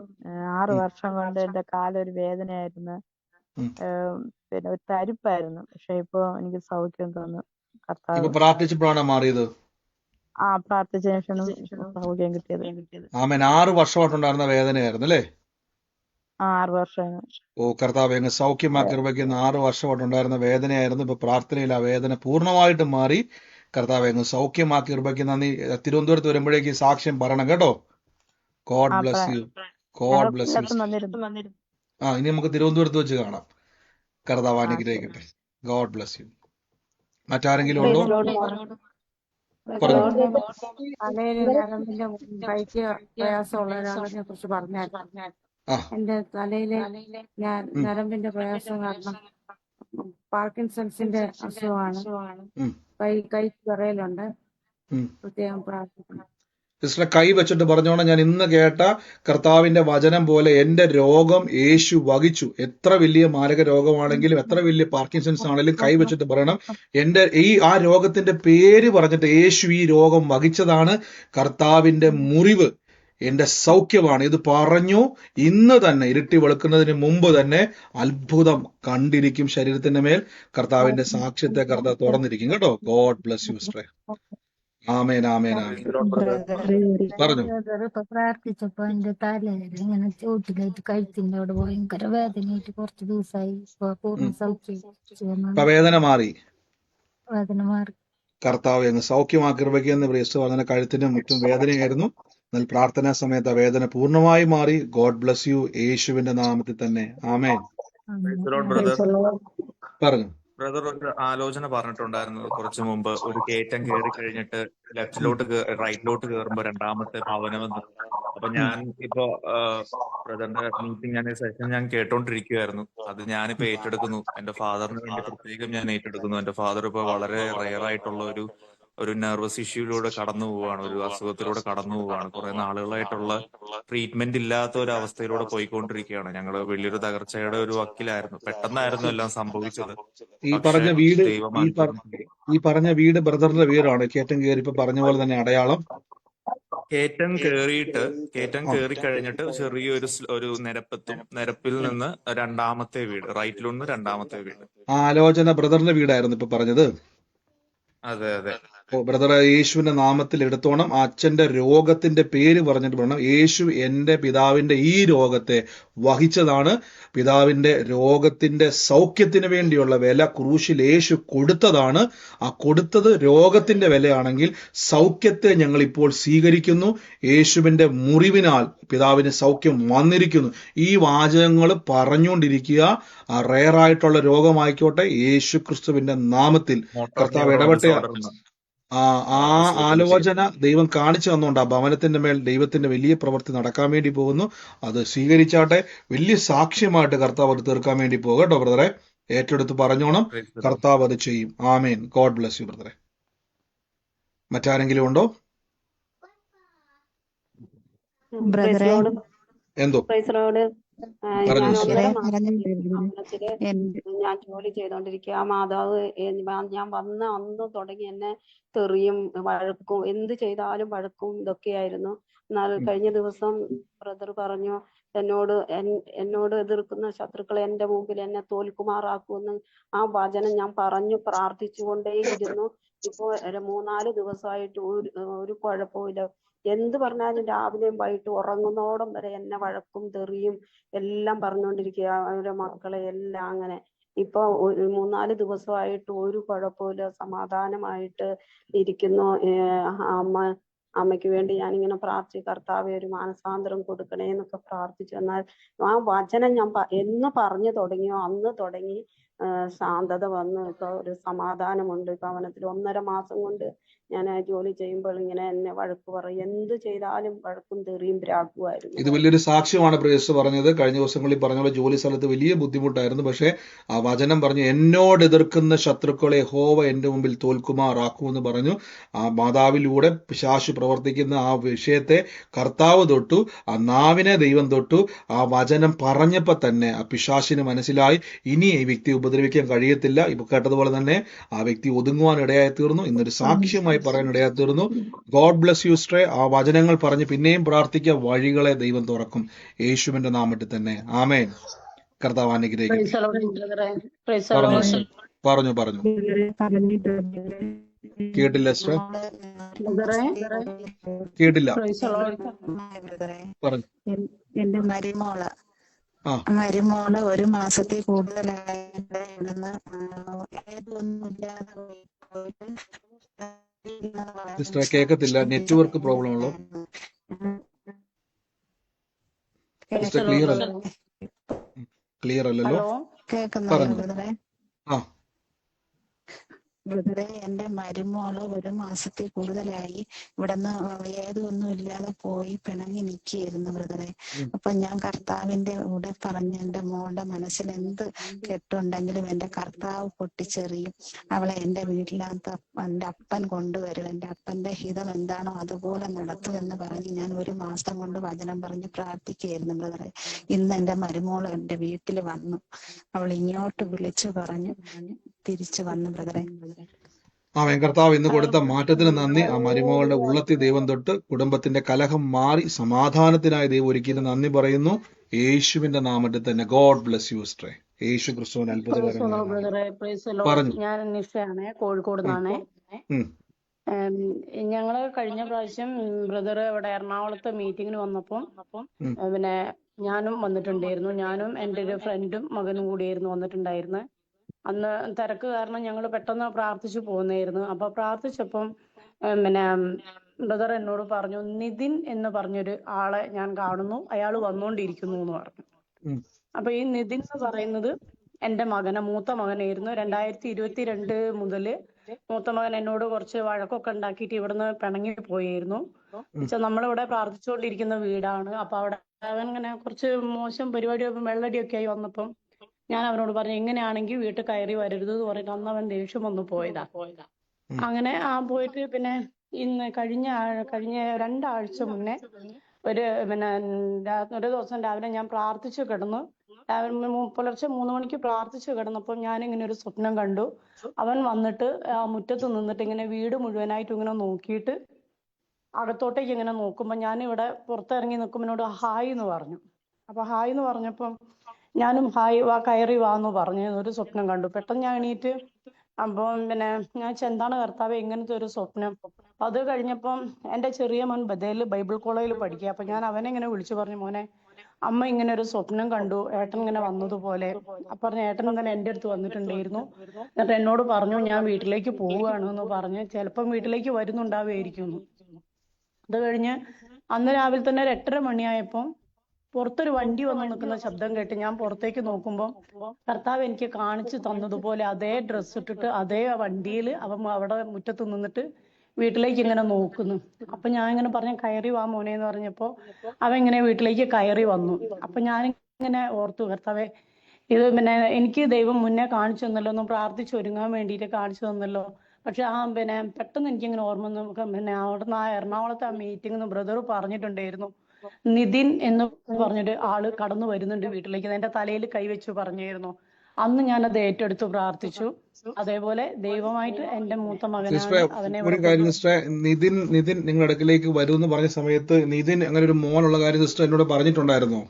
6 വർഷം കൊണ്ട് എന്റെ കാലൊരു വേദനയായിരുന്നു. പിന്നെ ഒരു തരിപ്പായിരുന്നു. പക്ഷെ ഇപ്പൊ എനിക്ക് സൗഖ്യം തന്നു കർത്താവ്. ഇപ്പൊ പ്രാർത്ഥിച്ചപ്പോഴാണ് മാറിയത്. പ്രാർത്ഥിച്ചതിന് ശേഷം സൗഖ്യം കിട്ടിയത്. ആമേൻ. 6 വർഷമായിട്ടുണ്ടായിരുന്ന വേദനയായിരുന്നു അല്ലേ? 6 വർഷം. ഓ കർത്താവ് അങ്ങ് സൗഖ്യമാക്കി കൃപയ്ക്കുന്ന 6 വർഷമായിട്ടുണ്ടായിരുന്ന വേദനയായിരുന്നു. ഇപ്പൊ പ്രാർത്ഥനയിൽ ആ വേദന പൂർണ്ണമായിട്ടും മാറി. കർത്താവ് അങ്ങ് സൗഖ്യമാക്കി കൃപയ്ക്ക് നന്ദി. തിരുവനന്തപുരത്ത് വരുമ്പോഴേക്ക് സാക്ഷ്യം പറയണം കേട്ടോ. God bless you. God bless U. ഇനി നമുക്ക് തിരുവനന്തപുരത്ത് വെച്ച് കാണാം. കർത്താവ് അനുഗ്രഹിക്കട്ടെ. God bless U. മറ്റാരെങ്കിലും ഉണ്ടോ? പറഞ്ഞു. കൈക്ക് പ്രയാസമുള്ള ഒരാളെ കുറിച്ച് പറഞ്ഞാൽ എന്റെ തലയിലെ ഞാൻ നരമ്പിന്റെ പ്രയാസം കാരണം പാർക്കിൻസൺസിന്റെ അസുഖമാണ്. കൈ വിറയലുണ്ട്. പ്രത്യേകം പ്രാർത്ഥിക്കണം. സിസ്റ്റർ കൈ വെച്ചിട്ട് പറഞ്ഞോണം, ഞാൻ ഇന്ന് കേട്ട കർത്താവിന്റെ വചനം പോലെ എന്റെ രോഗം യേശു വഹിച്ചു. എത്ര വലിയ മാരക രോഗമാണെങ്കിലും എത്ര വലിയ പാർക്കിൻസൺസ് ആണെങ്കിലും കൈ വെച്ചിട്ട് പറയണം, എന്റെ ആ രോഗത്തിന്റെ പേര് പറഞ്ഞിട്ട് യേശു ഈ രോഗം വഹിച്ചതാണ്. കർത്താവിന്റെ മുറിവ് എന്റെ സൗഖ്യമാണ്. ഇത് പറഞ്ഞു ഇന്ന് തന്നെ ഇരുട്ടി വെളുക്കുന്നതിന് മുമ്പ് തന്നെ അത്ഭുതം കണ്ടിരിക്കും ശരീരത്തിന്റെ മേൽ. കർത്താവിന്റെ സാക്ഷ്യത്തെ കർത്താവ് തുറന്നിരിക്കും കേട്ടോ. God bless you sister. ആമേൻ, ആമേൻ, ആമേൻ. പറഞ്ഞു. പ്രാർത്ഥിച്ചപ്പോ എന്റെ തലയിൽ ഇങ്ങനെ ചോട്ടിലായിട്ട് കഴുത്തിന്റെ അവിടെ ഭയങ്കര വേദനയായിട്ട് കുറച്ച് ദിവസമായി. പൂർണ്ണ സൗഖ്യം. വേദന മാറി. വേദന മാറി. കർത്താവ് അങ്ങ് സൗഖ്യമാക്കി കൃപയ്ക്കെന്ന് പ്രിയസ്റ്റ് പറഞ്ഞ കഴുത്തിനും മുറ്റും വേദനയായിരുന്നു. എന്നാൽ പ്രാർത്ഥനാ സമയത്ത് ആ വേദന പൂർണ്ണമായി മാറി. ഗോഡ് ബ്ലസ് യു, യേശുവിന്റെ നാമത്തിൽ തന്നെ. ആമേൻ. പറഞ്ഞു. ബ്രദർ ഒരു ആലോചന പറഞ്ഞിട്ടുണ്ടായിരുന്നു കുറച്ചു മുമ്പ്. ഒരു കയറ്റം കയറി കഴിഞ്ഞിട്ട് റൈറ്റിലോട്ട് കയറുമ്പോ 2ാമത്തെ ഭവനമെന്ന്. അപ്പൊ ഞാൻ ഇപ്പൊ ബ്രദറിന്റെ മീറ്റിംഗ് സെഷൻ ഞാൻ കേട്ടോണ്ടിരിക്കുവായിരുന്നു. അത് ഞാനിപ്പോ ഏറ്റെടുക്കുന്നു. എന്റെ ഫാദറിന് വേണ്ടി പ്രത്യേകം ഞാൻ ഏറ്റെടുക്കുന്നു. എന്റെ ഫാദർ ഇപ്പൊ വളരെ റെയർ ആയിട്ടുള്ള ഒരു ഒരു നെർവസ് ഇഷ്യൂയിലൂടെ കടന്നു പോവാണ്, ഒരു അസുഖത്തിലൂടെ കടന്നു പോവാണ്. കുറെ നാളുകളായിട്ടുള്ള ട്രീറ്റ്മെന്റ് ഇല്ലാത്ത ഒരു അവസ്ഥയിലൂടെ പോയിക്കൊണ്ടിരിക്കുകയാണ്. ഞങ്ങള് വലിയൊരു തകർച്ചയുടെ ഒരു വക്കിലായിരുന്നു. പെട്ടെന്നായിരുന്നു എല്ലാം സംഭവിച്ചത്. ഈ പക്ഷെ പറഞ്ഞ വീട് ദൈവം ഈ അത്ഭുതം ചെയ്തു. ഈ പറഞ്ഞ വീട് ബ്രദറിന്റെ വീടാണ്. കയറ്റം കയറി ഇപ്പൊ പറഞ്ഞ പോലെ തന്നെ അടയാളം. കയറ്റം കയറി കഴിഞ്ഞിട്ട് ചെറിയൊരു ഒരു നിരപ്പെത്തും. നിരപ്പിൽ നിന്ന് രണ്ടാമത്തെ വീട്, റൈറ്റിലൊന്ന്, രണ്ടാമത്തെ വീട്. ആലോചന ബ്രദറിന്റെ വീടായിരുന്നു ഇപ്പൊ പറഞ്ഞത്. അതെ അതെ. ബ്രദർ യേശുവിന്റെ നാമത്തിൽ എടുത്തോണം. അച്ഛന്റെ രോഗത്തിന്റെ പേര് പറഞ്ഞിട്ട് പറയണം, യേശു എന്റെ പിതാവിന്റെ ഈ രോഗത്തെ വഹിച്ചതാണ്. പിതാവിന്റെ രോഗത്തിന്റെ സൗഖ്യത്തിന് വേണ്ടിയുള്ള വില ക്രൂശിൽ യേശു കൊടുത്തതാണ്. ആ കൊടുത്തത് രോഗത്തിന്റെ വിലയാണെങ്കിൽ സൗഖ്യത്തെ ഞങ്ങൾ ഇപ്പോൾ സ്വീകരിക്കുന്നു. യേശുവിന്റെ മുറിവിനാൽ പിതാവിന് സൗഖ്യം വന്നിരിക്കുന്നു. ഈ വാചകങ്ങൾ പറഞ്ഞുകൊണ്ടിരിക്കുക. ആ റെയറായിട്ടുള്ള രോഗമായിക്കോട്ടെ, യേശു ക്രിസ്തുവിന്റെ നാമത്തിൽ കർത്താവ് ഇടപെട്ട ആ ആലോചന ദൈവം കാണിച്ചു തന്നുകൊണ്ട് ആ ഭവനത്തിന്റെ മേൽ ദൈവത്തിന്റെ വലിയ പ്രവൃത്തി നടക്കാൻ വേണ്ടി പോകുന്നു. അത് സ്വീകരിച്ചാട്ടെ. വലിയ സാക്ഷ്യമായിട്ട് കർത്താവ് അത് തീർക്കാൻ വേണ്ടി പോകും കേട്ടോ ബ്രദറെ. ഏറ്റെടുത്ത് പറഞ്ഞോണം, കർത്താവ് അത് ചെയ്യും. ആമേൻ. ഗോഡ് ബ്ലസ് യു ബ്രദറെ. മറ്റാരെങ്കിലും ഉണ്ടോ? എന്തോ ഞാൻ ജോലി ചെയ്തോണ്ടിരിക്കുക. ആ മാതാവ് ഞാൻ വന്ന അന്ന് തുടങ്ങി എന്നെ തെറിയും വഴക്കും, എന്ത് ചെയ്താലും വഴക്കും ഇതൊക്കെയായിരുന്നു. എന്നാൽ കഴിഞ്ഞ ദിവസം ബ്രദർ പറഞ്ഞു, എന്നോട് എതിർക്കുന്ന ശത്രുക്കളെ എന്റെ മുമ്പിൽ എന്നെ തോൽക്കുമാറാക്കുമെന്ന്. ആ വചനം ഞാൻ പറഞ്ഞു പ്രാർത്ഥിച്ചുകൊണ്ടേയിരുന്നു. ഇപ്പോ 3-4 ദിവസമായിട്ട് ഒരു കുഴപ്പമില്ല. എന്ത് പറഞ്ഞാലും രാവിലെയും വൈകിട്ട് ഉറങ്ങുന്നോടം വരെ എന്നെ വഴക്കും തെറിയും എല്ലാം പറഞ്ഞുകൊണ്ടിരിക്കുക. അവരുടെ മക്കളെ എല്ലാം അങ്ങനെ. ഇപ്പൊ 3-4 ദിവസമായിട്ട് ഒരു കുഴപ്പമില്ല, സമാധാനമായിട്ട് ഇരിക്കുന്നു. അമ്മയ്ക്ക് വേണ്ടി ഞാനിങ്ങനെ പ്രാർത്ഥിച്ചു, കർത്താവെ ഒരു മാനസാന്തരം കൊടുക്കണേ എന്നൊക്കെ പ്രാർത്ഥിച്ചു. എന്നാൽ ആ വചനം ഞാൻ എന്ന് പറഞ്ഞു തുടങ്ങിയോ അന്ന് തുടങ്ങി ശാന്തത വന്ന് ഇപ്പൊ ഒരു സമാധാനമുണ്ട് ഭവനത്തിൽ. 1.5 മാസം കൊണ്ട് ഞാൻ ജോലി ചെയ്യുമ്പോൾ ഇങ്ങനെ എന്നെ വഴക്ക് പറയും, എന്ത് ചെയ്താലും വഴക്കും തെറിയും പ്രാക്കുമായിരുന്നു. ഇത് വലിയൊരു സാക്ഷ്യമാണ് പ്രേസ് പറഞ്ഞത്. കഴിഞ്ഞ ദിവസങ്ങളിൽ പറഞ്ഞ പോലെ ജോലി സ്ഥലത്ത് വലിയ ബുദ്ധിമുട്ടായിരുന്നു. പക്ഷെ ആ വചനം പറഞ്ഞു, എന്നോട് എതിർക്കുന്ന ശത്രുക്കളെ യഹോവ എന്റെ മുമ്പിൽ തോൽക്കുമാറാക്കുമെന്ന് പറഞ്ഞു. ആ മാതാവിലൂടെ പിശാച് പ്രവർത്തിക്കുന്ന ആ വിഷയത്തെ കർത്താവ് തൊട്ടു, ആ നാവിനെ ദൈവം തൊട്ടു. ആ വചനം പറഞ്ഞപ്പോ തന്നെ ആ പിശാചിന് മനസ്സിലായി ഇനി ഈ വ്യക്തി ഉപദ്രവിക്കാൻ കഴിയത്തില്ല. ഇപ്പൊ കേട്ടതുപോലെ തന്നെ ആ വ്യക്തി ഒതുങ്ങുവാൻ ഇടയായി തീർന്നു. ഇന്നൊരു സാക്ഷ്യമായി പറയാൻ ഇടയായി തീർന്നു. God bless you stray. ആ വചനങ്ങൾ പറഞ്ഞ് പിന്നെയും പ്രാർത്ഥിക്കുക, വഴികളെ ദൈവം തുറക്കും യേശുവിന്റെ നാമത്തിൽ തന്നെ. ആമേൻ. കർത്താവ് അനുഗ്രഹിക്കട്ടെ. പറഞ്ഞു കേട്ടില്ല സിസ്റ്റർ, കേട്ടില്ല. പറഞ്ഞു. എന്റെ മരുമോള് 1 മാസത്തിൽ കൂടുതലായിട്ട് ഇവിടുന്ന് ഏതൊന്നുമില്ലാതെ സിസ്റ്റർ കേൾക്കത്തില്ല, നെറ്റ്വർക്ക് പ്രോബ്ലം ഉള്ളൂ. സിസ്റ്റർ ക്ലിയർ അല്ലല്ലോ. കേൾക്കുന്നുണ്ടോ ആ ബ്രദറെ? എന്റെ മരുമോള് 1 മാസത്തിൽ കൂടുതലായി ഇവിടുന്ന് ഏതൊന്നും ഇല്ലാതെ പോയി പിണങ്ങി നിൽക്കുകയായിരുന്നു ബ്രദറെ. അപ്പൊ ഞാൻ കർത്താവിന്റെ കൂടെ പറഞ്ഞ എന്റെ മോളുടെ മനസ്സിൽ എന്ത് കെട്ടുണ്ടെങ്കിലും എന്റെ കർത്താവ് പൊട്ടിച്ചെറിയും. അവളെ എന്റെ വീട്ടിനകത്ത് എന്റെ അപ്പൻ കൊണ്ടുവരും. എന്റെ അപ്പന്റെ ഹിതം എന്താണോ അതുപോലെ നടത്തും എന്ന് പറഞ്ഞ് ഞാൻ 1 മാസം കൊണ്ട് വചനം പറഞ്ഞ് പ്രാർത്ഥിക്കുകയായിരുന്നു ബ്രദറെ. ഇന്ന് എന്റെ മരുമോള് എന്റെ വീട്ടിൽ വന്നു. അവൾ ഇങ്ങോട്ട് വിളിച്ചു പറഞ്ഞു തിരിച്ചു വന്നു ബ്രദറെ. ആമേൻ. കർത്താവ് ഇന്ന് കൊടുത്ത മാറ്റത്തിന് നന്ദി. ആ മരുമകളുടെ ഉള്ളത്തിൽ ദൈവം തൊട്ട് കുടുംബത്തിന്റെ കലഹം മാറി സമാധാനത്തിനായി ദൈവം ഒരുക്കിയിട്ട് നന്ദി പറയുന്നു യേശുവിന്റെ നാമത്തിൽ തന്നെ. ഗോഡ് ബ്ലസ് യു സ്ട്രേ. യേശു ക്രിസ്തുവിന് അത്ഭുതകരമായ പറഞ്ഞു. ഞാൻ നിഷയാണ്, കോഴിക്കോട് നിന്നാണ്. ഞങ്ങള് കഴിഞ്ഞ പ്രാവശ്യം ബ്രദർ ഇവിടെ എറണാകുളത്ത് മീറ്റിങ്ങിന് വന്നപ്പം പിന്നെ ഞാനും വന്നിട്ടുണ്ടായിരുന്നു. ഞാനും എൻ്റെ ഒരു ഫ്രണ്ടും മകനും കൂടിയായിരുന്നു വന്നിട്ടുണ്ടായിരുന്നത്. അന്ന് തിരക്ക് കാരണം ഞങ്ങൾ പെട്ടെന്ന് പ്രാർത്ഥിച്ചു പോകുന്നായിരുന്നു. അപ്പൊ പ്രാർത്ഥിച്ചപ്പം പിന്നെ ബ്രദർ എന്നോട് പറഞ്ഞു, നിതിൻ എന്ന് പറഞ്ഞൊരു ആളെ ഞാൻ കാണുന്നു, അയാൾ വന്നുകൊണ്ടിരിക്കുന്നു എന്ന് പറഞ്ഞു. അപ്പൊ ഈ നിതിൻ എന്ന് പറയുന്നത് എന്റെ മൂത്ത മകനായിരുന്നു. 2022 മുതല് മൂത്ത മകൻ എന്നോട് കുറച്ച് വഴക്കൊക്കെ ഉണ്ടാക്കിയിട്ട് ഇവിടുന്ന് പിണങ്ങി പോയിരുന്നു. നമ്മളിവിടെ പ്രാർത്ഥിച്ചുകൊണ്ടിരിക്കുന്ന വീടാണ്. അപ്പൊ അവിടെ അവൻ ഇങ്ങനെ കുറച്ച് മോശം പരിപാടി വെള്ളടിയൊക്കെ ആയി വന്നപ്പം ഞാൻ അവനോട് പറഞ്ഞു, എങ്ങനെയാണെങ്കിൽ വീട്ടിൽ കയറി വരരുത് എന്ന് പറഞ്ഞിട്ട് അന്ന് അവൻ ദേഷ്യം വന്നു പോയതാ. അങ്ങനെ പോയിട്ട് പിന്നെ ഇന്ന് കഴിഞ്ഞ 2 ആഴ്ച മുന്നേ ഒരു ദിവസം രാവിലെ ഞാൻ പ്രാർത്ഥിച്ചു കിടന്നു. പുലർച്ചെ 3 മണിക്ക് പ്രാർത്ഥിച്ചു കിടന്നപ്പോൾ ഞാൻ ഇങ്ങനെ ഒരു സ്വപ്നം കണ്ടു. അവൻ വന്നിട്ട് മുറ്റത്ത് നിന്നിട്ട് ഇങ്ങനെ വീട് മുഴുവനായിട്ട് ഇങ്ങനെ നോക്കിയിട്ട് അകത്തോട്ടേക്ക് ഇങ്ങനെ നോക്കുമ്പോൾ ഞാൻ ഇവിടെ പുറത്തിറങ്ങി നിൽക്കുമ്പോൾ എന്നോട് ഹായ് എന്ന് പറഞ്ഞു. അപ്പൊ ഹായ് എന്ന് പറഞ്ഞപ്പം ഞാനും ഹായ് കയറി വാന്ന് പറഞ്ഞു. ഒരു സ്വപ്നം കണ്ടു. പെട്ടെന്ന് ഞാൻ എണീറ്റ് അപ്പം ഞാൻ എന്താണ് കർത്താവേ ഇങ്ങനത്തെ ഒരു സ്വപ്നം. അത് കഴിഞ്ഞപ്പം എൻ്റെ ചെറിയ മോൻ ബദേല് ബൈബിൾ കോളേജിൽ പഠിക്കുക. അപ്പൊ ഞാൻ അവനെ ഇങ്ങനെ വിളിച്ചു പറഞ്ഞു, മോനെ അമ്മ ഇങ്ങനെ ഒരു സ്വപ്നം കണ്ടു, ഏട്ടൻ ഇങ്ങനെ വന്നതുപോലെ. അപ്പൊ പറഞ്ഞു ഏട്ടൻ ഇന്നലെ എൻ്റെ അടുത്ത് വന്നിട്ടുണ്ടായിരുന്നു, എന്നിട്ട് എന്നോട് പറഞ്ഞു ഞാൻ വീട്ടിലേക്ക് പോവുകയാണ് എന്ന് പറഞ്ഞ് ചിലപ്പം വീട്ടിലേക്ക് വരുന്നുണ്ടാവുമായിരിക്കും. അത് കഴിഞ്ഞ് അന്ന് രാവിലെ തന്നെ ഒരു 8:30 മണിയായപ്പോൾ പുറത്തൊരു വണ്ടി വന്ന് നിൽക്കുന്ന ശബ്ദം കേട്ട് ഞാൻ പുറത്തേക്ക് നോക്കുമ്പോൾ കർത്താവ് എനിക്ക് കാണിച്ചു തന്നതുപോലെ അതേ ഡ്രസ്സ് ഇട്ടിട്ട് അതേ വണ്ടിയിൽ അവൻ അവിടെ മുറ്റത്ത് നിന്നിട്ട് വീട്ടിലേക്ക് ഇങ്ങനെ നോക്കുന്നു. അപ്പൊ ഞാൻ ഇങ്ങനെ പറഞ്ഞു കയറി വാ മോനെ എന്ന് പറഞ്ഞപ്പോ അവൻ ഇങ്ങനെ വീട്ടിലേക്ക് കയറി വന്നു. അപ്പൊ ഞാൻ ഇങ്ങനെ ഓർത്തു, കർത്താവേ ഇത് എനിക്ക് ദൈവം മുന്നേ കാണിച്ചു തന്നല്ലോ, ഒന്ന് പ്രാർത്ഥിച്ച് ഒരുങ്ങാൻ വേണ്ടിയിട്ട് കാണിച്ചു തന്നല്ലോ. പക്ഷെ പെട്ടെന്ന് എനിക്കിങ്ങനെ ഓർമ്മ അവിടുന്ന് എറണാകുളത്തെ മീറ്റിംഗ് ബ്രദർ പറഞ്ഞിട്ടുണ്ടായിരുന്നു, നിതിൻ എന്ന് പറഞ്ഞൊരു ആള് കടന്നു വരുന്നുണ്ട് വീട്ടിലേക്ക്, എന്റെ തലയിൽ കൈവച്ചു പറഞ്ഞായിരുന്നു. അന്ന് ഞാനത് ഏറ്റെടുത്ത് പ്രാർത്ഥിച്ചു. അതേപോലെ ദൈവമായിട്ട് എന്റെ മൂത്ത മകനാണ് അവനെ ഒരു കാര്യം സിസ്റ്ററെ, നിതിൻ നിങ്ങളുടെ അടുക്കിലേക്ക് വരുമെന്ന് പറഞ്ഞ സമയത്ത് നിതിൻ അങ്ങനെ ഒരു മോനുള്ള കാര്യം സിസ്റ്റർ എന്നോട് പറഞ്ഞിട്ടുണ്ടായിരുന്നോ?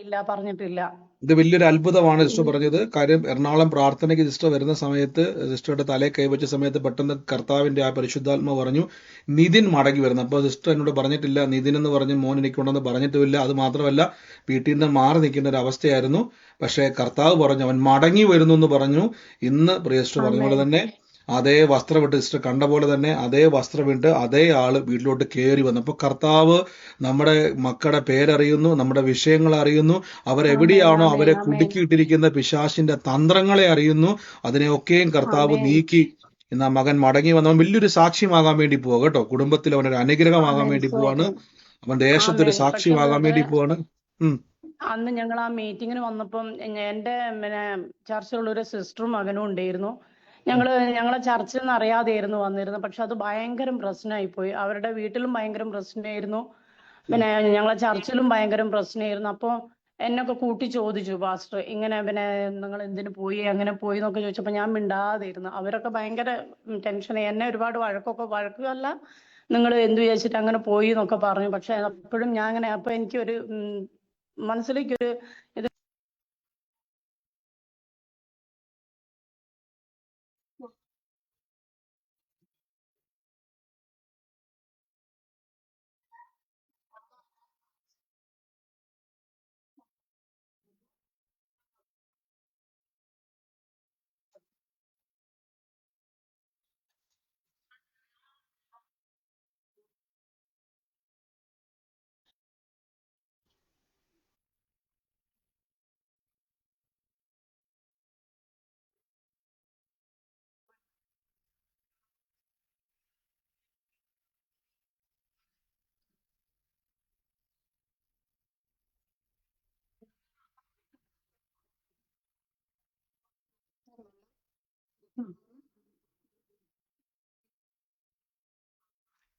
ഇല്ല പറഞ്ഞിട്ടില്ല. ഇത് വലിയൊരു അത്ഭുതമാണ് സിസ്റ്റർ പറഞ്ഞത്. കാര്യം എറണാകുളം പ്രാർത്ഥനയ്ക്ക് സിസ്റ്റർ വരുന്ന സമയത്ത് സിസ്റ്ററുടെ തലയെ കൈവച്ച സമയത്ത് പെട്ടെന്ന് കർത്താവിന്റെ ആ പരിശുദ്ധാത്മ പറഞ്ഞു നിതിൻ മടങ്ങി വരുന്നു. അപ്പോൾ സിസ്റ്റർ എന്നോട് പറഞ്ഞിട്ടില്ല നിതിൻ എന്ന് പറഞ്ഞ് മോൻ എനിക്കുണ്ടെന്ന് പറഞ്ഞിട്ടുമില്ല. അത് മാത്രമല്ല വീട്ടിൽ നിന്ന് മാറി നിൽക്കുന്ന ഒരു അവസ്ഥയായിരുന്നു. പക്ഷേ കർത്താവ് പറഞ്ഞു അവൻ മടങ്ങി വരുന്നു എന്ന് പറഞ്ഞു. ഇന്ന് പ്രിയ സിസ്റ്റർ പറഞ്ഞ പോലെ തന്നെ അതേ വസ്ത്രമിട്ട് സിസ്റ്റർ കണ്ട പോലെ തന്നെ അതേ വസ്ത്രമിട്ട് അതേ ആള് വീട്ടിലോട്ട് കയറി വന്നു. അപ്പൊ കർത്താവ് നമ്മുടെ മക്കളുടെ പേരറിയുന്നു, നമ്മുടെ വിഷയങ്ങൾ അറിയുന്നു, അവരെവിടെയാണോ അവരെ കുടുക്കിയിട്ടിരിക്കുന്ന പിശാചിന്റെ തന്ത്രങ്ങളെ അറിയുന്നു. അതിനെയൊക്കെയും കർത്താവ് നീക്കി ഇന്ന് ആ മകൻ മടങ്ങി വന്നവൻ വലിയൊരു സാക്ഷ്യമാകാൻ വേണ്ടി പോവാ കേട്ടോ. കുടുംബത്തിൽ അവനൊരു അനുഗ്രഹമാകാൻ വേണ്ടി പോവാണ്. അവൻ ദേശത്തൊരു സാക്ഷ്യമാകാൻ വേണ്ടി പോവാണ്. അന്ന് ഞങ്ങൾ ആ മീറ്റിങ്ങിന് വന്നപ്പം എന്റെ ചർച്ചിലുള്ള ഒരു സിസ്റ്ററും മകനും ഉണ്ടായിരുന്നു. ഞങ്ങളെ ചർച്ചിൽ നിന്ന് അറിയാതെയായിരുന്നു വന്നിരുന്നത്. പക്ഷെ അത് ഭയങ്കര പ്രശ്നമായി പോയി. അവരുടെ വീട്ടിലും ഭയങ്കര പ്രശ്നമായിരുന്നു, ഞങ്ങളെ ചർച്ചിലും ഭയങ്കര പ്രശ്നമായിരുന്നു. അപ്പൊ എന്നൊക്കെ കൂട്ടി ചോദിച്ചു, പാസ്റ്റർ ഇങ്ങനെ നിങ്ങൾ എന്തിനു പോയി അങ്ങനെ പോയി എന്നൊക്കെ ചോദിച്ചപ്പോ ഞാൻ മിണ്ടാതെയിരുന്നു. അവരൊക്കെ ഭയങ്കര ടെൻഷനായി. എന്നെ ഒരുപാട് വഴക്കല്ല നിങ്ങൾ എന്ത് വിചാരിച്ചിട്ട് അങ്ങനെ പോയി എന്നൊക്കെ പറഞ്ഞു. പക്ഷെ അപ്പോഴും ഞാൻ അങ്ങനെ അപ്പൊ എനിക്കൊരു മനസ്സിലേക്കൊരു ഇത്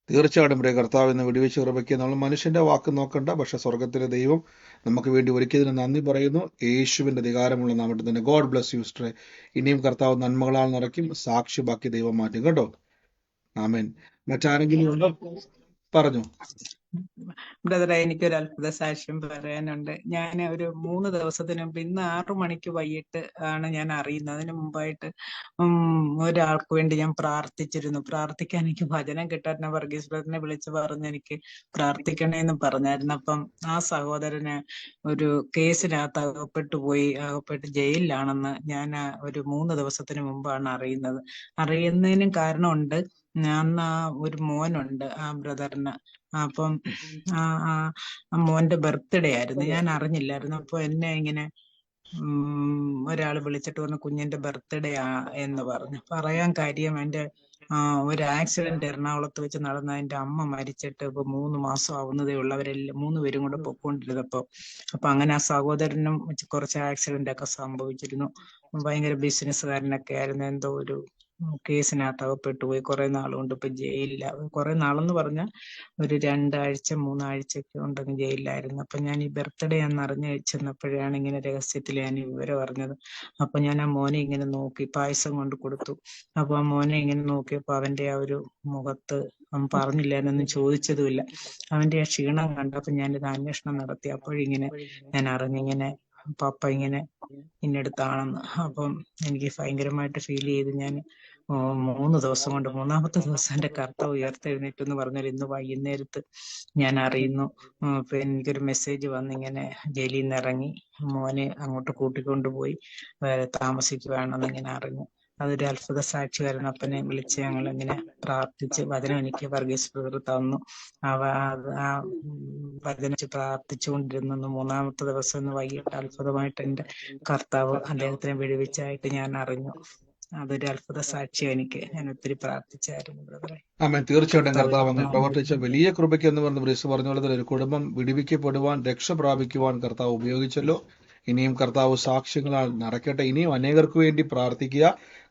തീർച്ചയായിട്ടും പ്രിയ കർത്താവ് എന്ന് വെടിവെച്ച് ഉറപ്പിക്കുക. നമ്മൾ മനുഷ്യന്റെ വാക്ക് നോക്കണ്ട, പക്ഷെ സ്വർഗത്തിലെ ദൈവം നമുക്ക് വേണ്ടി ഒരുക്കിയതിന് നന്ദി പറയുന്നു. യേശുവിന്റെ അധികാരമുള്ള നാമത്തിൽ തന്നെ ഗോഡ് ബ്ലസ് യു സിസ്റ്ററെ. ഇനിയും കർത്താവ് നന്മകളാൽ നിറയ്ക്കും, സാക്ഷി ബാക്കി ദൈവം മാറ്റും കേട്ടോ. ആമേൻ. മറ്റാരെങ്കിലും ഉണ്ടോ? പറഞ്ഞു. ബ്രദറെ, എനിക്കൊരു അത്ഭുത സാക്ഷ്യം പറയാനുണ്ട്. ഞാൻ ഒരു 3 ദിവസത്തിന് മുമ്പ്, ഇന്ന് 6 മണിക്ക് വൈകിട്ട് ആണ് ഞാൻ അറിയുന്നത്. അതിന് മുമ്പായിട്ട് ഒരാൾക്ക് വേണ്ടി ഞാൻ പ്രാർത്ഥിച്ചിരുന്നു. പ്രാർത്ഥിക്കാൻ എനിക്ക് വചനം കിട്ടാൻ വർഗീസ് ബ്രദറിനെ വിളിച്ച് പറഞ്ഞ് എനിക്ക് പ്രാർത്ഥിക്കണേന്ന് പറഞ്ഞായിരുന്നു. അപ്പം ആ സഹോദരന് ഒരു കേസിനകത്ത് അകപ്പെട്ട് ജയിലിലാണെന്ന് ഞാൻ ഒരു 3 ദിവസത്തിന് മുമ്പാണ് അറിയുന്നത്. അറിയുന്നതിനും കാരണമുണ്ട്, അന്ന് ഒരു മോനുണ്ട് ആ ബ്രദറിന്. അപ്പം ആ മോന്റെ ബർത്ത്ഡേ ആയിരുന്നു, ഞാൻ അറിഞ്ഞില്ലായിരുന്നു. അപ്പൊ എന്നെ ഇങ്ങനെ ഒരാൾ വിളിച്ചിട്ട് പറഞ്ഞു കുഞ്ഞിന്റെ ബർത്ത്ഡേ എന്ന് പറഞ്ഞു. പറയാൻ കാര്യം എന്റെ ഒരു ആക്സിഡന്റ് എറണാകുളത്ത് വെച്ച് നടന്ന എന്റെ അമ്മ മരിച്ചിട്ട് ഇപ്പൊ 3 മാസം ആവുന്നതേ ഉള്ളൂ. അവരെല്ലാം 3 പേരും കൂടെ പൊക്കോണ്ടിരുന്നപ്പോ അപ്പൊ അങ്ങനെ ആ സഹോദരനും കുറച്ച് ആക്സിഡന്റ് ഒക്കെ സംഭവിച്ചിരുന്നു. ഭയങ്കര ബിസിനസ്സുകാരനൊക്കെ ആയിരുന്നു. എന്തോ ഒരു കേസിനകത്ത് അകപ്പെട്ടു പോയി. കുറെ നാളുകൊണ്ട് ഇപ്പൊ ജയിലില്ല. കുറെ നാളെന്ന് പറഞ്ഞാൽ ഒരു 2 ആഴ്ച 3 ആഴ്ചയൊക്കെ ഉണ്ടെങ്കിൽ ജയിലിലായിരുന്നു. അപ്പൊ ഞാൻ ഈ ബർത്ത്ഡേ അന്ന് അറിഞ്ഞു ചെന്നപ്പോഴാണ് ഇങ്ങനെ രഹസ്യത്തിൽ ഞാൻ ഈ വിവരം അറിഞ്ഞത്. അപ്പൊ ഞാൻ ആ മോനെ ഇങ്ങനെ നോക്കി, പായസം കൊണ്ട് കൊടുത്തു. അപ്പൊ ആ മോനെ ഇങ്ങനെ നോക്കിയപ്പോ അവന്റെ ആ ഒരു മുഖത്ത് അവൻ പറഞ്ഞില്ല, എന്നൊന്നും ചോദിച്ചതുമില്ല. അവന്റെ ആ ക്ഷീണം കണ്ടപ്പോ ഞാനിത് അന്വേഷണം നടത്തി. അപ്പോഴിങ്ങനെ ഞാൻ അറിഞ്ഞിങ്ങനെ പപ്പ ഇങ്ങനെ ഇന്നടുത്താണെന്ന്. അപ്പം എനിക്ക് ഭയങ്കരമായിട്ട് ഫീൽ ചെയ്ത്. ഞാൻ 3 ദിവസം കൊണ്ട് 3-ാമത്തെ ദിവസം എന്റെ കർത്താവ് ഉയർത്തെഴുന്നേറ്റു എന്ന് പറഞ്ഞാൽ ഇന്ന് വൈകുന്നേരത്ത് ഞാൻ അറിയുന്നു. പിന്നെ എനിക്കൊരു മെസ്സേജ് വന്നിങ്ങനെ ജയിലിൽ നിന്ന് ഇറങ്ങി, മോനെ അങ്ങോട്ട് കൂട്ടിക്കൊണ്ടുപോയി താമസിക്കുകയാണെന്ന് ഇങ്ങനെ അറിഞ്ഞു. അതൊരു അത്ഭുത സാക്ഷിയായിരുന്നു. അപ്പനെ വിളിച്ച് ഞങ്ങൾ ഇങ്ങനെ പ്രാർത്ഥിച്ച് വചനം എനിക്ക് വർഗീസ് ബ്രദർ തന്നു. ആ വചനം പ്രാർത്ഥിച്ചുകൊണ്ടിരുന്നു. 3-ാമത്തെ ദിവസം ഇന്ന് വൈകിട്ട് അത്ഭുതമായിട്ട് എന്റെ കർത്താവ് അദ്ദേഹത്തിനെ വിടുവിച്ചായിട്ട് ഞാൻ അറിഞ്ഞു. അതൊരു അത്ഭുത സാക്ഷ്യം എനിക്ക്. ഞാൻ ഒത്തിരി പ്രാർത്ഥിച്ചായിരുന്നു ബ്രദറെ. ആമേൻ. തീർച്ചയായിട്ടും കർത്താവ് അങ്ങനെ പ്രവർത്തിച്ച വലിയ കൃപയ്ക്ക് എന്ന് പറഞ്ഞ ബ്രേസ് പറഞ്ഞ പോലെ ഒരു കുടുംബം വിടുവിക്കപ്പെടുവാൻ, രക്ഷ പ്രാപിക്കുവാൻ കർത്താവ് ഉപയോഗിച്ചല്ലോ. ഇനിയും കർത്താവ് സാക്ഷ്യങ്ങളാൽ നിറയ്ക്കട്ടെ. ഇനിയും അനേകർക്ക് വേണ്ടി പ്രാർത്ഥിക്കുക.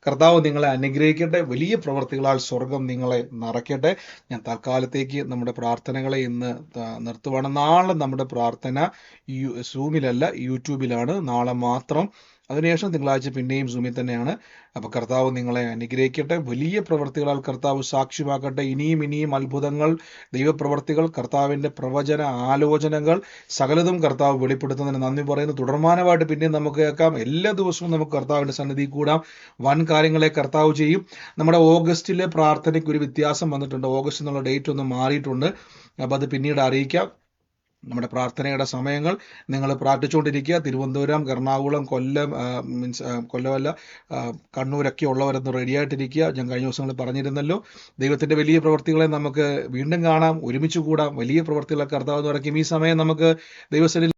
കർത്താവ് നിങ്ങളെ അനുഗ്രഹിക്കട്ടെ. വലിയ പ്രവർത്തികളാൽ സ്വർഗം നിങ്ങളെ നിറയ്ക്കട്ടെ. ഞാൻ തൽക്കാലത്തേക്ക് നമ്മുടെ പ്രാർത്ഥനകളെ ഇന്ന് നിർത്തുവാണ്. നാളെ നമ്മുടെ പ്രാർത്ഥന സൂമിലല്ല, യൂട്യൂബിലാണ്. നാളെ മാത്രം. അതിനുശേഷം തിങ്കളാഴ്ച പിന്നെയും സൂമിൽ തന്നെയാണ്. അപ്പൊ കർത്താവ് നിങ്ങളെ അനുഗ്രഹിക്കട്ടെ. വലിയ പ്രവർത്തികളാൽ കർത്താവ് സാക്ഷ്യമാക്കട്ടെ. ഇനിയും അത്ഭുതങ്ങൾ, ദൈവപ്രവർത്തികൾ, കർത്താവിന്റെ പ്രവചന ആലോചനകൾ സകലതും കർത്താവ് വെളിപ്പെടുത്തുന്നതിന് നന്ദി പറയുന്നു. തുടർമാനമായിട്ട് പിന്നെയും നമുക്ക് കേൾക്കാം. എല്ലാ ദിവസവും നമുക്ക് കർത്താവിന്റെ സന്നിധി കൂടാം. വൻ കാര്യങ്ങളെ കർത്താവ് ചെയ്യും. നമ്മുടെ ഓഗസ്റ്റിലെ പ്രാർത്ഥനയ്ക്ക് ഒരു വ്യത്യാസം വന്നിട്ടുണ്ട്. ഓഗസ്റ്റ് എന്നുള്ള ഡേറ്റ് ഒന്ന് മാറിയിട്ടുണ്ട്. അപ്പൊ അത് പിന്നീട് അറിയിക്കാം. നമ്മുടെ പ്രാർത്ഥനയുടെ സമയങ്ങൾ നിങ്ങൾ പ്രാർത്ഥിച്ചുകൊണ്ടിരിക്കുക. തിരുവനന്തപുരം, എറണാകുളം, കൊല്ലം, കൊല്ലമല്ല കണ്ണൂരൊക്കെ ഉള്ളവരൊന്ന് റെഡിയായിട്ടിരിക്കുക. ഞാൻ കഴിഞ്ഞ ദിവസങ്ങളിൽ പറഞ്ഞിരുന്നല്ലോ. ദൈവത്തിന്റെ വലിയ പ്രവർത്തികളെ നമുക്ക് വീണ്ടും കാണാം, ഒരുമിച്ച് കൂടാം. വലിയ പ്രവർത്തികളെ കർത്താവ് നടക്കും. ഈ സമയം നമുക്ക് ദൈവസന്നിധിയിൽ